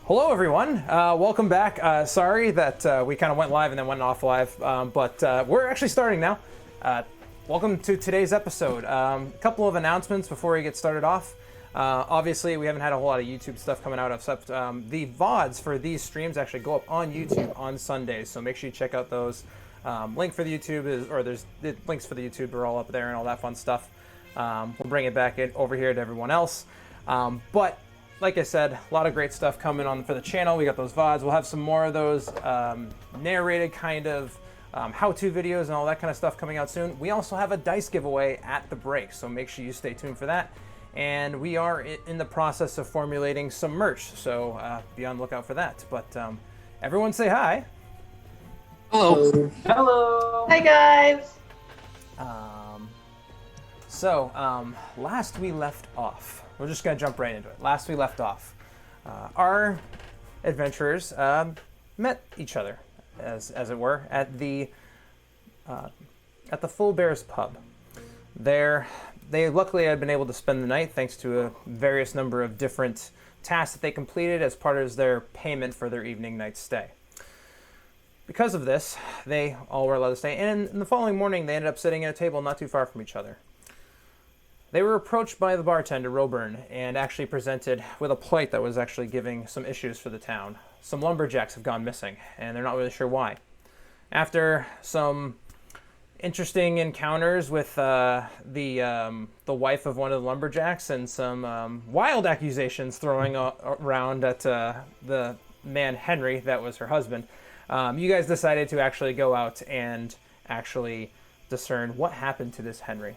Hello, everyone. Welcome back. Sorry that we kind of went live and then went off live, but we're actually starting now. Welcome to today's episode. A couple of announcements before we get started off. Obviously, we haven't had a whole lot of YouTube stuff coming out, except the VODs for these streams actually go up on YouTube on Sundays, so make sure you check out those. Link for the YouTube there's the links for the YouTube are all up there and all that fun stuff. We'll bring it back over here to everyone else. But like I said, a lot of great stuff coming on for the channel. We got those VODs. We'll have some more of those narrated kind of how-to videos and all that kind of stuff coming out soon. We also have a dice giveaway at the break, so make sure you stay tuned for that. And we are in the process of formulating some merch, so be on the lookout for that. But everyone say hi. Hello. Hello. Hi, guys. Last we left off, we're just going to jump right into it. Last we left off, our adventurers met each other, as it were, at the Full Bears pub. There, they luckily had been able to spend the night thanks to a various number of different tasks that they completed as part of their payment for their evening night stay. Because of this, they all were allowed to stay, and in the following morning, they ended up sitting at a table not too far from each other. They were approached by the bartender, Roburn, and actually presented with a plight that was actually giving some issues for the town. Some lumberjacks have gone missing, and they're not really sure why. After some interesting encounters with the wife of one of the lumberjacks and some wild accusations throwing around at the man Henry, that was her husband, you guys decided to actually go out and actually discern what happened to this Henry.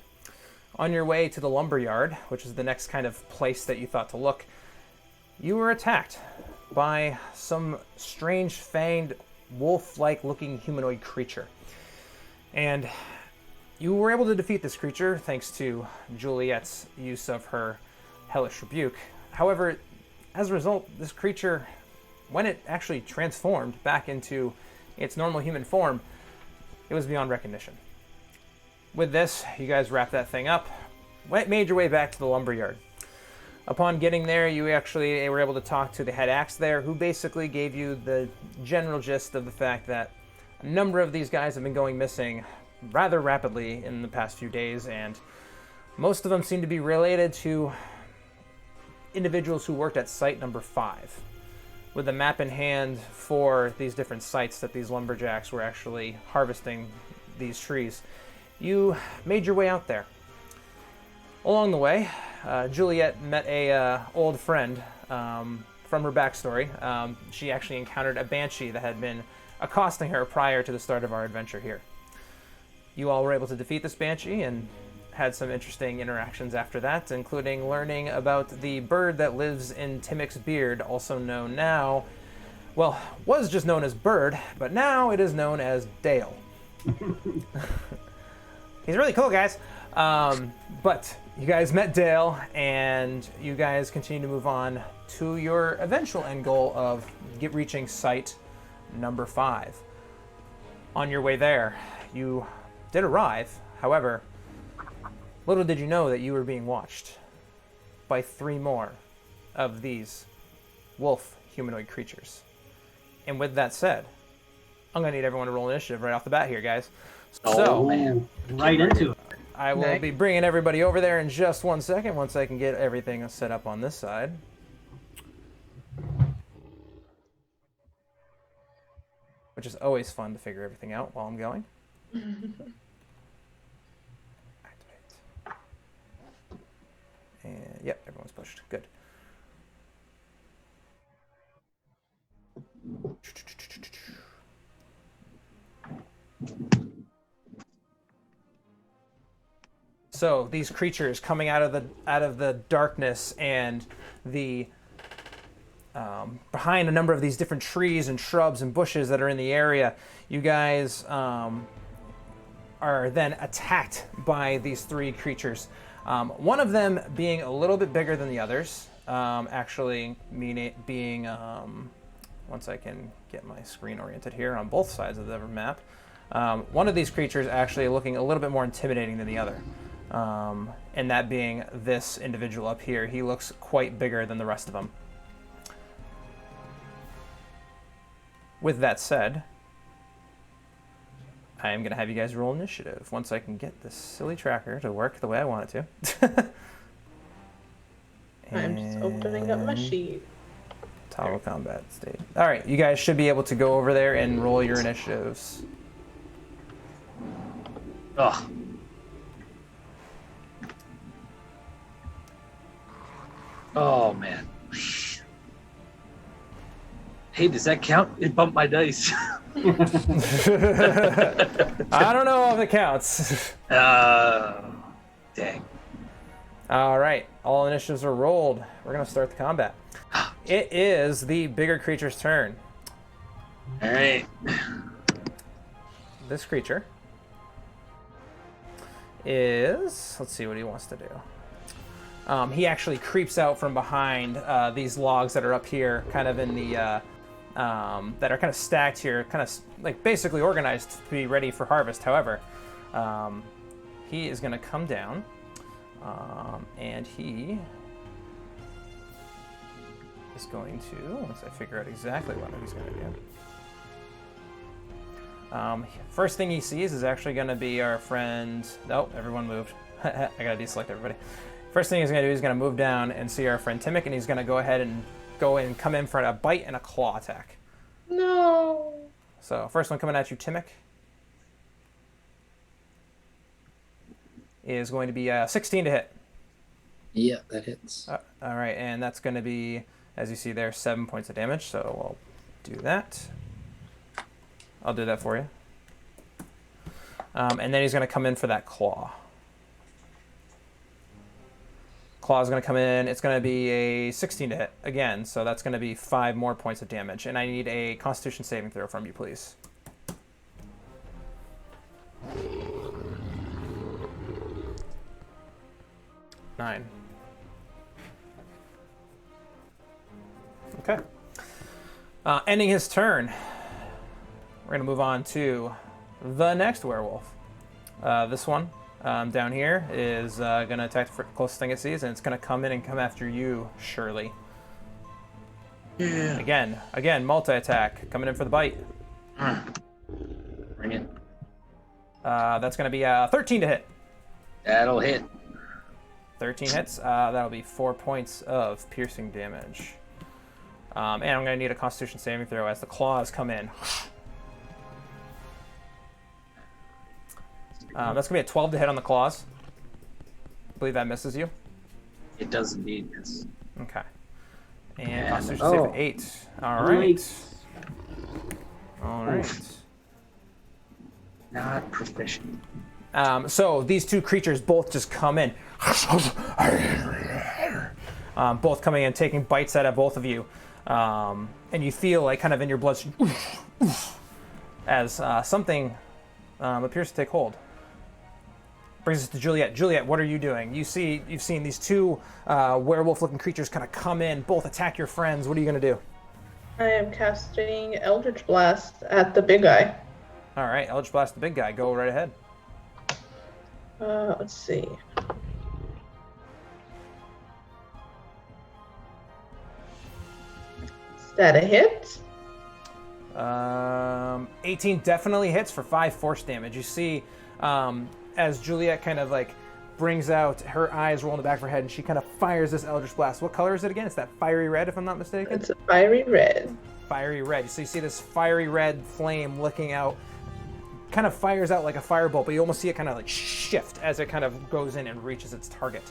On your way to the lumberyard, which is the next kind of place that you thought to look, you were attacked by some strange fanged wolf-like looking humanoid creature. And you were able to defeat this creature thanks to Juliet's use of her hellish rebuke. However, as a result, this creature, when it actually transformed back into its normal human form, it was beyond recognition. With this, you guys wrapped that thing up, made your way back to the lumberyard. Upon getting there, you actually were able to talk to the head axe there, who basically gave you the general gist of the fact that a number of these guys have been going missing rather rapidly in the past few days, and most of them seem to be related to individuals who worked at site number 5. With the map in hand for these different sites that these lumberjacks were actually harvesting these trees, you made your way out there. Along the way, Juliet met a old friend from her backstory. She actually encountered a banshee that had been accosting her prior to the start of our adventure here. You all were able to defeat this banshee and had some interesting interactions after that, including learning about the bird that lives in Timmick's beard, also known now, well, was just known as Bird, but now it is known as Dale. He's really cool, guys. But you guys met Dale, and you guys continue to move on to your eventual end goal of reaching site number 5. On your way there, you did arrive. However, little did you know that you were being watched by 3 more of these wolf humanoid creatures. And with that said, I'm going to need everyone to roll initiative right off the bat here, guys. Oh, man. Right into it. I will be bringing everybody over there in just 1 second once I can get everything set up on this side. Which is always fun to figure everything out while I'm going. Activate. And yep, everyone's pushed. Good. So these creatures coming out of the darkness and the behind a number of these different trees and shrubs and bushes that are in the area, you guys are then attacked by these 3 creatures. One of them being a little bit bigger than the others, actually being once I can get my screen oriented here on both sides of the map. One of these creatures actually looking a little bit more intimidating than the other. And that being this individual up here. He looks quite bigger than the rest of them. with that said, I am going to have you guys roll initiative once I can get this silly tracker to work the way I want it to. I'm just opening up my And sheet. Toggle combat state. All right, you guys should be able to go over there and roll your initiatives. Ugh. Oh, man. Hey, does that count? It bumped my dice. I don't know if it counts. Dang. All right, all initiatives are rolled. We're going to start the combat. It is the bigger creature's turn. All right. This creature is, let's see what he wants to do. He actually creeps out from behind these logs that are up here, kind of in the, that are kind of stacked here, kind of like basically organized to be ready for harvest. However, he is going to come down, and he is going to, once I figure out exactly what he's going to do. First thing he sees is actually going to be our friend. Nope, everyone moved. I gotta deselect everybody. First thing he's going to do is going to move down and see our friend Timmick, and he's going to go ahead and come in for a bite and a claw attack. No. So first one coming at you, Timmick, is going to be 16 to hit. Yeah, that hits. All right, and that's going to be, as you see there, 7 points of damage. So we'll do that. I'll do that for you. And then he's going to come in for that claw. Claw is going to come in. It's going to be a 16 to hit again. So that's going to be 5 more points of damage. And I need a Constitution saving throw from you, please. Nine. Okay. Ending his turn. We're going to move on to the next werewolf. This one down here is going to attack the closest thing it sees, and it's going to come in and come after you, Shirley. Yeah. Again, multi-attack, coming in for the bite. Bring it. That's going to be 13 to hit. That'll hit. 13 hits. That'll be 4 points of piercing damage. And I'm going to need a Constitution saving throw as the claws come in. That's going to be a 12 to hit on the claws. I believe that misses you. It does indeed miss. Okay. And And- Constitution save of 8. All right. All right. Not proficient. So these two creatures both just come in. Both coming in, taking bites out of both of you. And you feel like kind of in your bloodstream as something appears to take hold. Brings us to Juliet. Juliet, what are you doing? You've seen these two werewolf-looking creatures kind of come in, both attack your friends. What are you going to do? I am casting Eldritch Blast at the big guy. All right, Eldritch Blast the big guy. Go right ahead. Let's see. Is that a hit? 18 definitely hits for 5 force damage. You see, as Juliet kind of like brings out, her eyes roll in the back of her head, and she kind of fires this Eldritch Blast. What color is it again? It's that fiery red, if I'm not mistaken? It's a fiery red. Fiery red. So you see this fiery red flame licking out, kind of fires out like a firebolt, but you almost see it kind of like shift as it kind of goes in and reaches its target.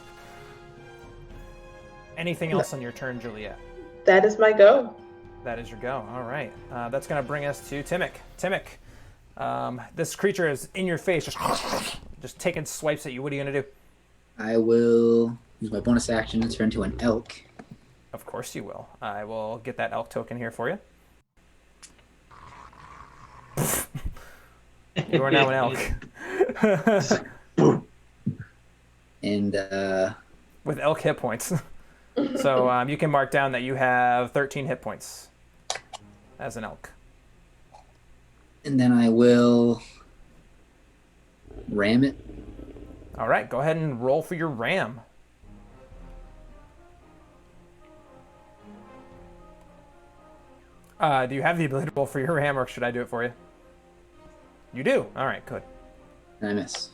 Anything else on your turn, Juliet? That is my go. That is your go. All right. That's going to bring us to Timmick. Timmick, this creature is in your face, just taking swipes at you. What are you going to do? I will use my bonus action to turn to an elk. Of course you will. I will get that elk token here for you. You are now an elk. And With elk hit points. So you can mark down that you have 13 hit points as an elk. and then I will ram it. All right, go ahead and roll for your ram. Do you have the ability to roll for your ram, or should I do it for you? You do. All right, good. And I miss.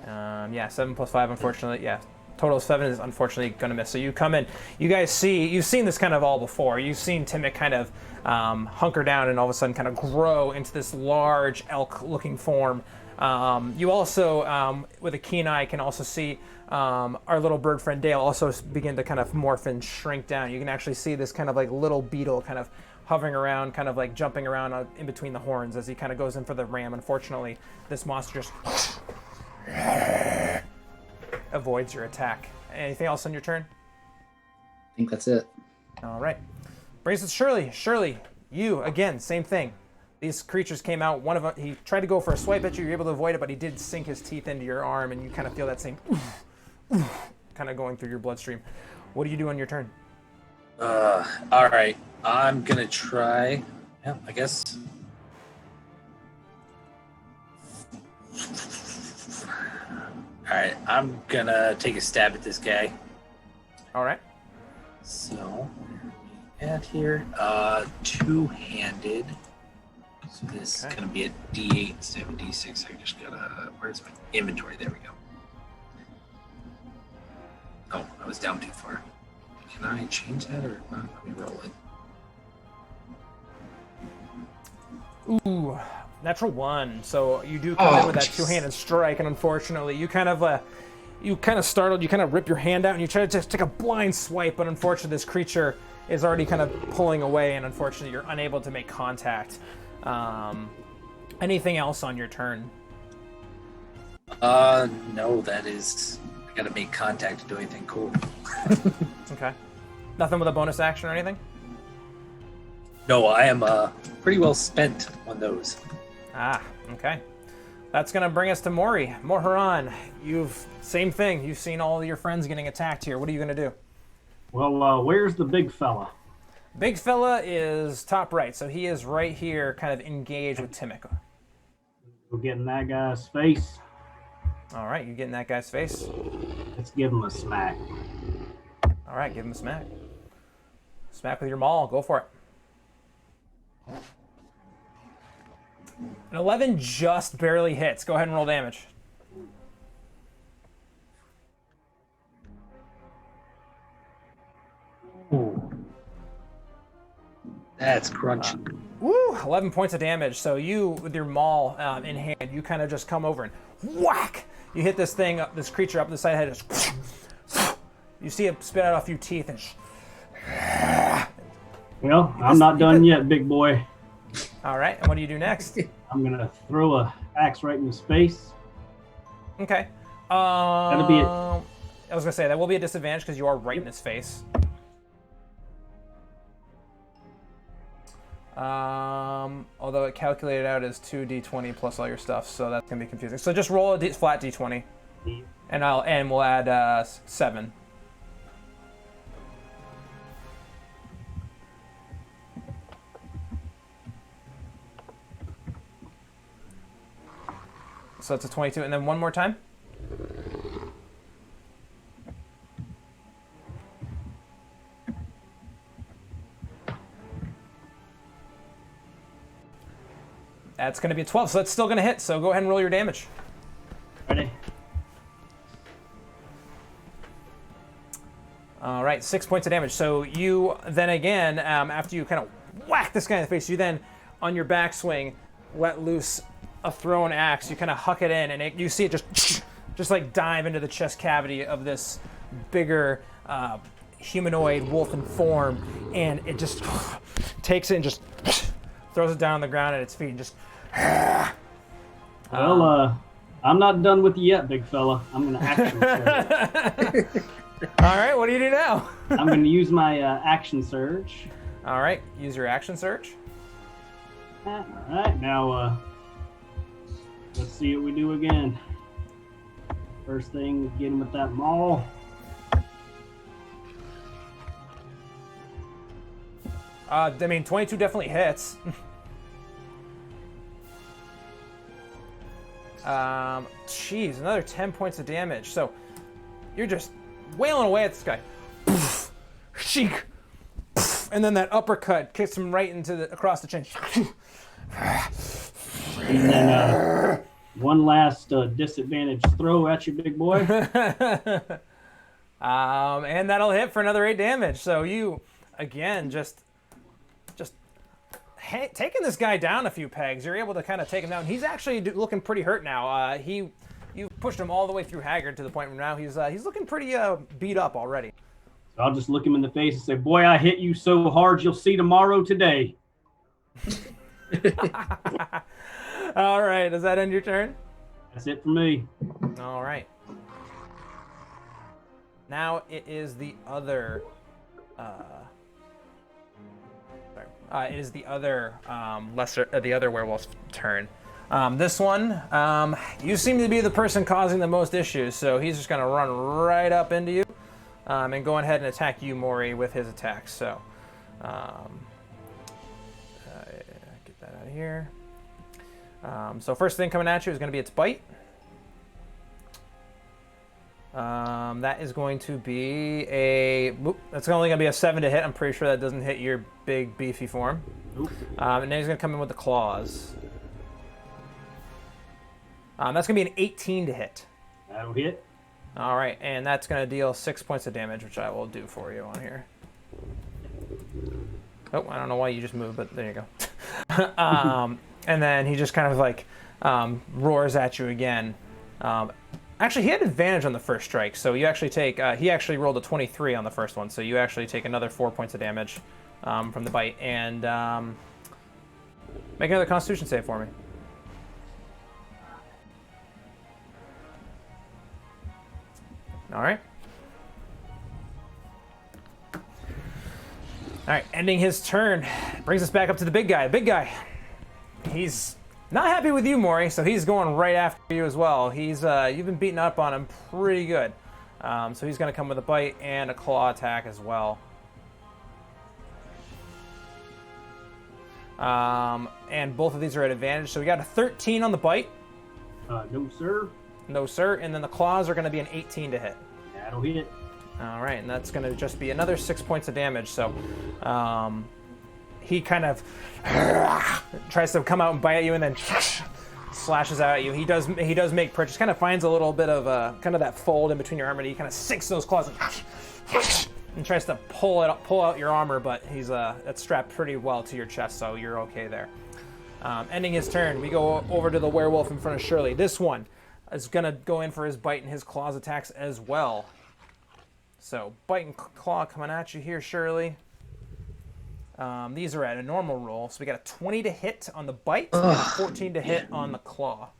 Yeah, 7 plus 5, unfortunately. Yeah, total of 7 is unfortunately going to miss. So you come in. You guys see, you've seen this kind of all before. You've seen Timmick kind of hunker down and all of a sudden kind of grow into this large elk-looking form. You also, with a keen eye, can also see our little bird friend Dale also begin to kind of morph and shrink down. You can actually see this kind of like little beetle kind of hovering around, kind of like jumping around in between the horns as he kind of goes in for the ram. Unfortunately, this monster just avoids your attack. Anything else on your turn? I think that's it. All right. Brings us Shirley. Shirley, you, again, same thing. These creatures came out. One of them, he tried to go for a swipe at you. You were able to avoid it, but he did sink his teeth into your arm, and you kind of feel that same kind of going through your bloodstream. What do you do on your turn? All right. I'm gonna try. Yeah, I guess. All right. I'm gonna take a stab at this guy. All right. So, add here, two-handed. So this is gonna be a D8 instead of a D6. I just gotta. Where's my inventory? There we go. Oh, I was down too far. Can I change that or not? Let me roll it. Ooh, natural 1. So you do come in with that two-handed strike, and unfortunately, you kind of startled. You kind of rip your hand out, and you try to just take a blind swipe, but unfortunately, this creature is already kind of pulling away, and unfortunately, you're unable to make contact. Anything else on your turn? No, that is. I gotta make contact to do anything cool. Okay. Nothing with a bonus action or anything? No, I am pretty well spent on those. Ah, okay. That's going to bring us to Maury. Moharan, same thing. You've seen all of your friends getting attacked here. What are you going to do? Well, where's the big fella? Big fella is top right, so he is right here, kind of engaged with Timmick. We're getting that guy's face. All right, you get in that guy's face. Let's give him a smack. All right, give him a smack. Smack with your maul. Go for it. An 11 just barely hits. Go ahead and roll damage. Ooh. That's crunchy. Woo! 11 points of damage. So you, with your maul in hand, you kind of just come over and whack! You hit this thing, this creature up the side of the head. Just, you see it spit out a few teeth and. Well, I'm not done yet, big boy. All right, and what do you do next? I'm gonna throw a axe right in his face. Okay. That'll be it. I was gonna say that will be a disadvantage because you are right in his face. Although it calculated out as 2d20 plus all your stuff, so that's gonna be confusing. So just roll a flat d20, and we'll add 7. So that's a 22, and then one more time. That's going to be a 12, so that's still going to hit. So go ahead and roll your damage. Ready? All right, 6 points of damage. So you then again, after you kind of whack this guy in the face, you then, on your backswing, let loose a thrown axe. You kind of huck it in, and you see it just like dive into the chest cavity of this bigger humanoid wolf in form, and it just takes it and just throws it down on the ground at its feet and just. Well, I'm not done with you yet, big fella. I'm gonna action surge. All right, what do you do now? I'm gonna use my action surge. All right, use your action surge. All right, now let's see what we do again. First thing, get him with that maul. I mean, 22 definitely hits. Jeez, another 10 points of damage. So you're just wailing away at this guy. Sheek. And then that uppercut kicks him right across the chin. And then one last disadvantage throw at you, big boy. And that'll hit for another 8 damage. So you, again, just taking this guy down a few pegs. You're able to kind of take him down. He's actually looking pretty hurt now. You pushed him all the way through Haggard to the point where now he's looking pretty beat up already. So I'll just look him in the face and say, boy, I hit you so hard you'll see tomorrow today. All right, does that end your turn? That's it for me. All right. Now it is the other. It is the other the other werewolf's turn. This one, you seem to be the person causing the most issues, so he's just gonna run right up into you, and go ahead and attack you, Maury, with his attacks. So, get that out of here. So first thing coming at you is gonna be its bite. That is going to be that's only going to be a 7 to hit. I'm pretty sure that doesn't hit your big, beefy form. And then he's going to come in with the claws. That's going to be an 18 to hit. That'll hit. All right, and that's going to deal 6 points of damage, which I will do for you on here. Oh, I don't know why you just moved, but there you go. And then he just kind of like roars at you again. Actually, he had advantage on the first strike, so you actually take. He actually rolled a 23 on the first one, so you actually take another 4 points of damage from the bite. And make another Constitution save for me. All right. All right, ending his turn. Brings us back up to the big guy. Big guy. He's not happy with you, Maury, so he's going right after you as well. He's you've been beating up on him pretty good. So he's going to come with a bite and a claw attack as well. And both of these are at advantage. So we got a 13 on the bite. No, sir. No, sir. And then the claws are going to be an 18 to hit. That'll hit. All right, and that's going to just be another 6 points of damage. So he kind of tries to come out and bite at you, and then slashes out at you. He does make purchase. Kind of finds a little bit of kind of that fold in between your armor. And he kind of sinks those claws and tries to pull out your armor, but that's strapped pretty well to your chest, so you're okay there. Ending his turn, we go over to the werewolf in front of Shirley. This one is gonna go in for his bite and his claws attacks as well. So bite and claw coming at you here, Shirley. These are at a normal roll, so we got a 20 to hit on the bite and a 14 to hit on the claw.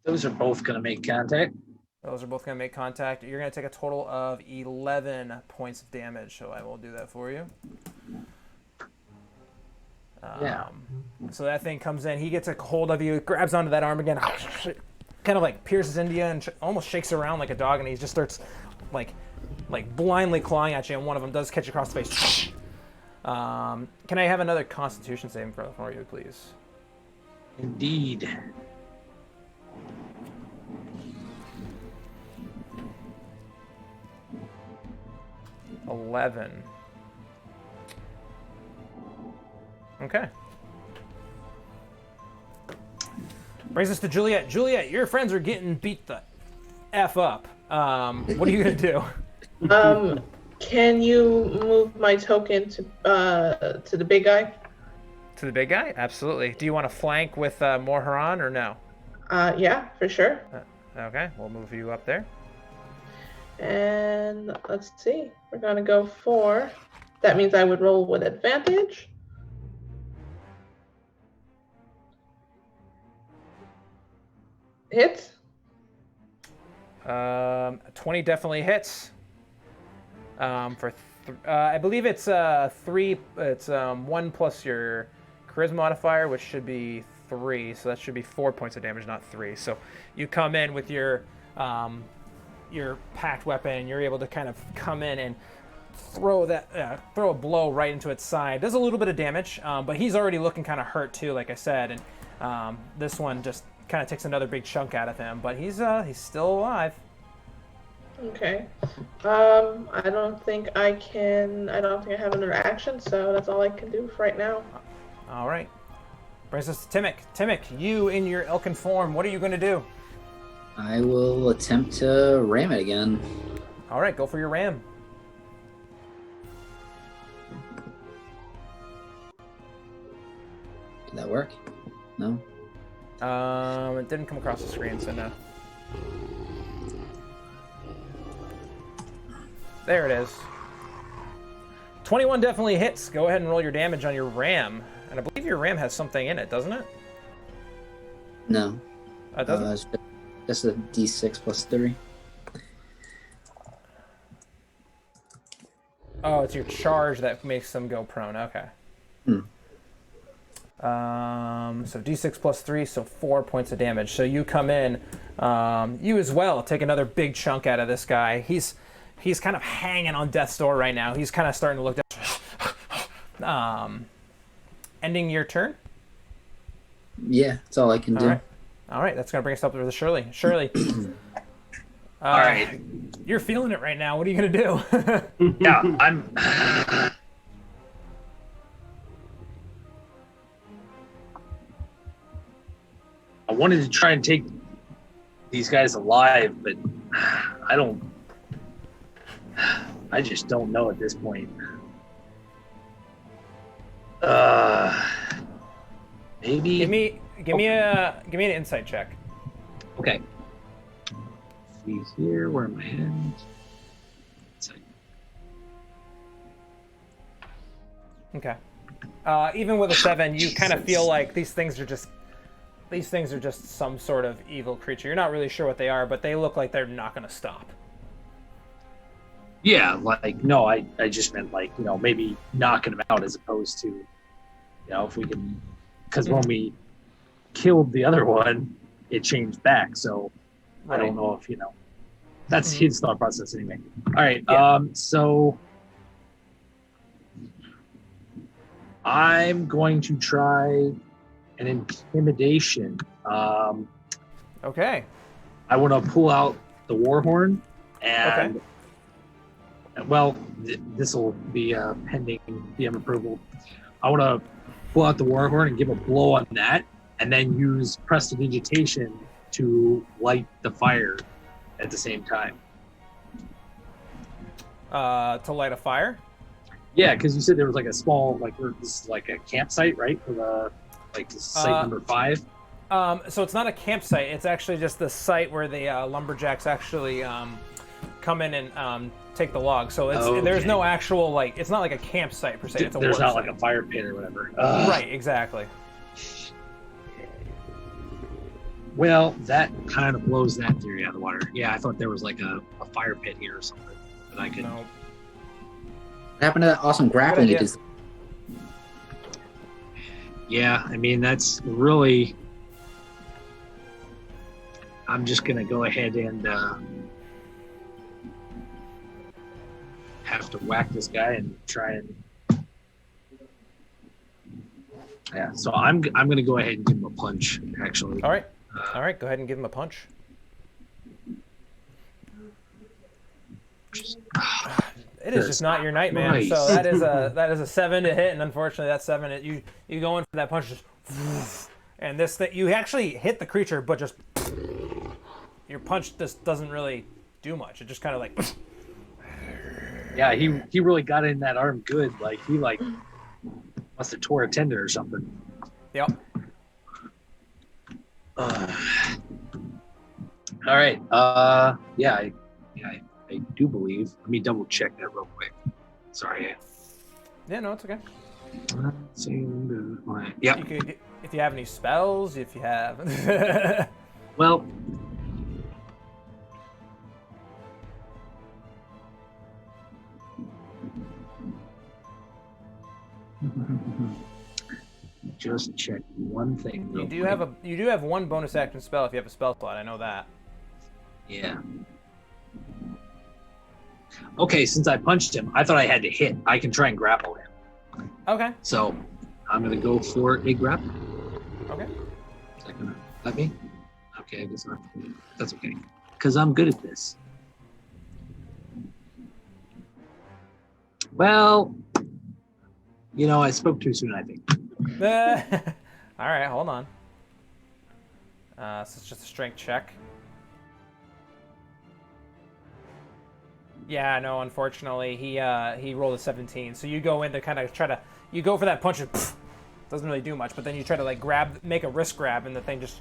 Those are both going to make contact. Those are both going to make contact. You're going to take a total of 11 points of damage, so I will do that for you. So that thing comes in. He gets a hold of you, grabs onto that arm again, kind of like pierces into you and almost shakes around like a dog, and he just starts like blindly clawing at you, and one of them does catch you across the face. Can I have another Constitution saving throw for you, please? Indeed. $11. Okay. Brings us to Juliet. Juliet, your friends are getting beat the F up. What are you gonna do? Can you move my token to the big guy? To the big guy? Absolutely. Do you want to flank with Morharan or no? Yeah, for sure. Okay, we'll move you up there. And let's see. We're gonna go for. That means I would roll with advantage. Hits. 20 definitely hits. I believe it's 3. It's 1 plus your charisma modifier, which should be 3. So that should be 4 points of damage, not 3. So you come in with your packed weapon. You're able to kind of come in and throw a blow right into its side. Does a little bit of damage, but he's already looking kind of hurt too, like I said. And this one just kind of takes another big chunk out of him, but he's still alive. Okay. I don't think I can. I don't think I have another action, so that's all I can do for right now. All right. Brings us to Timmick. Timmick, you in your elkin form, what are you going to do? I will attempt to ram it again. All right, go for your ram. Did that work? No? It didn't come across the screen, so no. There it is. 21 definitely hits. Go ahead and roll your damage on your ram. And I believe your ram has something in it, doesn't it? No. It doesn't? It's just a d6 plus 3. Oh, it's your charge that makes them go prone. Okay. So d6 plus 3, so 4 points of damage. So you come in, you as well take another big chunk out of this guy. He's kind of hanging on death's door right now. He's kind of starting to look down. Ending your turn? Yeah, that's all I can do. All right, that's going to bring us up to Shirley. Shirley. All right. You're feeling it right now. What are you going to do? Yeah, I wanted to try and take these guys alive, but I just don't know at this point. Maybe. Give me an insight check. Okay. See here, where am I heading? Okay. Even with a 7, you kind of feel like these things are just some sort of evil creature. You're not really sure what they are, but they look like they're not going to stop. Yeah, like, no, I just meant, like, maybe knocking them out as opposed to, if we can, because when we killed the other one, it changed back, so right. I don't know if, that's his thought process anyway. All right, yeah. So I'm going to try an intimidation. Okay. I want to pull out the war horn, and well, this will be pending DM approval. I want to pull out the war horn and give a blow on that, and then use prestidigitation to light the fire at the same time. To light a fire? Yeah, because you said there was like a small, this is like a campsite, right? For the this is site number 5. So it's not a campsite. It's actually just the site where the lumberjacks actually come in and take the log. So it's there's no actual it's not like a campsite per se. It's a there's not site. like a fire pit or whatever. Right, exactly. Well, that kind of blows that theory out of the water. Yeah, I thought there was like a fire pit here or something that I could. No. What happened to that awesome grappling you did? Yeah, I mean, that's really... I'm just going to go ahead and have to whack this guy and try and... Yeah, so I'm going to go ahead and give him a punch, actually. All right. All right, go ahead and give him a punch. It is just not your night, man. Nice. So that is a 7 to hit, and unfortunately, that 7 you go in for that punch, just and this thing you actually hit the creature, but just your punch just doesn't really do much. It just kind of like. Yeah, he really got in that arm good. Like he must have tore a tendon or something. Yep. All right. Yeah, I do believe. Let me double check that real quick. Sorry. Yeah, no, it's okay. Yeah. If you have any spells, if you have. Well. Just check one thing. You do have one bonus action spell if you have a spell slot. I know that. Yeah. Okay, since I punched him, I thought I had to hit. I can try and grapple him. Okay. So I'm gonna go for a grapple. Okay. Is that gonna let me? Okay, I guess not. That's okay. Because I'm good at this. Well, I spoke too soon, I think. All right, hold on. So it's just a strength check. Yeah, no, unfortunately, he rolled a 17. So you go in to kind of you go for that punch, and doesn't really do much, but then you try to like make a wrist grab, and the thing just.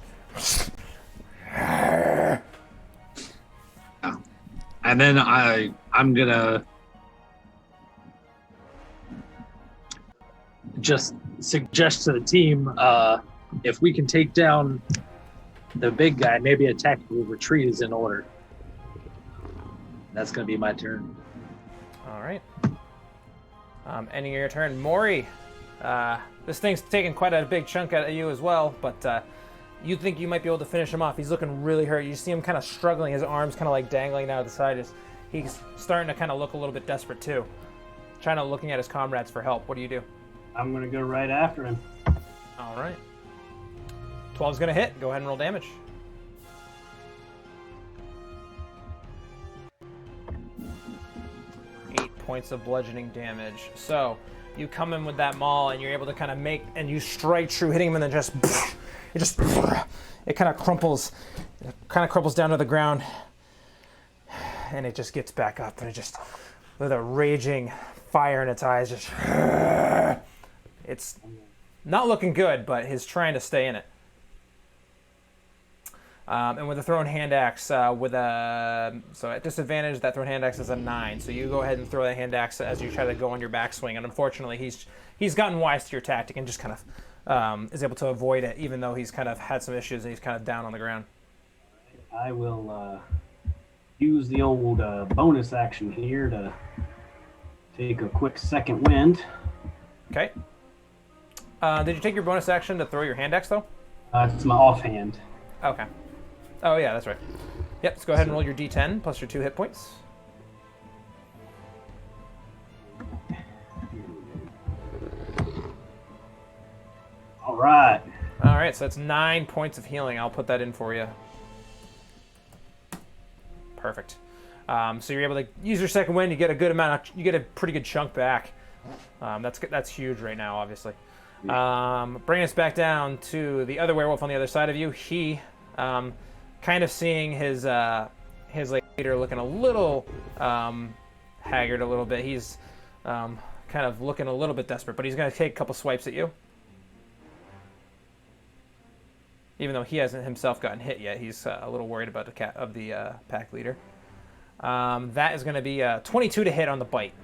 And then I'm gonna just suggest to the team, if we can take down the big guy, maybe a tactical retreat is in order. That's gonna be my turn. All right. Ending your turn, Maury. This thing's taking quite a big chunk out of you as well, but you think you might be able to finish him off. He's looking really hurt. You see him kind of struggling, his arms kind of like dangling out of the side. He's starting to kind of look a little bit desperate too. Looking at his comrades for help. What do you do? I'm gonna go right after him. All right. 12's gonna hit. Go ahead and roll damage. 8 points of bludgeoning damage. So you come in with that maul and you're able to kind of you strike true, hitting him, and then it kind of crumples down to the ground, and it just gets back up, and it just, with a raging fire in its eyes, just, it's not looking good, but he's trying to stay in it. And with a thrown hand axe, so at disadvantage, that thrown hand axe is a 9. So you go ahead and throw that hand axe as you try to go on your backswing. And unfortunately, he's gotten wise to your tactic and just kind of is able to avoid it, even though he's kind of had some issues and he's kind of down on the ground. I will use the old bonus action here to take a quick second wind. Okay. Did you take your bonus action to throw your hand axe, though? It's my offhand. Okay. Oh, yeah, that's right. Yep, let's go ahead and roll your d10 plus your 2 hit points. All right. All right, so that's 9 points of healing. I'll put that in for you. Perfect. So you're able to use your second wind. You get a good amount. You get a pretty good chunk back. That's huge right now, obviously. Bringing us back down to the other werewolf on the other side of you. He, kind of seeing his leader looking a little haggard a little bit. He's kind of looking a little bit desperate, but he's going to take a couple swipes at you. Even though he hasn't himself gotten hit yet, he's a little worried about the pack leader. That is going to be 22 to hit on the bite.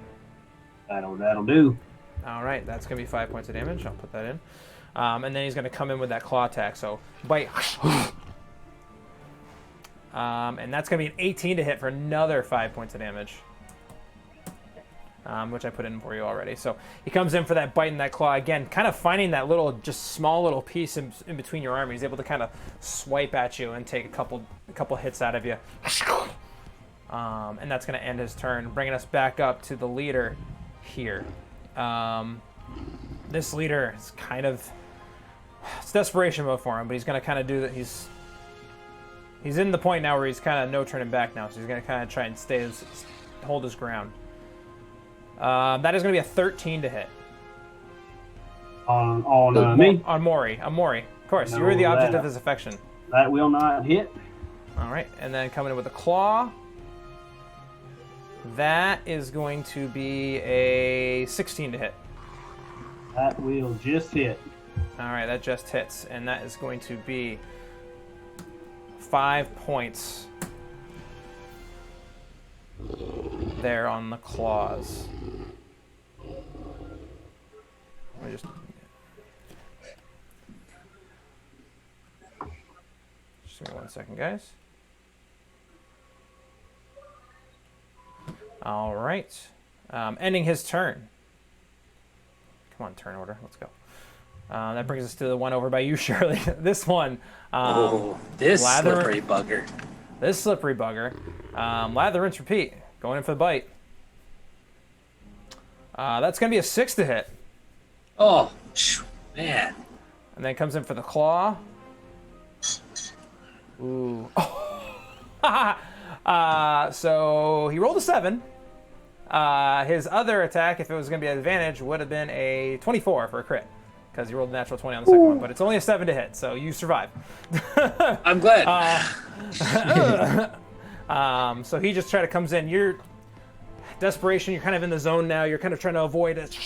That'll do. All right, that's going to be 5 points of damage. I'll put that in. And then he's going to come in with that claw attack. So bite. And that's going to be an 18 to hit for another 5 points of damage. Which I put in for you already. So he comes in for that bite and that claw again, kind of finding that just small little piece in between your arm. He's able to kind of swipe at you and take a couple hits out of you. And that's going to end his turn, bringing us back up to the leader here. This leader is it's desperation mode for him, but he's going to kind of do that. He's in the point now where he's kind of no turning back now, so he's going to kind of try and hold his ground. That is going to be a 13 to hit. On me? On Maury. Of course, no, you were the object of his affection. That will not hit. All right, and then coming in with a claw. That is going to be a 16 to hit. That will just hit. All right, that just hits, and that is going to be 5 points there on the claws. Let me just give me 1 second, guys. All right. Ending his turn. Come on, turn order. Let's go. That brings us to the one over by you, Shirley. This one. This slippery bugger. This slippery bugger. Lather, rinse, repeat. Going in for the bite. That's going to be a 6 to hit. Oh, man. And then comes in for the claw. Ooh. So he rolled a 7. His other attack, if it was going to be an advantage, would have been a 24 for a crit, because he rolled a natural 20 on the second one, but it's only a 7 to hit, so you survive. I'm glad. So he just comes in. You're desperation. You're kind of in the zone now. You're kind of trying to avoid it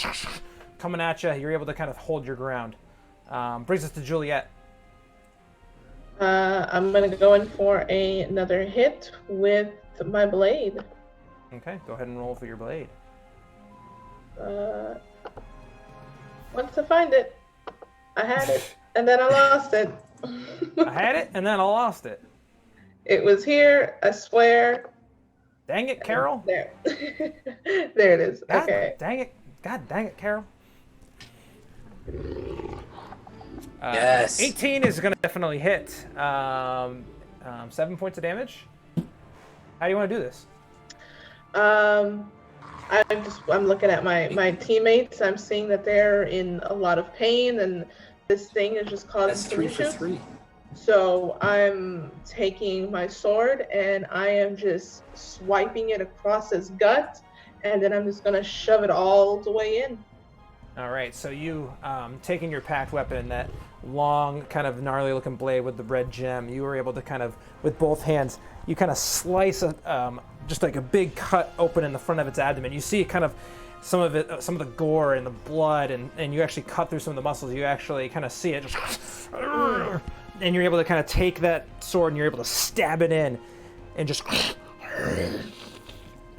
coming at you. You're able to kind of hold your ground. Brings us to Juliet. I'm gonna go in for another hit with my blade. Okay, go ahead and roll for your blade. Once I find it, I had it, and then I lost it. I had it, and then I lost it. It was here, I swear. Dang it, Carol. There. There it is. God, Okay. dang it. God dang it, Carol. Yes. 18 is going to definitely hit. 7 points of damage. How do you want to do this? I'm looking at my teammates. I'm seeing that they're in a lot of pain, and this thing is just causing That's 3 for issues. 3. So I'm taking my sword and I am just swiping it across his gut, and then I'm just gonna shove it all the way in. All right, so you taking your packed weapon, that long, kind of gnarly-looking blade with the red gem, you were able to kind of, with both hands, you kind of slice just like a big cut open in the front of its abdomen. You see kind of some of the gore and the blood, and you actually cut through some of the muscles. You actually kind of see it just, and you're able to kind of take that sword and you're able to stab it in, and just,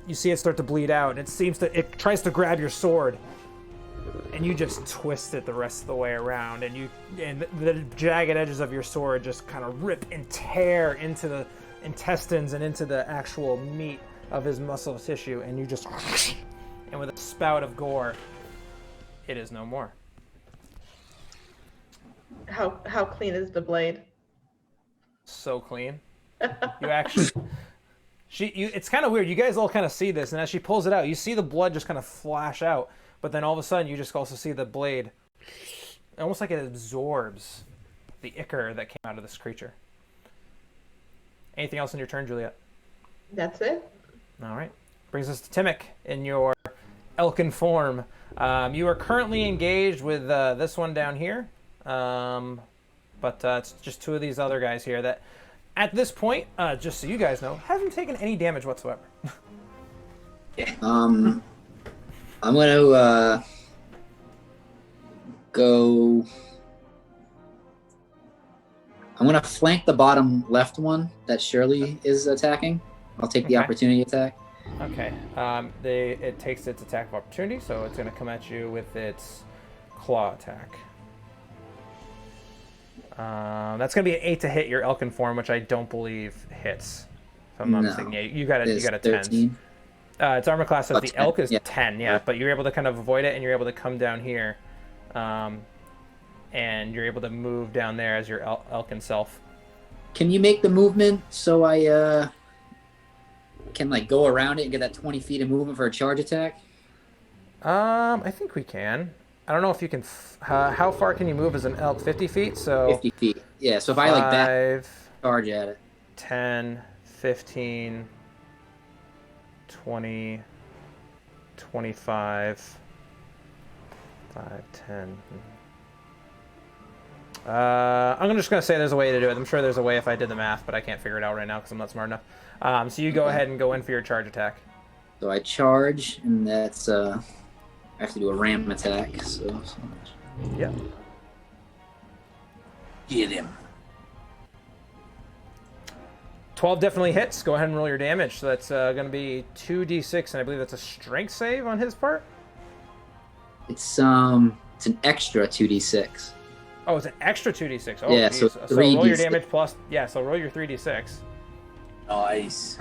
you see it start to bleed out. And it tries to grab your sword, and you just twist it the rest of the way around, and the jagged edges of your sword just kind of rip and tear into the intestines and into the actual meat of his muscle tissue, and you just, and with a spout of gore, it is no more. How clean is the blade? So clean. You actually, it's kind of weird. You guys all kind of see this, and as she pulls it out, you see the blood just kind of flash out. But then all of a sudden, you just also see the blade, almost like it absorbs the ichor that came out of this creature. Anything else in your turn, Juliet? That's it. All right. Brings us to Timmick in your elkin form. You are currently engaged with this one down here, but it's just 2 of these other guys here that, at this point, just so you guys know, haven't taken any damage whatsoever. I'm gonna go. I'm gonna flank the bottom left one that Shirley is attacking. I'll take the opportunity attack. Okay. It takes its attack of opportunity, so it's going to come at you with its claw attack. That's going to be an 8 to hit your elkin form, which I don't believe hits. If I'm not mistaken. Yeah, you got a 10. 13. Its armor class of the 10, elk is yeah. 10, yeah, but you're able to kind of avoid it, and you're able to come down here, and you're able to move down there as your elkin self. Can you make the movement so I can like go around it and get that 20 feet of movement for a charge attack? I think we can. I don't know if you can. How far can you move as an elk? 50 feet. So 50 feet. Yeah. So if I like back 5, charge at it. 10, 15, 20, 25, 5, 10. I'm just going to say there's a way to do it. I'm sure there's a way if I did the math, but I can't figure it out right now because I'm not smart enough. So you go ahead and go in for your charge attack. So I charge, and that's I have to do a ram attack. So Yep. get him. 12 definitely hits. Go ahead and roll your damage. So that's going to be 2d6, and I believe that's a strength save on his part. It's an extra 2d6. Oh, it's an extra 2d6. Oh, Yeah, geez. so So roll your 3d6. damage plus. Yeah, so roll your 3d6. Nice.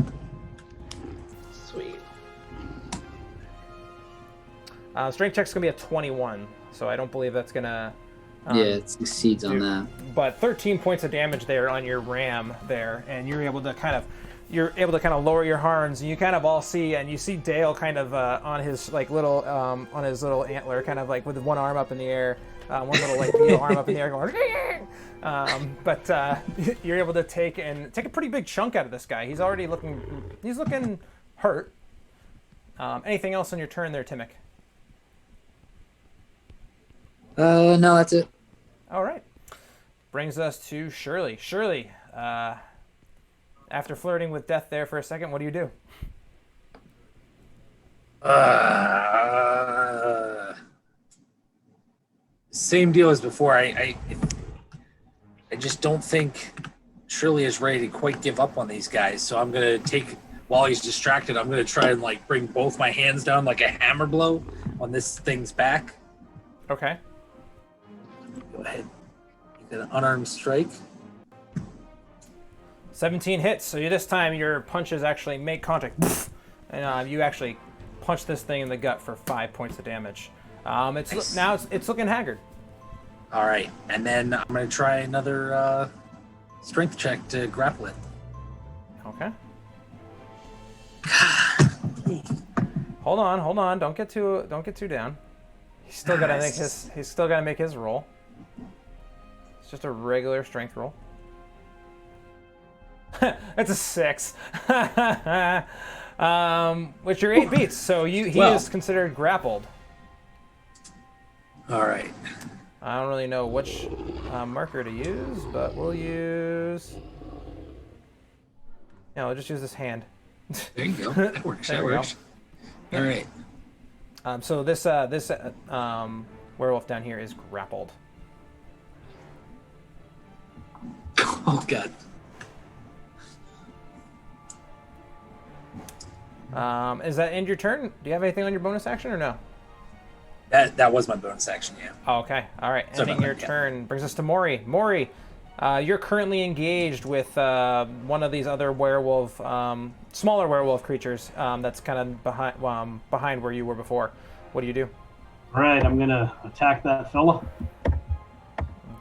Sweet. Strength check's going to be a 21, so I don't believe that's going to. Yeah, it succeeds on that. But 13 points of damage there on your ram there, and you're able to kind of lower your horns, and you kind of all see, and you see Dale kind of on his like little on his little antler, kind of like with one arm up in the air, one little like beetle arm up in the air going. But you're able to take a pretty big chunk out of this guy. He's looking hurt. Anything else on your turn there, Timic? No, that's it. All right. Brings us to Shirley. Shirley, after flirting with death there for a second, what do you do? Same deal as before. I just don't think Shirley is ready to quite give up on these guys. So I'm gonna take, while he's distracted, I'm gonna try and like bring both my hands down like a hammer blow on this thing's back. Okay. Go ahead. Get an unarmed strike. 17 hits. So this time your punches actually make contact, and you actually punch this thing in the gut for 5 points of damage. Nice. Now it's looking haggard. All right, and then I'm gonna try another strength check to grapple it. Okay. Hold on. Don't get too down. He's still gotta make his roll. It's just a regular strength roll. That's a 6. Which your 8 beats, so he is considered grappled. All right. I don't really know which marker to use, but we'll use. No, I'll just use this hand. There you go. That works. That works. All right. So this werewolf down here is grappled. Oh God. Is that end your turn? Do you have anything on your bonus action or no? That was my bonus action, yeah. Oh, okay. All right. Sorry Ending your about that, turn brings us to Maury. Maury, you're currently engaged with one of these other werewolf, smaller werewolf creatures that's kind of behind where you were before. What do you do? All right, I'm gonna attack that fella.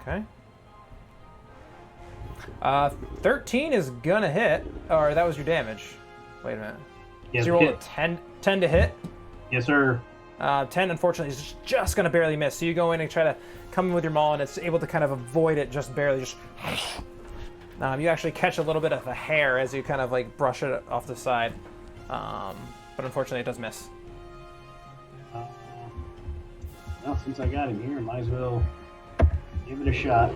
Okay. 13 is gonna hit, or that was your damage. Wait a minute. Yes, So you rolled a hit. 10 to hit. Yes, sir. 10, unfortunately, is just going to barely miss. So you go in and try to come in with your maul, and it's able to kind of avoid it just barely. You actually catch a little bit of the hair as you kind of like brush it off the side. But unfortunately, it does miss. Well, since I got him here, might as well give it a shot.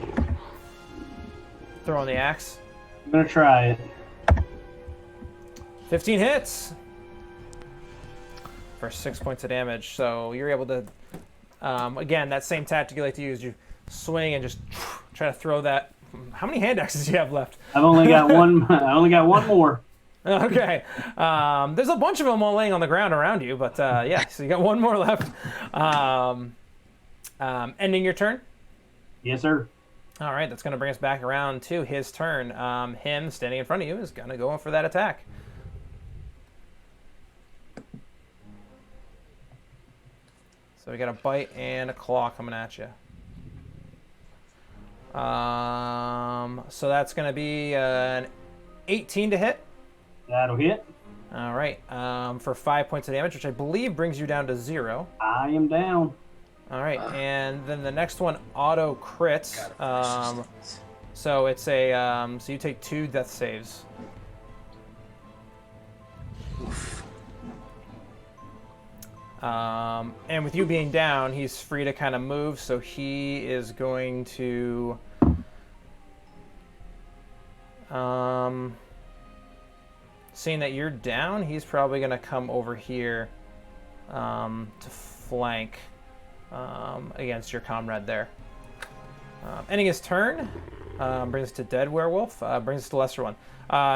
Throw on the axe. I'm gonna try it. 15 hits for 6 points of damage. So you're able to, again, that same tactic you like to use. You swing and just try to throw that. How many hand axes do you have left? I've only got one. I only got one more. Okay. There's a bunch of them all laying on the ground around you, but yeah, so you got one more left. Ending your turn? Yes, sir. All right, that's going to bring us back around to his turn. Him standing in front of you is going to go in for that attack. So we got a bite and a claw coming at you. So that's going to be an 18 to hit. That'll hit. All right, for 5 points of damage, which I believe brings you down to 0. I am down. All right, and then the next one auto crits. So it's a so you take 2 death saves. And with you being down, he's free to kind of move, so he is going to seeing that you're down, he's probably going to come over here to flank against your comrade there. Ending his turn, brings us to dead werewolf, brings us to lesser one.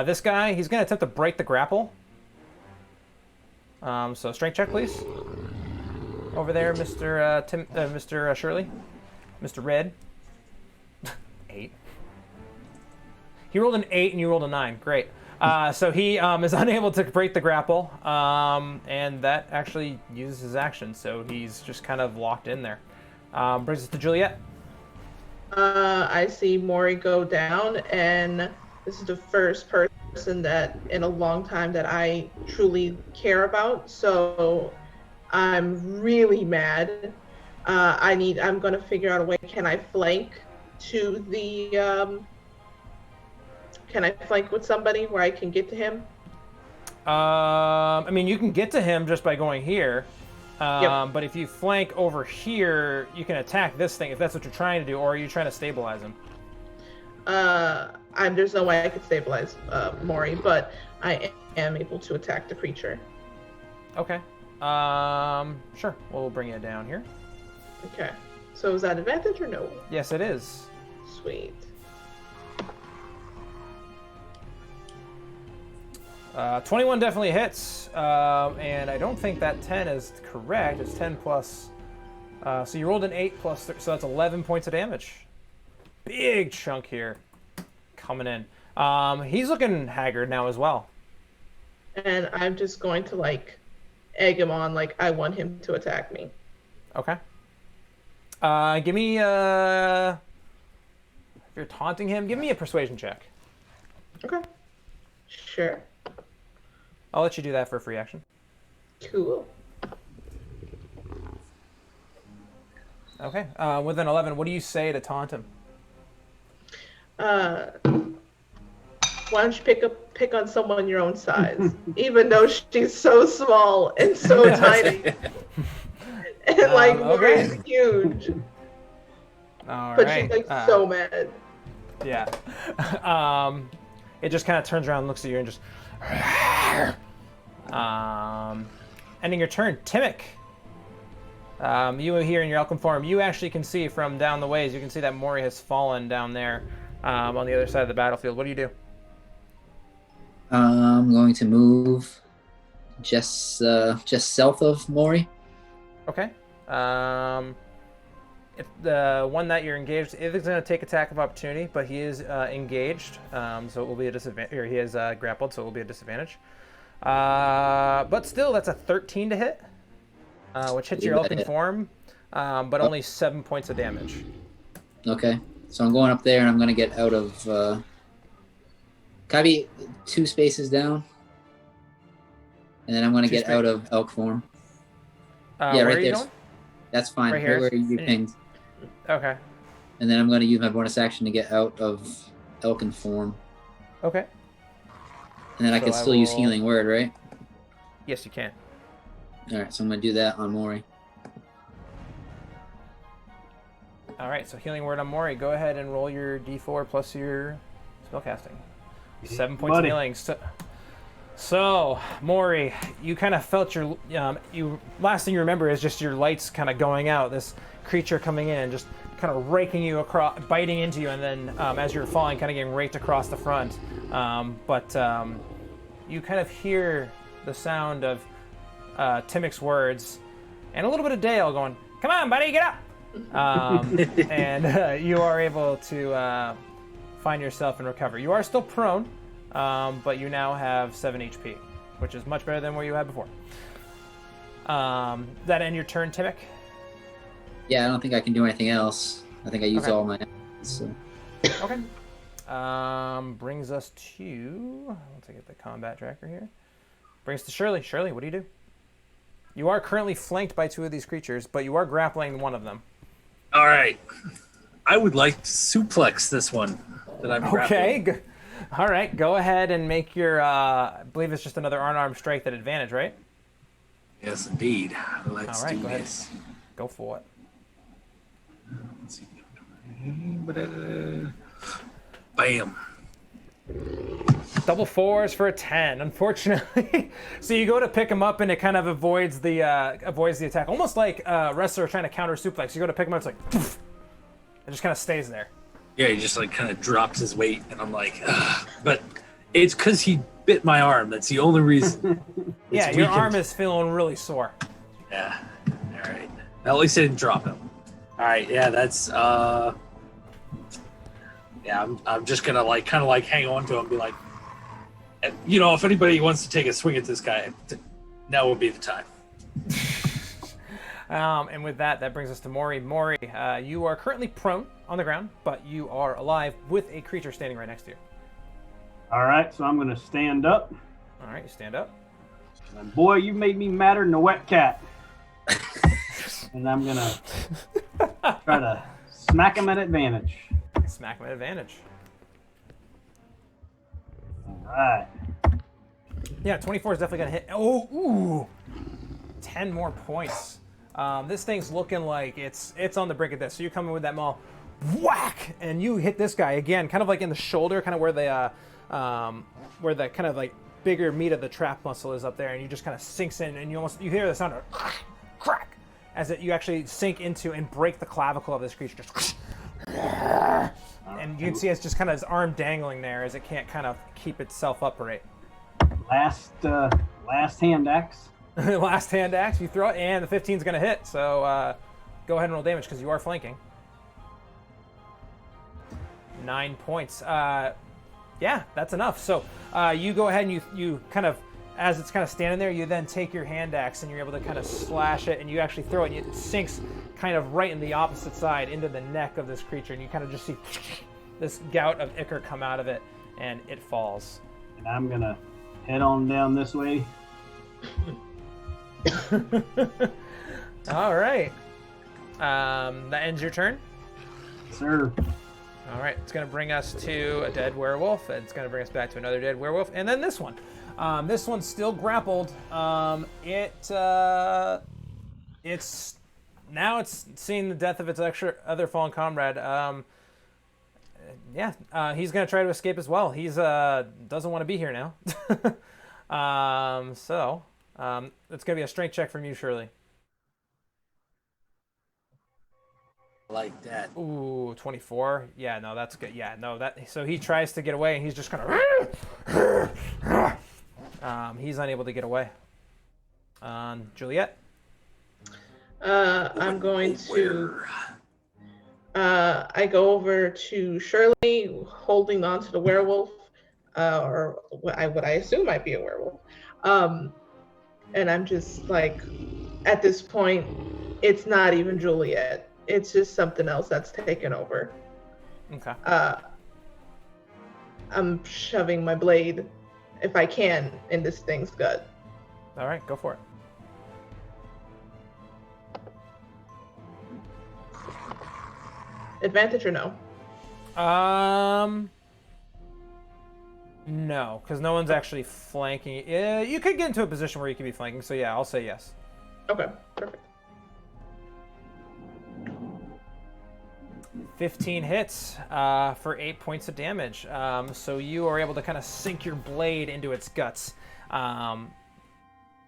This guy, he's going to attempt to break the grapple. So strength check, please. Over there, Mr. Shirley. Mr. Red. 8. He rolled an 8 and you rolled a 9. Great. So he is unable to break the grapple, and that actually uses his action. So he's just kind of locked in there. Brings us to Juliet. I see Maury go down, and this is the first person that in a long time that I truly care about. So I'm really mad. I'm gonna figure out a way. Can I flank to the? Can I flank with somebody where I can get to him? I mean, you can get to him just by going here. Yep. But if you flank over here, you can attack this thing if that's what you're trying to do, or are you trying to stabilize him? There's no way I could stabilize Maury, but I am able to attack the creature. Okay. Sure. We'll bring it down here. Okay. So is that advantage or no? Yes, it is. Sweet. 21 definitely hits, and I don't think that 10 is correct. It's 10 plus. So you rolled an 8 plus, so that's 11 points of damage. Big chunk here coming in. He's looking haggard now as well. And I'm just going to like egg him on, like I want him to attack me. Okay. Give me if you're taunting him, give me a persuasion check. Okay. Sure. I'll let you do that for a free action. Cool. Okay. With an 11, what do you say to taunt him? Why don't you pick on someone your own size, even though she's so small and so tiny, and like Maury's huge, All but right. she's like so mad. Yeah. It just kind of turns around and looks at you and just. Ending your turn, Timic. You here in your Elkin form, you actually can see from down the ways. You can see that Maury has fallen down there on the other side of the battlefield. What do you do? I'm going to move just south of Maury. Okay. If the one that you're engaged, it is going to take attack of opportunity, but he is engaged, so it will be a disadvantage. Or he is grappled, so it will be a disadvantage. But still, that's a 13 to hit, which hits your Elkin form, but only 7 points of damage. Okay, so I'm going up there, and I'm going to get out of. Can I be 2 spaces down? And then I'm going to get out of elk form. Yeah, right are you there. going? That's fine. Right here? Where you pinged. Okay. And then I'm going to use my bonus action to get out of Elkin form. Okay. And then I So can I still use will- Healing Word, right? Yes, you can. All right, so I'm going to do that on Maury. All right, so Healing Word on Maury. Go ahead and roll your D4 plus your spellcasting. 7 points Buddy. of healing. So, Maury, you kind of felt your last thing you remember is just your lights kind of going out. This creature coming in and just kind of raking you across, biting into you, and then as you're falling, kind of getting raked across the front. But you kind of hear the sound of Timic's words and a little bit of Dale going, "Come on, buddy, get up!" And you are able to find yourself and recover. You are still prone, but you now have 7 HP, which is much better than what you had before. That end your turn, Timic? Yeah, I don't think I can do anything else. I think I used Okay. all my actions, so. Okay. Brings us to... Once I get the combat tracker here. Brings us to Shirley. Shirley, what do you do? You are currently flanked by 2 of these creatures, but you are grappling one of them. All right. I would like to suplex this one that I'm Okay. grappling. All right. Go ahead and make your... I believe it's just another unarmed strike at advantage, right? Yes, indeed. Let's All right, do go ahead. this. Go for it. Let's see. Bam. Double 4s for a 10, unfortunately. So you go to pick him up and it kind of avoids the attack. Almost like a wrestler trying to counter suplex. You go to pick him up, it's like, poof, it just kind of stays there. Yeah, he just like kind of drops his weight, and I'm like, ugh. But it's because he bit my arm. That's the only reason. Yeah, It's your weakened. arm is feeling really sore. Yeah. All right. At least I didn't drop him. All right. Yeah, that's. Yeah, I'm just gonna like kind of like hang on to him, and be like, you know, if anybody wants to take a swing at this guy, now would be the time. And with that brings us to Maury. Maury, you are currently prone on the ground, but you are alive with a creature standing right next to you. All right, so I'm going to stand up. All right, you stand up. And boy, you made me madder than a wet cat. And I'm going to try to smack him at advantage. Smack him at advantage. All right. Yeah, 24 is definitely going to hit. Oh, ooh. 10 more points. This thing's looking like it's on the brink of this. So you come in with that maul, whack, and you hit this guy again, kind of like in the shoulder, kind of where the kind of like bigger meat of the trap muscle is up there, and you just kind of sinks in, and you hear the sound of crack as you actually sink into and break the clavicle of this creature. Just and you can see it's just kind of his arm dangling there as it can't kind of keep itself upright. Last hand axe. Last hand axe, you throw it, and the 15 is going to hit. So go ahead and roll damage because you are flanking. 9 points. Yeah, that's enough. So you go ahead and you kind of, as it's kind of standing there, you then take your hand axe and you're able to kind of slash it, and you actually throw it, and it sinks kind of right in the opposite side into the neck of this creature, and you kind of just see this gout of ichor come out of it, and it falls. And I'm going to head on down this way. All right. That ends your turn? Sir. All right. It's going to bring us to a dead werewolf. It's going to bring us back to another dead werewolf. And then this one. This one's still grappled. It's seeing the death of its other fallen comrade. He's going to try to escape as well. He's doesn't want to be here now. It's going to be a strength check from you, Shirley. Like that. Ooh, 24. Yeah, no, that's good. Yeah, no, that. So he tries to get away, and he's just kind of. He's unable to get away. Juliet. I'm going to. I go over to Shirley, holding on to the werewolf, or what I assume might be a werewolf. And I'm just like, at this point, it's not even Juliet. It's just something else that's taken over. Okay. I'm shoving my blade, if I can, in this thing's gut. All right, go for it. Advantage or no? No, because no one's actually flanking. You could get into a position where you could be flanking, so yeah, I'll say yes. Okay, perfect. 15 hits for 8 points of damage. So you are able to kind of sink your blade into its guts,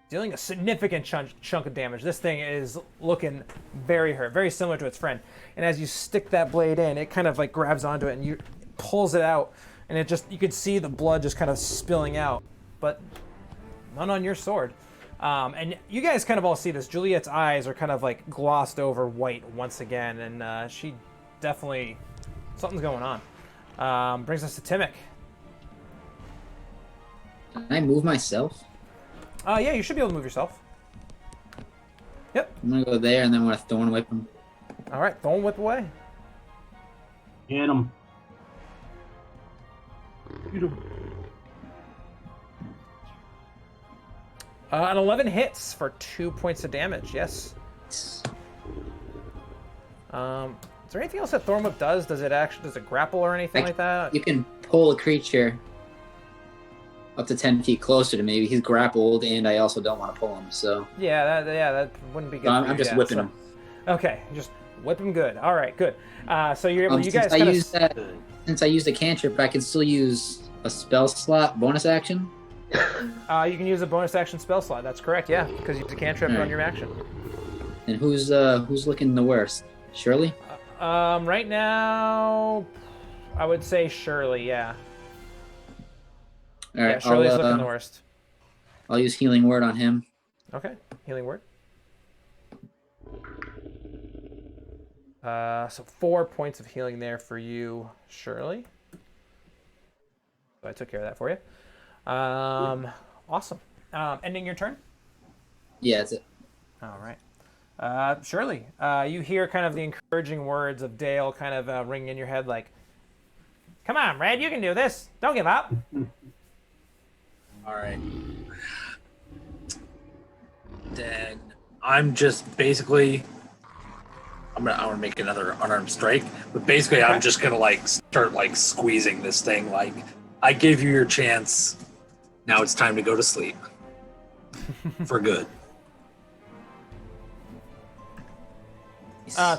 dealing a significant chunk of damage. This thing is looking very hurt, very similar to its friend. And as you stick that blade in, it kind of like grabs onto it and you pulls it out, and you can see the blood just kind of spilling out, but none on your sword. And you guys kind of all see this. Juliet's eyes are kind of like glossed over white once again, and she definitely, something's going on. Brings us to Timmick. Can I move myself? Yeah, you should be able to move yourself. Yep. I'm gonna go there, and then I'm gonna thorn whip him. All right, thorn whip away. Get him. An 11 hits for 2 points of damage. Yes. Is there anything else that thorn whip does? Does it grapple or anything like that? You can pull a creature up to 10 feet closer to me. He's grappled, and I also don't want to pull him. So yeah, that wouldn't be good. So I'm just whipping him. Okay, just whip him good. All right, good. So you're able. You guys kind of. Since I used a cantrip, I can still use a spell slot bonus action. You can use a bonus action spell slot. That's correct. Yeah, because you use a cantrip on your action. And who's looking the worst? Shirley? Right now, I would say Shirley. Yeah. All right. Yeah, Shirley's looking the worst. I'll use healing word on him. Okay, healing word. So 4 points of healing there for you, Shirley. So I took care of that for you. Awesome. Ending your turn? Yeah, that's it. All right. Shirley, you hear kind of the encouraging words of Dale kind of ringing in your head like, come on, Red, you can do this. Don't give up. All right. Then I'm just basically... I want to make another unarmed strike, but basically Okay. I'm just going to like start like squeezing this thing. Like, I gave you your chance. Now it's time to go to sleep. For good.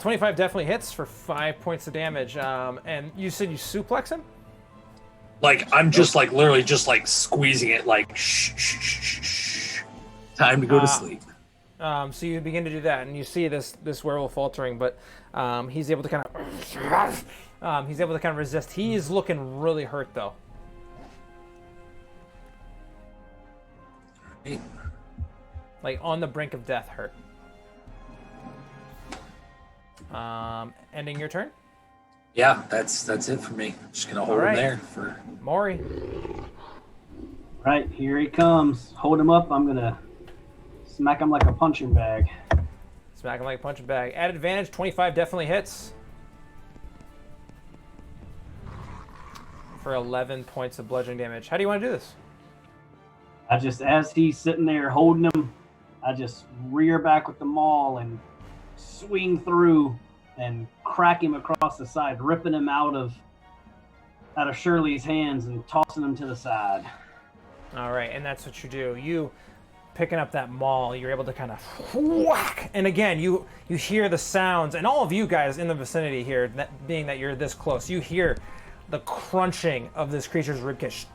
25 definitely hits for 5 points of damage. And you said you suplex him? Like, I'm just like literally just like squeezing it like shh, shh, shh, shh. Time to go to sleep. So you begin to do that, and you see this werewolf faltering, but he's able to kind of resist. He's looking really hurt though. Hey. Like on the brink of death, hurt. Ending your turn. Yeah, that's it for me. Just gonna hold him there for Maury. Right, here he comes. Hold him up. I'm gonna smack him like a punching bag. Smack him like a punching bag. At advantage, 25 definitely hits. For 11 points of bludgeoning damage. How do you want to do this? As he's sitting there holding him, I just rear back with the maul and swing through and crack him across the side, ripping him out of Shirley's hands and tossing him to the side. All right, and that's what you do. You picking up that maul, you're able to kind of whack, and again you hear the sounds, and all of you guys in the vicinity here, being that you're this close, you hear the crunching of this creature's ribcage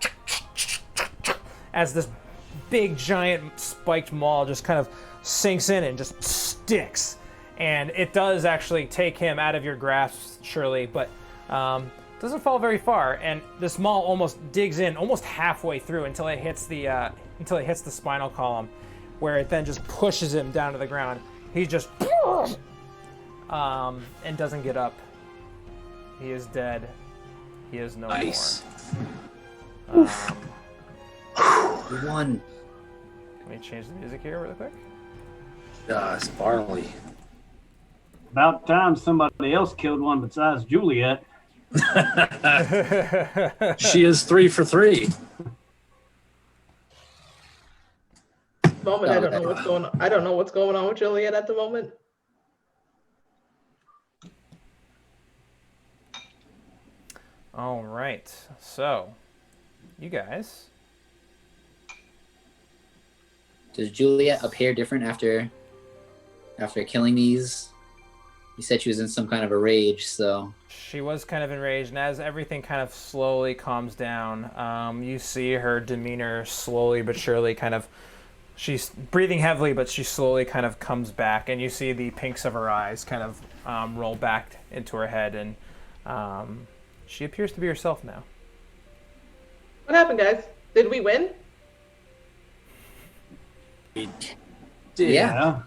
as this big giant spiked maul just kind of sinks in and just sticks. And it does actually take him out of your grasp, Shirley, but doesn't fall very far. And this maul almost digs in, almost halfway through, until it hits the spinal column, where it then just pushes him down to the ground. He just and doesn't get up. He is dead. He is no more. We won. Let me change the music here really quick. it's Barley. About time somebody else killed one besides Juliet. She is 3 for 3. Moment, I don't know what's going on. I don't know what's going on with Juliet at the moment. All right, so you guys. Does Juliet appear different after killing these? You said she was in some kind of a rage, so... She was kind of enraged, and as everything kind of slowly calms down, you see her demeanor slowly but surely kind of... She's breathing heavily, but she slowly kind of comes back, and you see the pinks of her eyes kind of roll back into her head, and she appears to be herself now. What happened, guys? Did we win? We did. Yeah.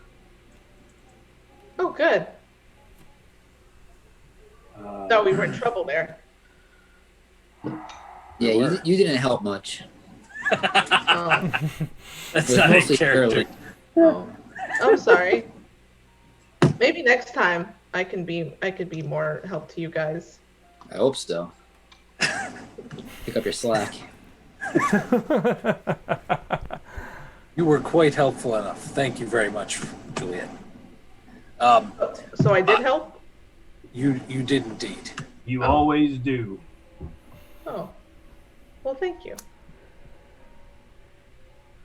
Oh, good. Thought we were in trouble there. Yeah, you didn't help much. Oh, That's It was not a mostly character. Shirley. oh. I'm sorry. Maybe next time I could be more help to you guys. I hope so. Pick up your slack. You were quite helpful enough. Thank you very much, Juliet. So I did help? You did indeed. You always do. Oh. Well, thank you.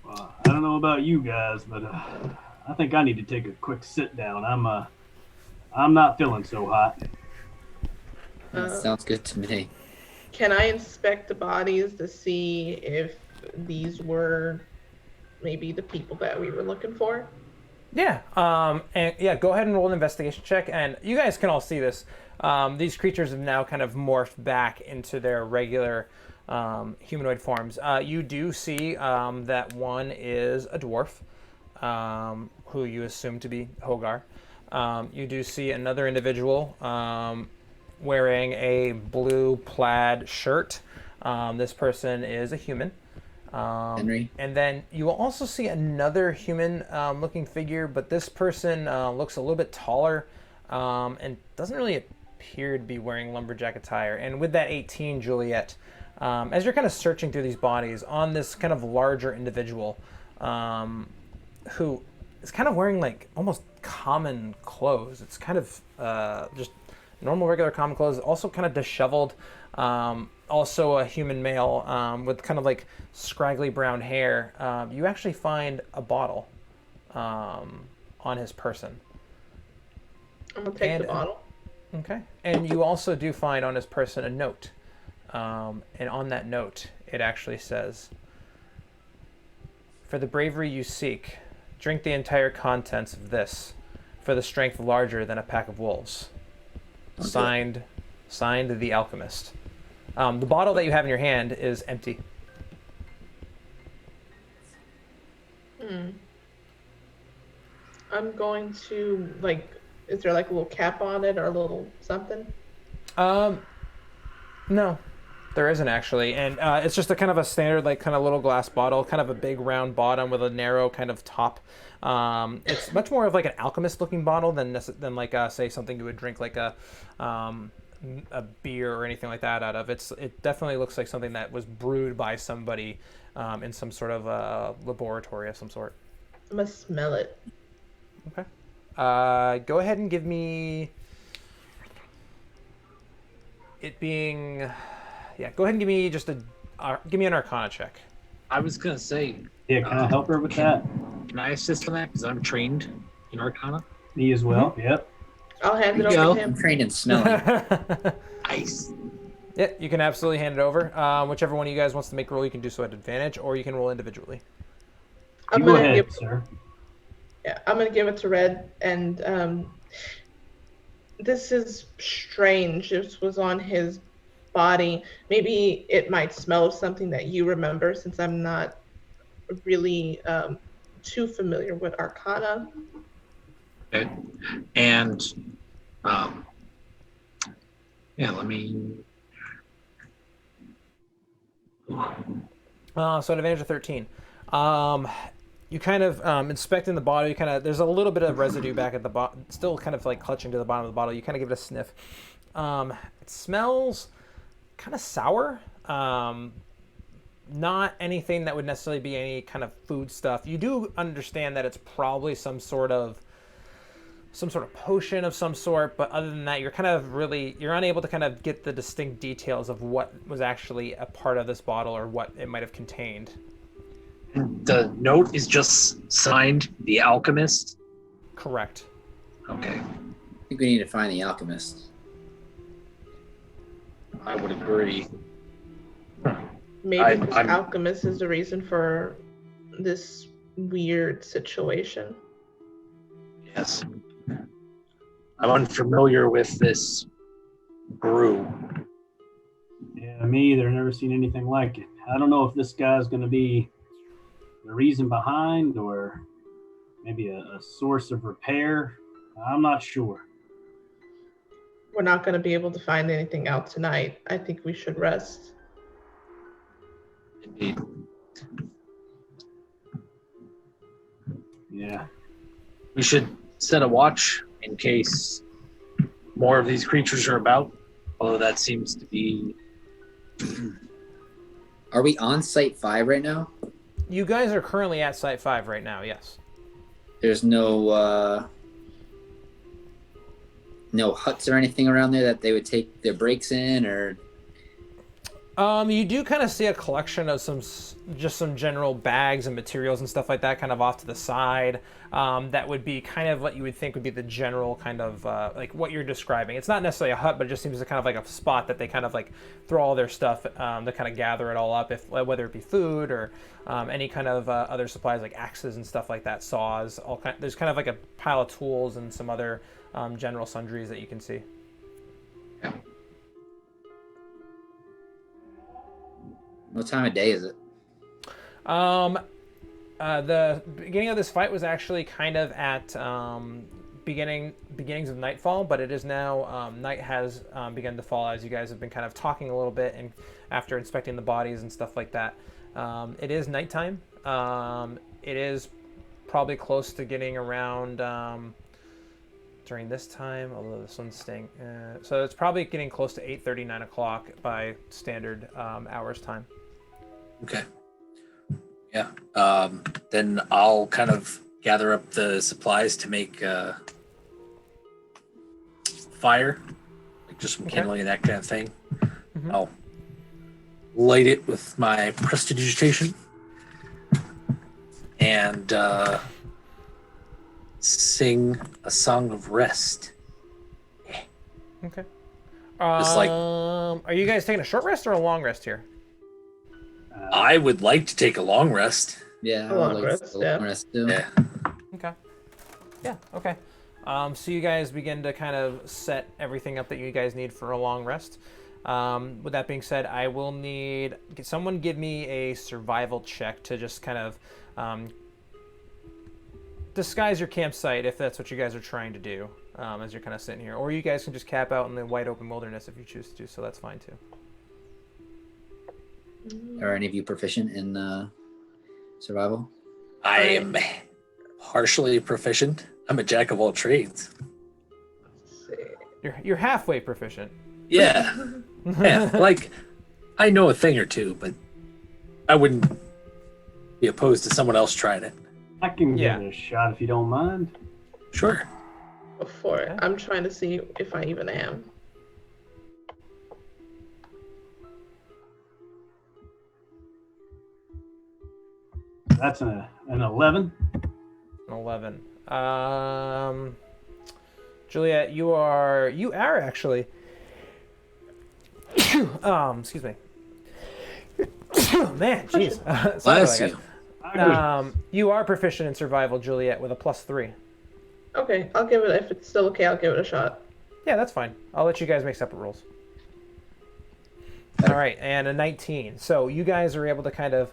I don't know about you guys, but I think I need to take a quick sit down. I'm not feeling so hot. Sounds good to me. Can I inspect the bodies to see if these were maybe the people that we were looking for? Yeah, and yeah, go ahead and roll an investigation check, and you guys can all see this. These creatures have now kind of morphed back into their regular humanoid forms. You do see that one is a dwarf, who you assume to be Hogar. You do see another individual wearing a blue plaid shirt. This person is a human. Henry. And then you will also see another human looking figure, but this person looks a little bit taller and doesn't really appear to be wearing lumberjack attire. And with that 18, Juliet, as you're kind of searching through these bodies on this kind of larger individual who is kind of wearing like almost common clothes. It's kind of just normal, regular, common clothes, also kind of disheveled. Also a human male with kind of like scraggly brown hair. You actually find a bottle on his person. I'm gonna take the bottle. Okay. And you also do find on his person a note. And on that note, it actually says, "For the bravery you seek, drink the entire contents of this, for the strength larger than a pack of wolves." Okay. Signed, the alchemist. The bottle that you have in your hand is empty. I'm going to, like, is there like a little cap on it or a little something? No, there isn't actually, and it's just a kind of a standard, like, kind of little glass bottle, kind of a big round bottom with a narrow kind of top. It's much more of like an alchemist-looking bottle than like say something you would drink like a beer or anything like that out of. It definitely looks like something that was brewed by somebody in some sort of laboratory of some sort. I'm gonna smell it. Okay. Go ahead and give me it being, yeah. Go ahead and give me just give me an Arcana check. I was gonna say, Yeah, can I help her with that? can I assist on that? Because I'm trained in Arcana. Me as well. Yep. I'll hand it over to him. I'm trained in smelling. Nice. Yeah, you can absolutely hand it over. Whichever one of you guys wants to make a roll, you can do so at advantage, or you can roll individually. I'm Go gonna ahead, sir. Yeah, I'm gonna give it to Red, and this is strange. This was on his body. Maybe it might smell of something that you remember, since I'm not really too familiar with Arcana. Okay. And yeah, let me. So at advantage of 13. You kind of inspecting the bottle. You kind of, there's a little bit of residue back at the bottom, still kind of like clutching to the bottom of the bottle. You kind of give it a sniff. It smells kind of sour. Not anything that would necessarily be any kind of food stuff. You do understand that it's probably some sort of potion of some sort, but other than that, you're unable to kind of get the distinct details of what was actually a part of this bottle or what it might have contained. The note is just signed the alchemist. Correct. Okay. I think we need to find the alchemist. I would agree. Maybe this alchemist is the reason for this weird situation. Yes. I'm unfamiliar with this brew. Yeah, me either. Never seen anything like it. I don't know if this guy's going to be the reason behind or maybe a source of repair. I'm not sure. We're not going to be able to find anything out tonight. I think we should rest. Indeed. Yeah. We should set a watch in case more of these creatures are about, although that seems to be... Are we on Site 5 right now? You guys are currently at Site 5 right now, yes. There's no huts or anything around there that they would take their breaks in, or... You do kind of see a collection of some general bags and materials and stuff like that kind of off to the side. That would be kind of what you would think would be the general kind of like what you're describing. It's not necessarily a hut, but it just seems to kind of like a spot that they kind of like throw all their stuff to kind of gather it all up, whether it be food or any kind of other supplies like axes and stuff like that, saws. There's kind of like a pile of tools and some other general sundries that you can see. Yeah. What time of day is it? The beginning of this fight was actually kind of at beginnings of nightfall, but it is now night has begun to fall as you guys have been kind of talking a little bit and after inspecting the bodies and stuff like that. It is nighttime. It is probably close to getting around during this time, although the sun's staying. So it's probably getting close to 8:30, 9 o'clock by standard hours time. Okay. Yeah. Then I'll kind of gather up the supplies to make fire. like just some Okay. kindling and that kind of thing. Mhm. I'll light it with my prestidigitation and sing a song of rest. Okay. Just like- Are you guys taking a short rest or a long rest here? I would like to take a long rest. Yeah, I A would long like rest, to yeah. rest too. Yeah. Okay. Yeah, okay. So you guys begin to kind of set everything up that you guys need for a long rest. With that being said, I will need someone give me a survival check to just kind of disguise your campsite if that's what you guys are trying to do as you're kind of sitting here. Or you guys can just cap out in the wide open wilderness if you choose to, so that's fine too. Are any of you proficient in survival? I am partially proficient. I'm a jack of all trades. Let's see. You're halfway proficient. Yeah. Yeah, like I know a thing or two, but I wouldn't be opposed to someone else trying it. I can Yeah. give it a shot if you don't mind. Sure. Before Okay. I'm trying to see if I even am. That's an 11. An 11. Juliet, you are actually. Excuse me. Man, jeez. Sorry Bless about you. that. You are proficient in survival, Juliet, with a +3. Okay, I'll give it. If it's still okay, I'll give it a shot. Yeah, that's fine. I'll let you guys make separate rolls. All right, and a 19. So you guys are able to kind of,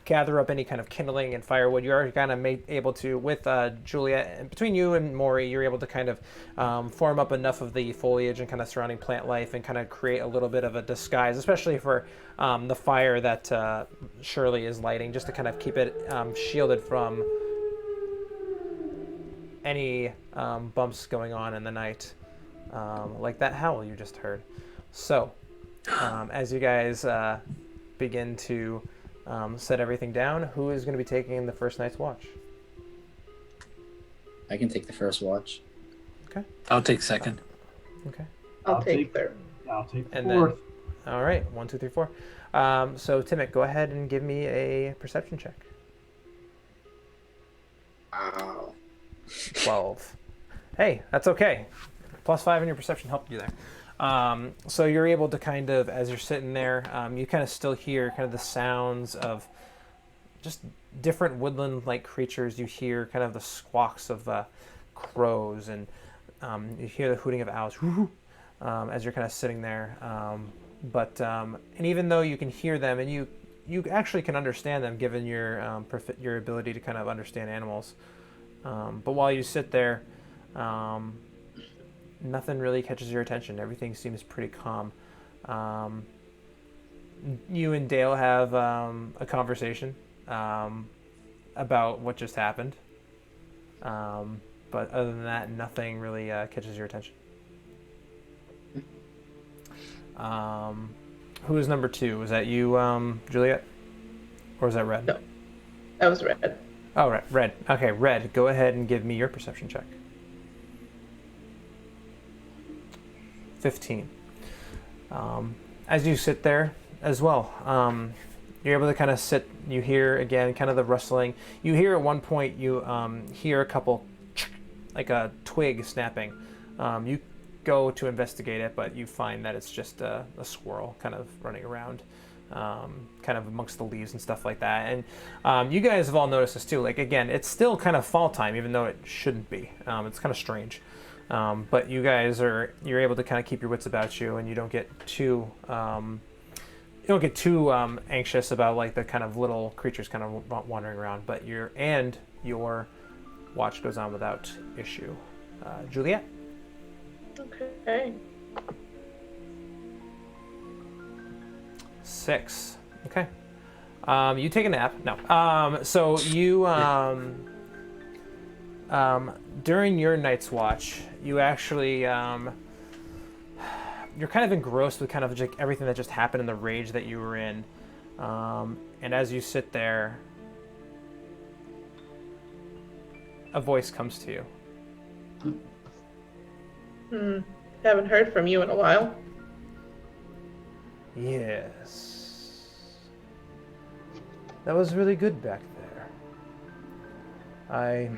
gather up any kind of kindling and firewood. You are kind of able to, with Juliet, and between you and Maury, you're able to kind of form up enough of the foliage and kind of surrounding plant life and kind of create a little bit of a disguise, especially for the fire that Shirley is lighting, just to kind of keep it shielded from any bumps going on in the night, like that howl you just heard. So, as you guys begin to set everything down, who is going to be taking the first night's watch? I can take the first watch. I'll take second. Okay. I'll take third. I'll take And fourth. then, all right, 1, 2, 3, 4. So, Timmick, go ahead and give me a perception check. Wow. 12. Hey, that's okay. +5 in your perception helped you there. So you're able to kind of, as you're sitting there, you kind of still hear kind of the sounds of just different woodland-like creatures. You hear kind of the squawks of crows, and you hear the hooting of owls as you're kind of sitting there. And even though you can hear them, and you actually can understand them, given your your ability to kind of understand animals. But while you sit there, nothing really catches your attention. Everything seems pretty calm. You and Dale have a conversation about what just happened. But other than that, nothing really catches your attention. Who is number 2? Was that you, Juliet? Or was that Red? No. That was red. Oh, right, Red. Okay, Red, go ahead and give me your perception check. 15. As you sit there as well, you're able to kind of sit. You hear again kind of the rustling. You hear at one point you hear a couple, like a twig snapping. You go to investigate it, but you find that it's just a squirrel kind of running around, kind of amongst the leaves and stuff like that. And you guys have all noticed this too. Like again, it's still kind of fall time, even though it shouldn't be. It's kind of strange. But you guys you're able to kind of keep your wits about you, and you don't get too anxious about like the kind of little creatures kind of wandering around. But your watch goes on without issue. Juliet. Okay. 6. Okay. You take a nap. No. So you during your night's watch, you actually you're kind of engrossed with kind of like everything that just happened in the rage that you were in, and as you sit there, a voice comes to you. Haven't heard from you in a while. Yes. That was really good back there. I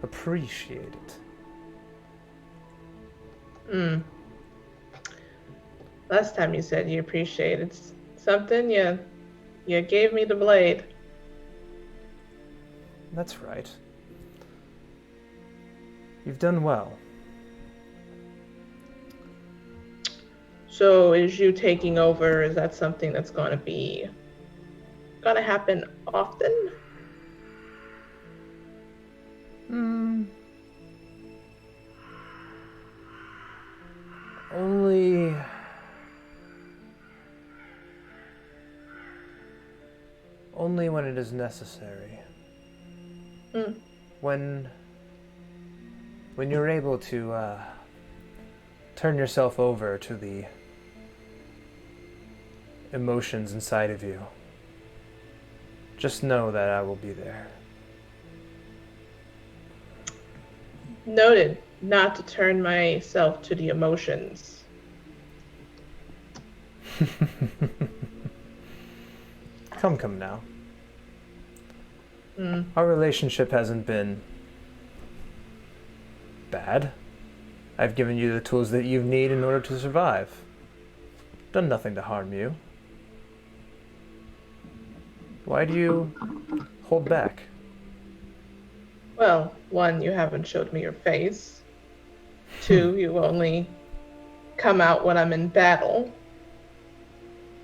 appreciate it. Last time you said you appreciated something, you gave me the blade. That's right. You've done well. So is you taking over, is that something that's gonna happen often? Only when it is necessary. When you're able to turn yourself over to the emotions inside of you, just know that I will be there. Noted, not to turn myself to the emotions. Come now. Our relationship hasn't been bad. I've given you the tools that you need in order to survive. Done nothing to harm you. Why do you hold back? Well, 1, you haven't showed me your face. 2, you only come out when I'm in battle.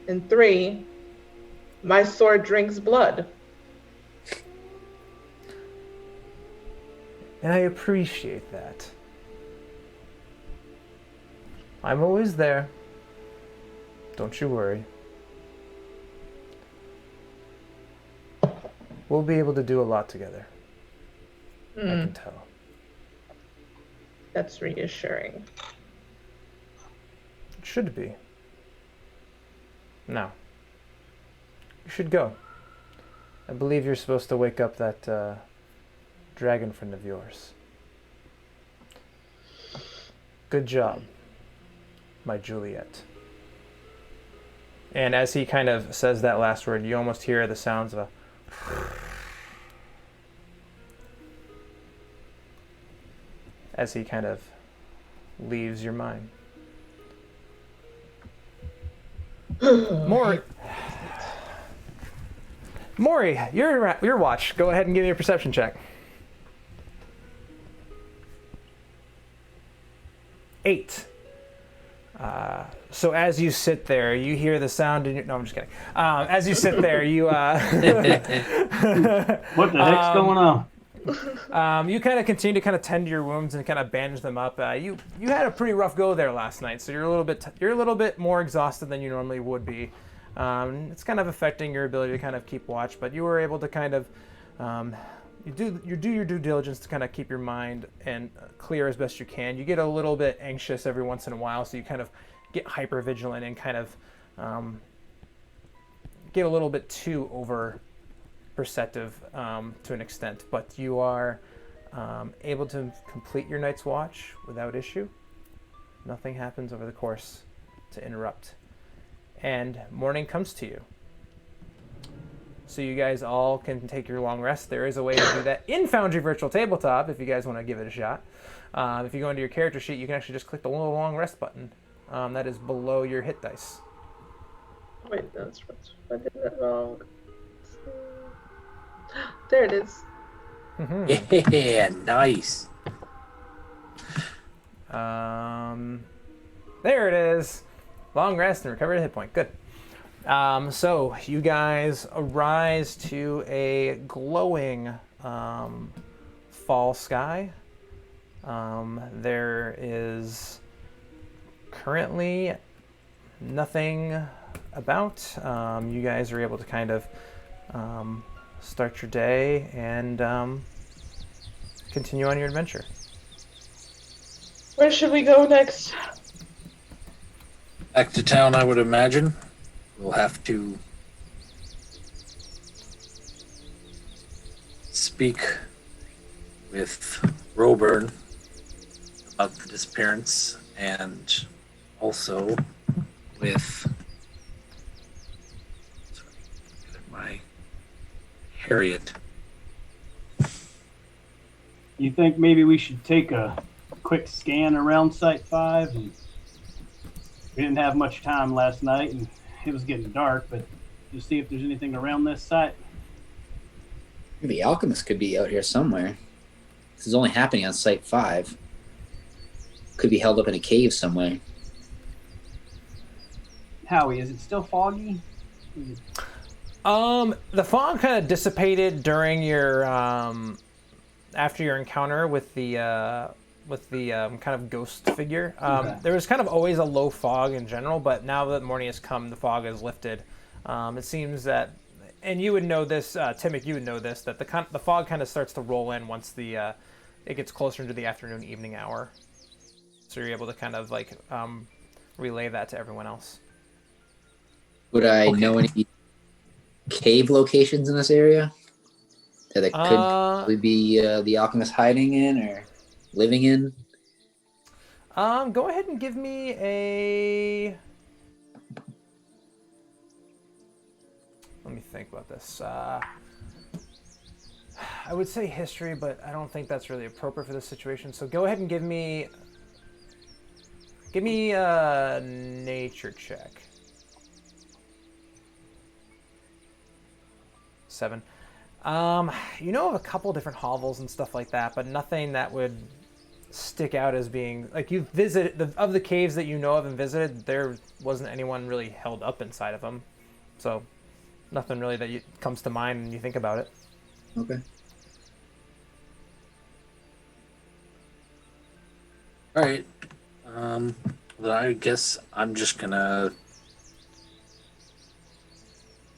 And 3, my sword drinks blood. And I appreciate that. I'm always there. Don't you worry. We'll be able to do a lot together. I can tell. That's reassuring. It should be. Now, you should go. I believe you're supposed to wake up that dragon friend of yours. Good job, my Juliet. And as he kind of says that last word, you almost hear the sounds of a as he kind of leaves your mind. Maury, your watch. Go ahead and give me a perception check. 8. So as you sit there, you hear the sound in your... No, I'm just kidding. As you sit there, you... What the heck's going on? You kind of continue to kind of tend to your wounds and kind of bandage them up. You had a pretty rough go there last night, so you're a little bit more exhausted than you normally would be. It's kind of affecting your ability to kind of keep watch, but you were able to kind of you do your due diligence to kind of keep your mind and clear as best you can. You get a little bit anxious every once in a while, so you kind of get hyper vigilant and kind of get a little bit too over perceptive to an extent, but you are able to complete your night's watch without issue. Nothing happens over the course to interrupt. And morning comes to you. So you guys all can take your long rest. There is a way to do that in Foundry Virtual Tabletop if you guys want to give it a shot. If you go into your character sheet, you can actually just click the little long rest button that is below your hit dice. Wait, that's what I did that wrong. There it is. Mm-hmm. Yeah, nice. There it is. Long rest and recover a hit point. Good. So you guys arise to a glowing fall sky. There is currently nothing about. You guys are able to kind of start your day and continue on your adventure. Where should we go next? Back to town, I would imagine. We'll have to speak with Roburn about the disappearance, and also with my Harriet. You think maybe we should take a quick scan around Site 5? And we didn't have much time last night, and it was getting dark, but just see if there's anything around this site. The alchemist could be out here somewhere. This is only happening on Site 5. Could be held up in a cave somewhere. Howie, is it still foggy? The fog kind of dissipated during your after your encounter with the kind of ghost figure. Okay. There was kind of always a low fog in general, but now that morning has come, the fog has lifted. It seems that, and you would know this, Timmick, you would know this, that the fog kind of starts to roll in once it gets closer into the afternoon, evening hour. So you're able to kind of like relay that to everyone else. Would I know any cave locations in this area that it could probably be the alchemist hiding in or living in? Go ahead and give me a... Let me think about this. I would say history, but I don't think that's really appropriate for this situation. So go ahead and give me a nature check. 7. You know of a couple different hovels and stuff like that, but nothing that would stick out as being like you've visited of the caves that you know of and visited. There wasn't anyone really held up inside of them, so nothing really that comes to mind when you think about it. Okay. All right. Then I guess I'm just gonna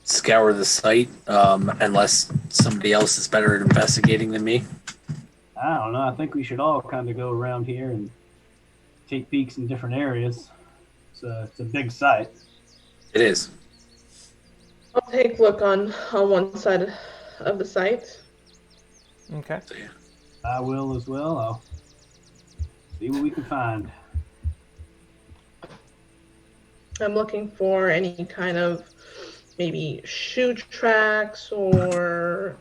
scour the site, unless somebody else is better at investigating than me. I don't know. I think we should all kind of go around here and take peeks in different areas. It's a big site. It is. I'll take a look on one side of the site. Okay. So, yeah. I will as well. I'll see what we can find. I'm looking for any kind of maybe shoe tracks or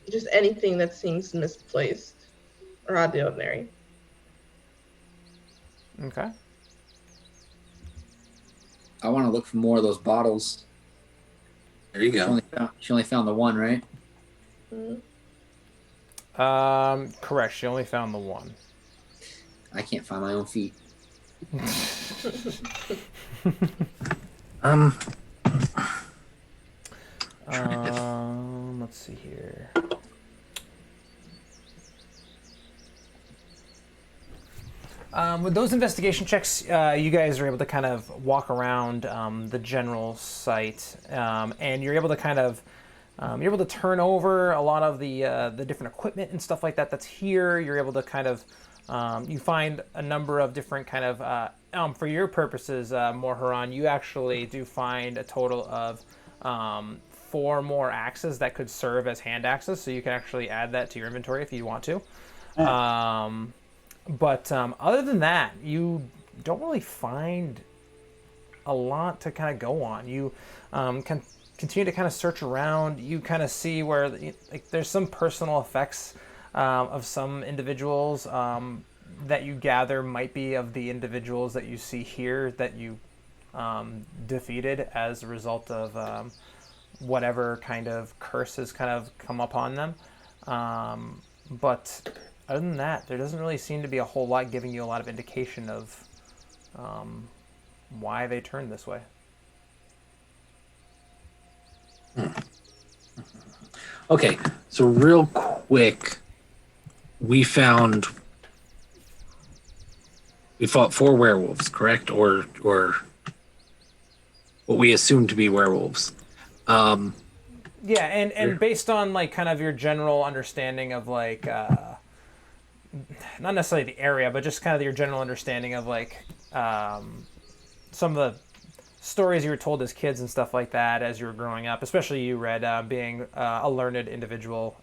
just anything that seems misplaced or out of the ordinary. Okay. I want to look for more of those bottles. There you go. She only found the one, right? Correct. She only found the one. I can't find my own feet. Let's see here. With those investigation checks, you guys are able to kind of walk around the general site, and you're able to kind of you're able to turn over a lot of the different equipment and stuff like that that's here. You're able to kind of you find a number of different kind of for your purposes, Morharon, you actually do find a total of 4 more axes that could serve as hand axes, so you can actually add that to your inventory if you want to. But other than that, you don't really find a lot to kind of go on. You can continue to kind of search around. You kind of see where like there's some personal effects of some individuals that you gather might be of the individuals that you see here that you defeated as a result of whatever kind of curse has kind of come upon them. But other than that, there doesn't really seem to be a whole lot giving you a lot of indication of why they turned this way. Okay, so real quick, we fought 4 werewolves, correct? Or what we assume to be werewolves. Yeah, and based on like kind of your general understanding of like not necessarily the area, but just kind of your general understanding of like some of the stories you were told as kids and stuff like that as you were growing up, especially you, Red, being a learned individual,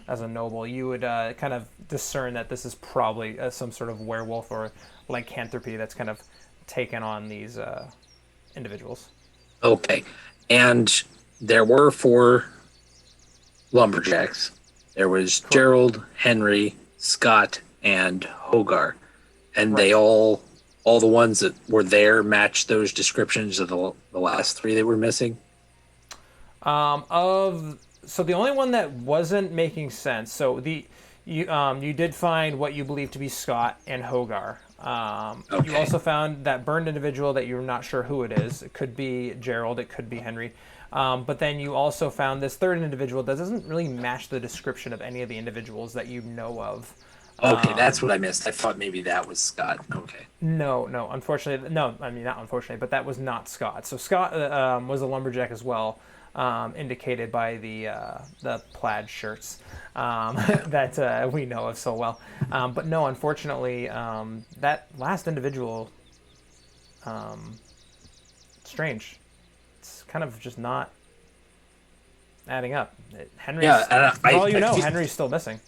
as a noble, you would kind of discern that this is probably some sort of werewolf or lycanthropy that's kind of taken on these individuals. Okay. And there were 4 lumberjacks. There was Correct. Gerald, Henry, Scott, and Hogar. And they Right. all the ones that were there matched those descriptions of the last 3 that were missing. So the only one that wasn't making sense. So you did find what you believe to be Scott and Hogar. You Okay. also found that burned individual that you're not sure who it is. It could be Gerald. It could be Henry. But then you also found this third individual that doesn't really match the description of any of the individuals that you know of. Okay, that's what I missed. I thought maybe that was Scott. Okay. No, unfortunately, no. I mean, not unfortunately, but that was not Scott. So Scott was a lumberjack as well, indicated by the plaid shirts that we know of so well. But no, unfortunately, that last individual, strange. It's kind of just not adding up. Henry's, Yeah, and for all you know, feel- Henry's still missing.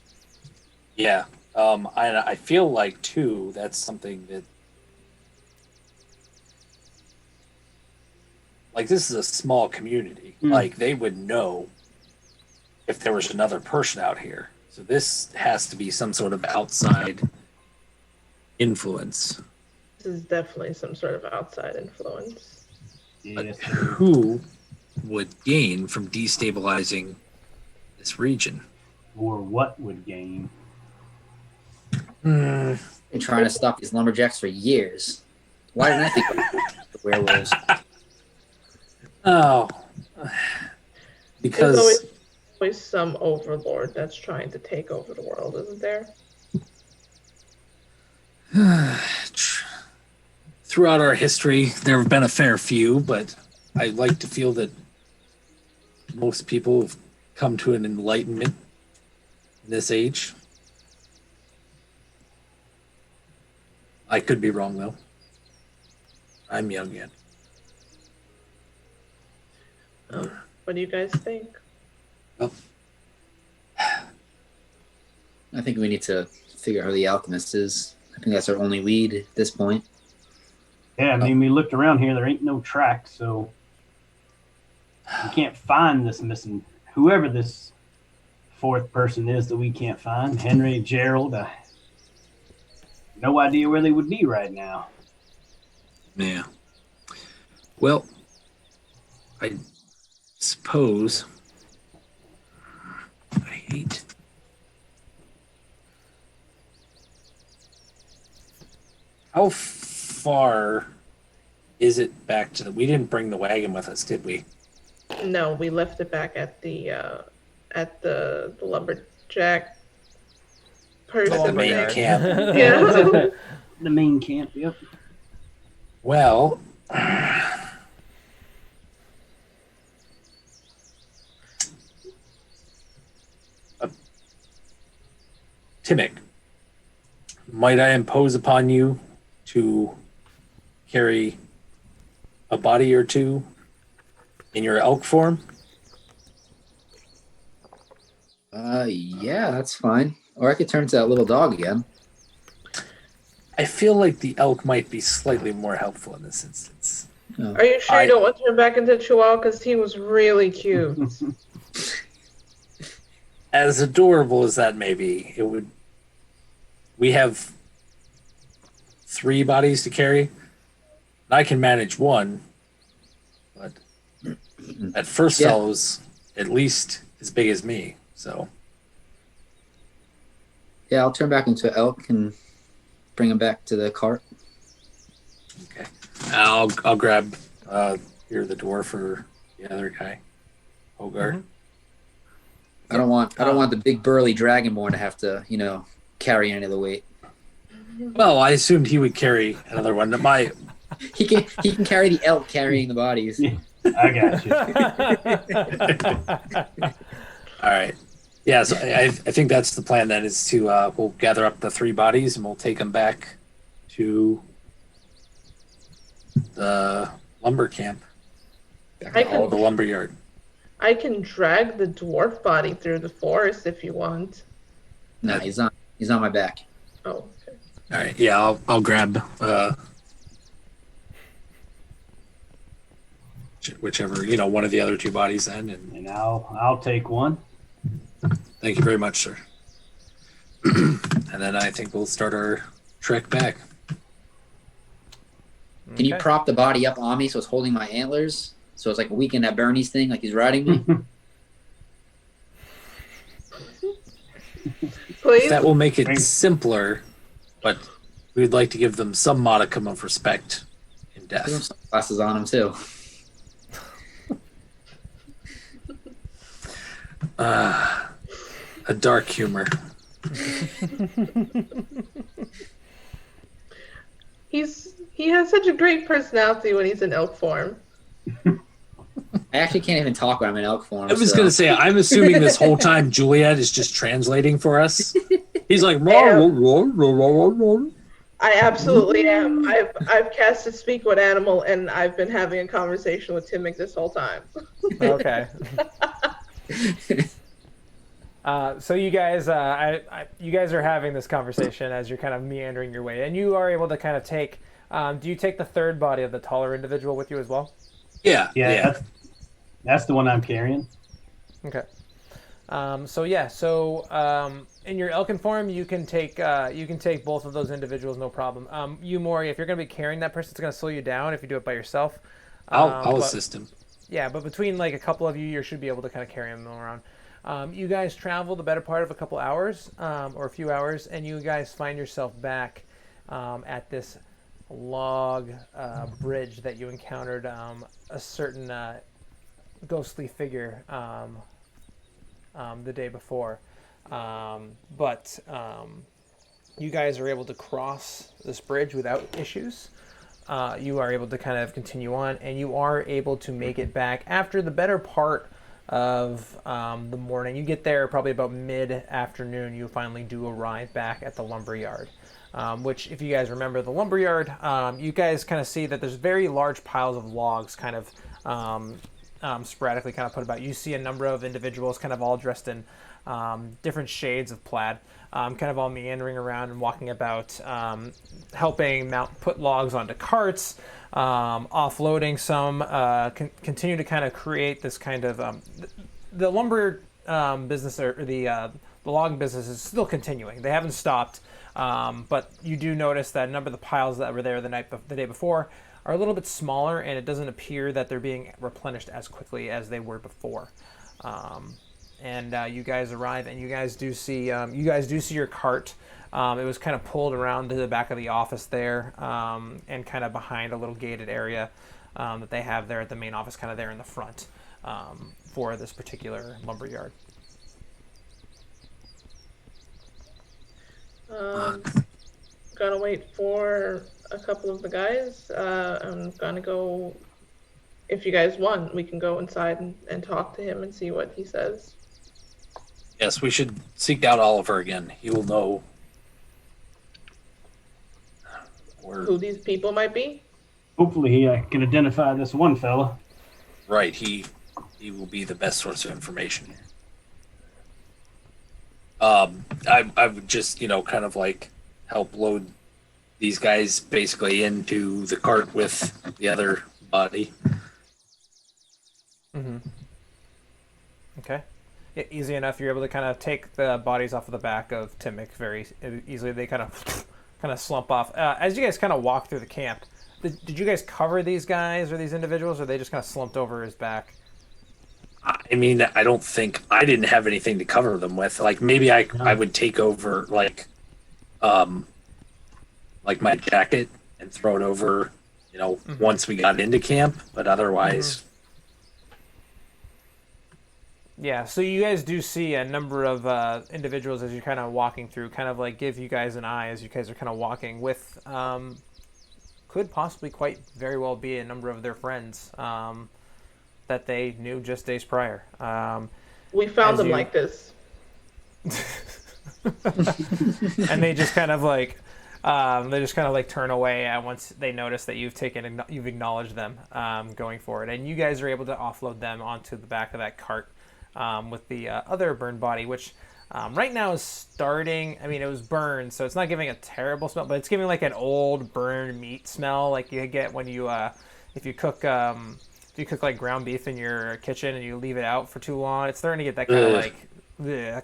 Yeah. I feel like too that's something that, like, this is a small community. Like, they would know if there was another person out here. So this has to be some sort of outside influence. This is definitely some sort of outside influence. Yes. Who would gain from destabilizing this region? Or what would gain? Been trying to stop these lumberjacks for years. Why didn't I think of the werewolves? Oh, There's because always some overlord that's trying to take over the world, isn't there? throughout our history, there have been a fair few, but I like to feel that most people have come to an enlightenment in this age. I could be wrong, though. I'm young yet. What do you guys think? Well, I think we need to figure out who the alchemist is. I think that's our only lead at this point. Yeah, I mean, we looked around here. There ain't no track, so we can't find this missing. Whoever this 4th person is that we can't find, Henry, Gerald, no idea where they would be right now. yeah. Well, I suppose I hate. How far is it back to the? We didn't bring the wagon with us, did we? No, we left it back at the lumberjack person. At the main there. camp. Yeah. The main camp, yep. Well, Timmick, might I impose upon you to carry a body or two in your elk form? Yeah, that's fine. Or I could turn to that little dog again. I feel like the elk might be slightly more helpful in this instance. Are you sure you don't want to turn back into Chihuahua? Because he was really cute. As adorable as that may be, it would. We have 3 bodies to carry. I can manage one, but that first Yeah. fellow's at least as big as me. So Yeah, I'll turn back into elk and bring him back to the cart. okay, I'll grab here the dwarf for the other guy, Hogar. Mhm. I don't want the big burly dragonborn to have to, carry any of the weight. Well, I assumed he would carry another one. My He can carry the elk carrying the bodies. Yeah. I got you. all right. Yeah, so I think that's the plan. Then is to we'll gather up the 3 bodies and we'll take them back to the lumber camp, I or the can lumber yard. I can drag the dwarf body through the forest if you want. No, he's on my back. Oh, okay. All right, yeah, I'll grab whichever, one of the other two bodies then, and I'll take one. thank you very much, sir. And then I think we'll start our trek back. Can you prop the body up on me so it's holding my antlers? So it's like a Weekend at Bernie's thing, like he's riding me? Please. That will make it simpler, but we'd like to give them some modicum of respect in Put death. some glasses on him too. A dark humor. He has such a great personality when he's in elk form. I actually can't even talk when I'm in elk form. I was going to say, I'm assuming this whole time Juliet is just translating for us. He's like, roar, roar, roar, roar, roar. I absolutely am. I've cast a speak with animal, and I've been having a conversation with Timmick this whole time. Okay. So you guys, you guys are having this conversation as you're kind of meandering your way, and you are able to kind of take. Do you take the third body of the taller individual with you as well? Yeah. That's the one I'm carrying. Okay. So in your elkin form, you can take both of those individuals, no problem. You, Maury, if you're going to be carrying that person, it's going to slow you down if you do it by yourself. I'll assist him. Yeah, but between like a couple of you, you should be able to kind of carry them around. You guys travel the better part of a couple hours, or a few hours, and you guys find yourself back at this log bridge that you encountered a certain ghostly figure the day before. But you guys are able to cross this bridge without issues. You are able to kind of continue on, and you are able to make it back after the better part of the morning. You get there probably about mid-afternoon. You finally do arrive back at the lumberyard, which, if you guys remember the lumberyard, you guys kind of see that there's very large piles of logs kind of sporadically kind of put about. You see a number of individuals kind of all dressed in different shades of plaid, kind of all meandering around and walking about, helping put logs onto carts, offloading some, continue to kind of create this kind of the lumber business, or the log business is still continuing. They haven't stopped, but you do notice that a number of the piles that were there the day before are a little bit smaller, and it doesn't appear that they're being replenished as quickly as they were before. And you guys arrive, and you guys do see your cart. It was kind of pulled around to the back of the office there, and kind of behind a little gated area that they have there at the main office, kind of there in the front, for this particular lumberyard. Gonna wait for a couple of the guys. I'm gonna go. If you guys want, we can go inside and talk to him and see what he says. Yes, we should seek out Oliver again. He will know Who these people might be? Hopefully he can identify this one fella. Right, he will be the best source of information here. I would just, kind of like help load these guys basically into the cart with the other body. Mm-hmm. Okay. Yeah, easy enough. You're able to kind of take the bodies off of the back of Timmick very easily. They kind of slump off. As you guys kind of walk through the camp, did you guys cover these guys or these individuals, or they just kind of slumped over his back? I mean, I don't think I didn't have anything to cover them with. Like maybe I would take over like my jacket and throw it over, Mm-hmm. once we got into camp. But otherwise, Yeah. So you guys do see a number of individuals as you're kind of walking through, kind of like give you guys an eye as you guys are kind of walking with, could possibly quite very well be a number of their friends that they knew just days prior. We found them like this. And they just kind of like They just kind of like turn away once they notice that you've acknowledged them going forward, and you guys are able to offload them onto the back of that cart with the other burned body, which right now is starting. I mean, it was burned, so it's not giving a terrible smell, but it's giving like an old burned meat smell, like you get when you if you cook like ground beef in your kitchen and you leave it out for too long. It's starting to get that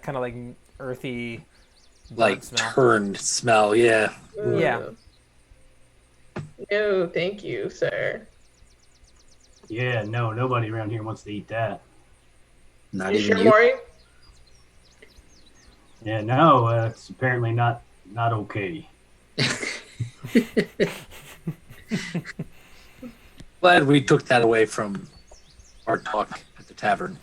kind of like earthy, like smell. turned smell. Yeah. Yeah. No, thank you, sir. Yeah, no, nobody around here wants to eat that. Not You even sure, you. Maury? Yeah, no, it's apparently not okay. Glad we took that away from our talk at the tavern.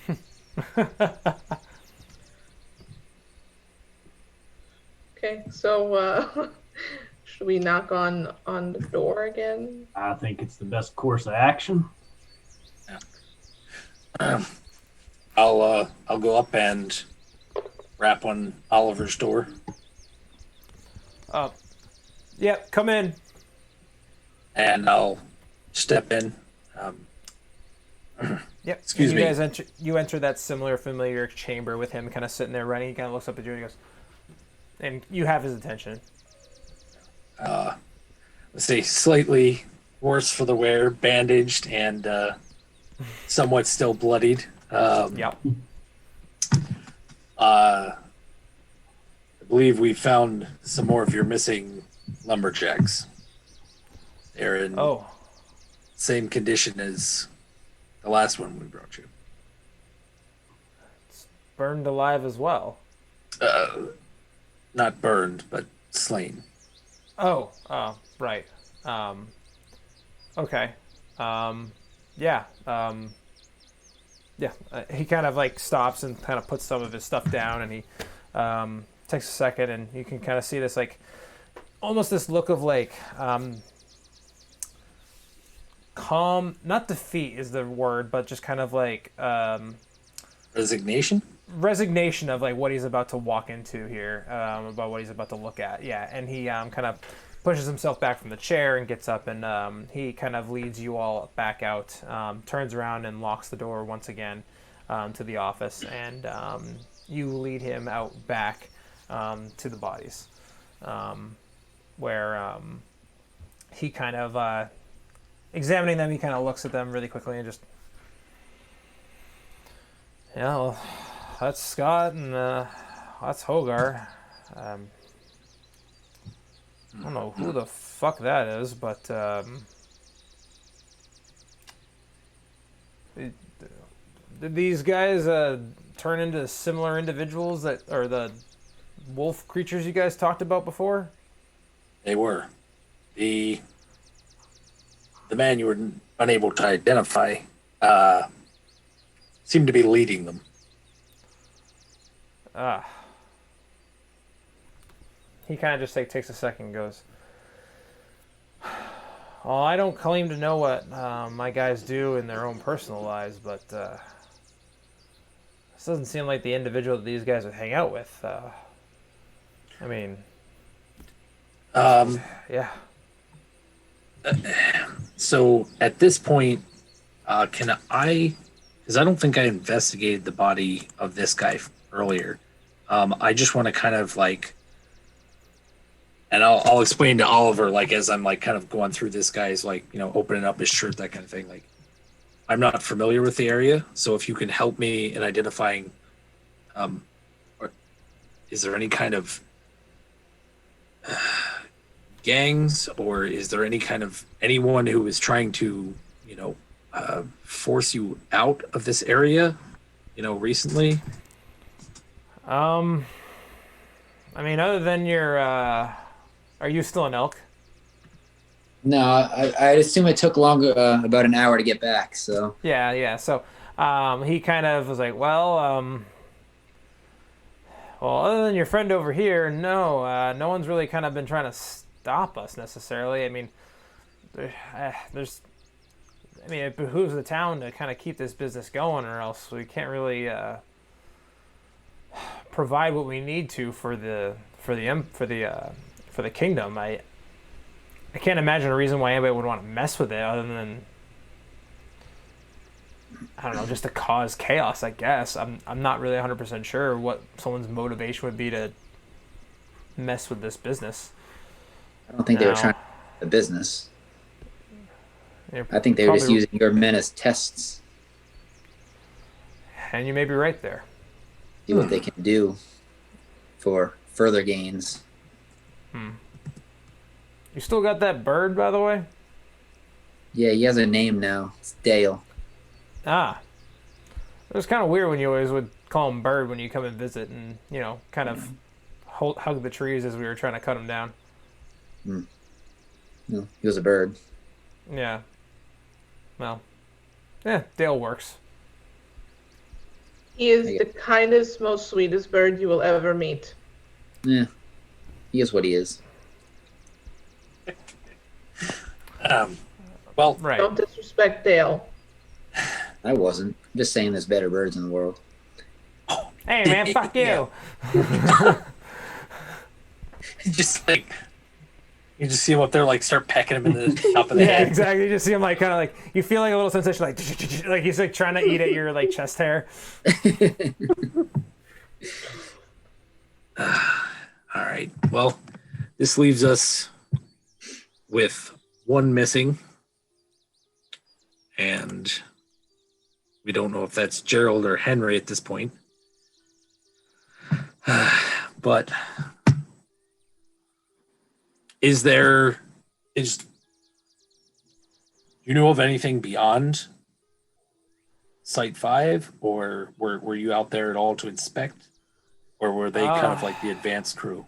Okay, so should we knock on the door again? I think it's the best course of action. I'll go up and rap on Oliver's door. Yep, come in. And I'll step in. Yep. Excuse me. You guys enter that familiar chamber with him kind of sitting there running. He kind of looks up at you and he goes, and you have his attention. Let's say slightly worse for the wear, bandaged and somewhat still bloodied. Yep. I believe we found some more of your missing lumberjacks. They're in same condition as the last one we brought you. It's burned alive as well. Not burned, but slain. Oh, right. Okay. Yeah. Yeah. He kind of like stops and kind of puts some of his stuff down, and he takes a second, and you can kind of see this like almost this look of like calm, not defeat is the word, but just kind of like Resignation of like what he's about to walk into here, about what he's about to look at. Yeah, and he kind of pushes himself back from the chair and gets up, and he kind of leads you all back out, turns around and locks the door once again to the office, and you lead him out back to the bodies, where he kind of examining them, he kind of looks at them really quickly and just, yeah, well, that's Scott and that's Hogar. I don't know who the fuck that is, but did these guys turn into similar individuals that are the wolf creatures you guys talked about before? they were. The man you were unable to identify seemed to be leading them. He kind of just takes a second and goes, well, I don't claim to know what my guys do in their own personal lives, but this doesn't seem like the individual that these guys would hang out with. I mean, yeah. So at this point, can I, because I don't think I investigated the body of this guy earlier. I just want to kind of like, and I'll explain to Oliver, like, as I'm like kind of going through this guy's, like, you know, opening up his shirt, that kind of thing. Like, I'm not familiar with the area, so if you can help me in identifying, or is there any kind of gangs, or is there any kind of anyone who is trying to, you know, force you out of this area, you know, recently? I mean, other than your, are you still an elk? No, I assume it took longer, about an hour to get back. So Yeah. So, he kind of was like, well, other than your friend over here, no one's really kind of been trying to stop us necessarily. I mean, it behooves the town to kind of keep this business going, or else we can't really for the kingdom. I can't imagine a reason why anybody would want to mess with it other than, I don't know, just to cause chaos, I guess. I'm not really 100% sure what someone's motivation would be to mess with this business. I don't think they were trying to the business. You're I think they were just probably- using your men as tests. And you may be right there. See what they can do for further gains. You still got that bird, by the way? Yeah, he has a name now. It's Dale. Ah. It was kind of weird when you always would call him Bird when you come and visit and, you know, kind of hug the trees as we were trying to cut them down. No, he was a bird. Yeah. Well, yeah, Dale works. He is the kindest, most sweetest bird you will ever meet. Yeah, he is what he is. Well, Right. Don't disrespect Dale. I wasn't. I'm just saying there's better birds in the world. Hey, man, fuck you. just like you just see him up there, like start pecking him in the top of the Yeah, head. exactly. You just see him like kind of like, you feel like a little sensation like he's like trying to eat at your like chest hair. All right. Well, this leaves us with one missing, and we don't know if that's Gerald or Henry at this point. But is you know of anything beyond Site 5, or were you out there at all to inspect, or were they kind of like the advanced crew?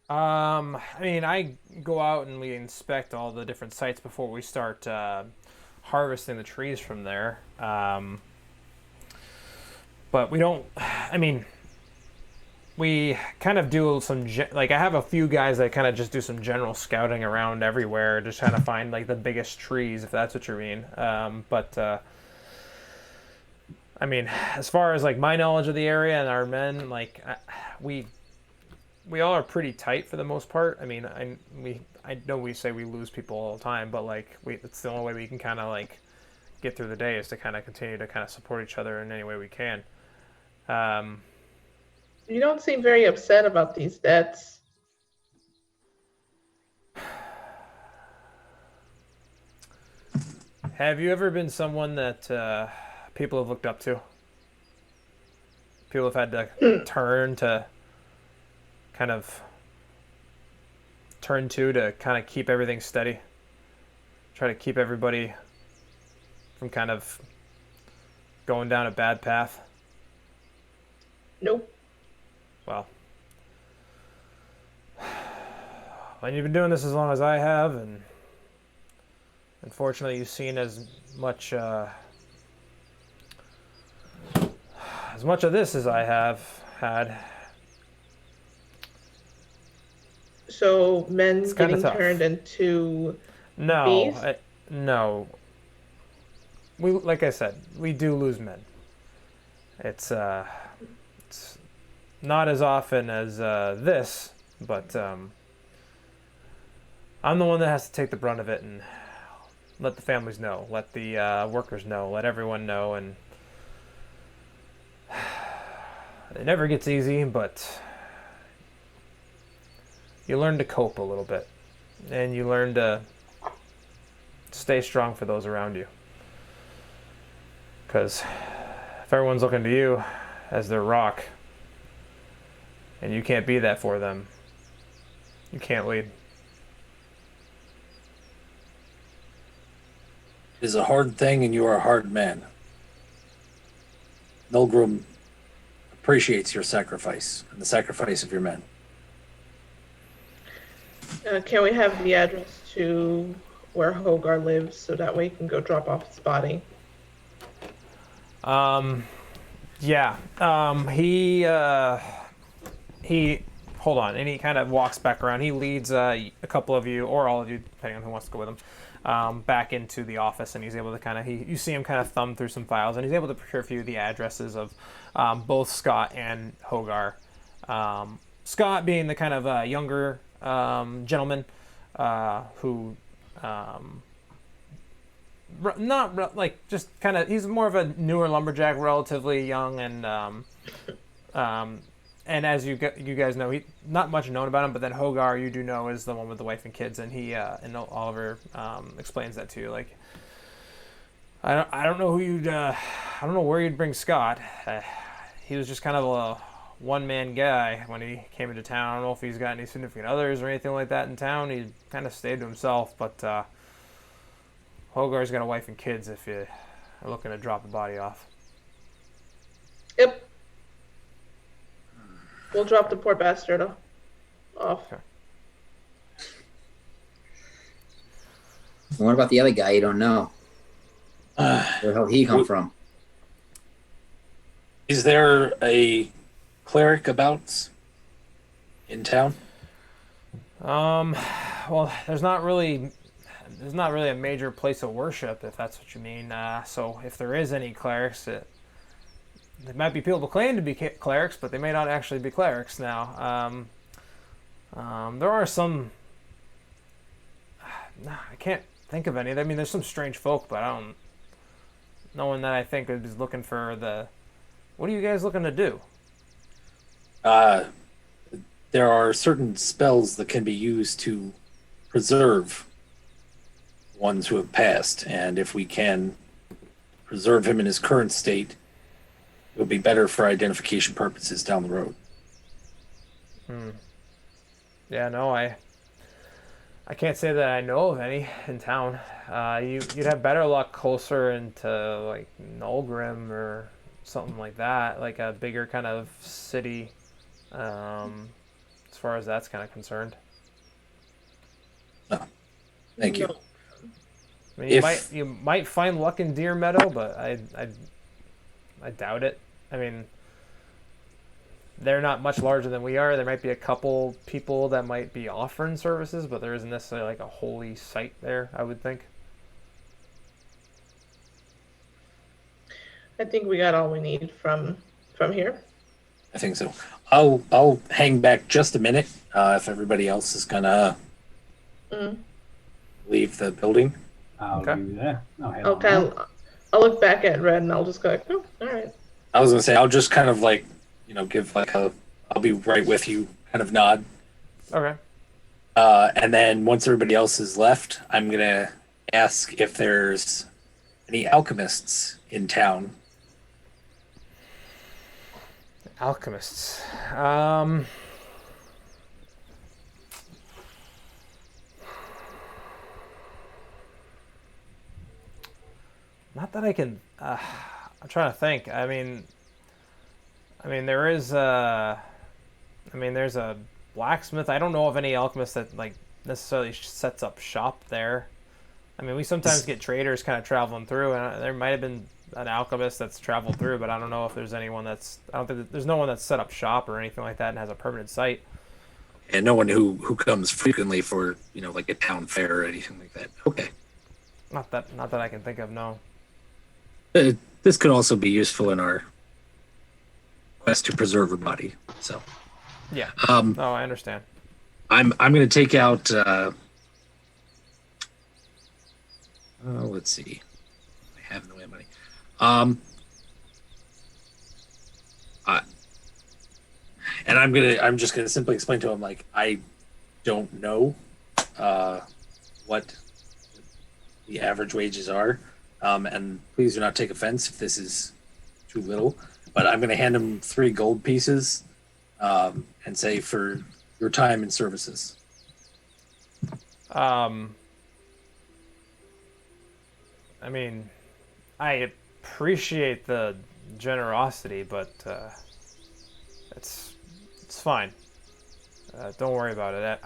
I mean, I go out and we inspect all the different sites before we start harvesting the trees from there. But we don't, I mean, we kind of do some, like I have a few guys that kind of just do some general scouting around everywhere, just trying to find like the biggest trees, if that's what you mean. But I mean, as far as like my knowledge of the area and our men, like we all are pretty tight for the most part. I mean, I know we say we lose people all the time, but like it's the only way we can kind of like get through the day is to kind of continue to kind of support each other in any way we can. You don't seem very upset about these deaths. Have you ever been someone that people have looked up to? People have had to turn to kind of keep everything steady. Try to keep everybody from kind of going down a bad path. Nope. Well, when you've been doing this as long as I have, and unfortunately you've seen as much of this as I have had. So men It's kinda getting tough. turned into No, bees? no. We, like I said, we do lose men. It's not as often as this, but I'm the one that has to take the brunt of it and let the families know, let the workers know, let everyone know, and it never gets easy, but you learn to cope a little bit, and you learn to stay strong for those around you. Because if everyone's looking to you as their rock, and you can't be that for them, you can't lead. It is a hard thing, and you are a hard man. Milgrim appreciates your sacrifice and the sacrifice of your men. Can we have the address to where Hogar lives so that way he can go drop off his body? Yeah. He hold on, and he kind of walks back around. He leads a couple of you, or all of you, depending on who wants to go with him, back into the office, and he's able to kind of, you see him kind of thumb through some files, and he's able to procure for you the addresses of both Scott and Hogar. Scott being the kind of younger gentleman who just kind of, he's more of a newer lumberjack, relatively young, and as you guys know, he not much known about him, but then Hogar, you do know, is the one with the wife and kids, and he and Oliver explains that to you. Like, I don't know where you'd bring Scott. He was just kind of a one-man guy when he came into town. I don't know if he's got any significant others or anything like that in town. He kind of stayed to himself, but Hogar's got a wife and kids if you are looking to drop the body off. Yep. We'll drop the poor bastard off. Okay. What about the other guy you don't know? Where the hell he come from? Is there a cleric about in town? Well, there's not really a major place of worship, if that's what you mean. So if there is any clerics, there might be people who claim to be clerics, but they may not actually be clerics now. There are some... I can't think of any. I mean, there's some strange folk, but I don't... No one that I think is looking for the... What are you guys looking to do? There are certain spells that can be used to preserve ones who have passed, and if we can preserve him in his current state, it would be better for identification purposes down the road. Yeah, no, I can't say that I know of any in town. You'd have better luck closer into like Nulgrim or something like that, like a bigger kind of city, as far as that's kind of concerned. No. Thank you. I mean, you might find luck in Deer Meadow, but I doubt it. I mean, they're not much larger than we are. There might be a couple people that might be offering services, but there isn't necessarily like a holy site there, I would think. I think we got all we need from here. I think so. I'll hang back just a minute if everybody else is gonna leave the building. I'll do that. Okay, I'll look back at Red and I'll just go like, oh, all right. I was gonna say I'll just kind of like, give like a I'll be right with you kind of nod. Okay. And then once everybody else is left, I'm gonna ask if there's any alchemists in town. Alchemists. Not that I can. I'm trying to think. I mean, there is. There's a blacksmith. I don't know of any alchemist that like necessarily sets up shop there. I mean, we sometimes get traders kind of traveling through, and there might have been an alchemist that's traveled through, but I don't know if there's anyone that's. I don't think there's no one that's set up shop or anything like that and has a permanent site. And no one who comes frequently for like a town fair or anything like that. Okay. Not that I can think of. No. This could also be useful in our quest to preserve a body. So. Yeah. No, I understand. I'm going to take out. Let's see. I have in the way of money. And I'm just gonna simply explain to him like I don't know what the average wages are, and please do not take offense if this is too little. But I'm gonna hand him 3 gold pieces, and say for your time and services. I mean, I appreciate the generosity, but it's fine. Don't worry about it.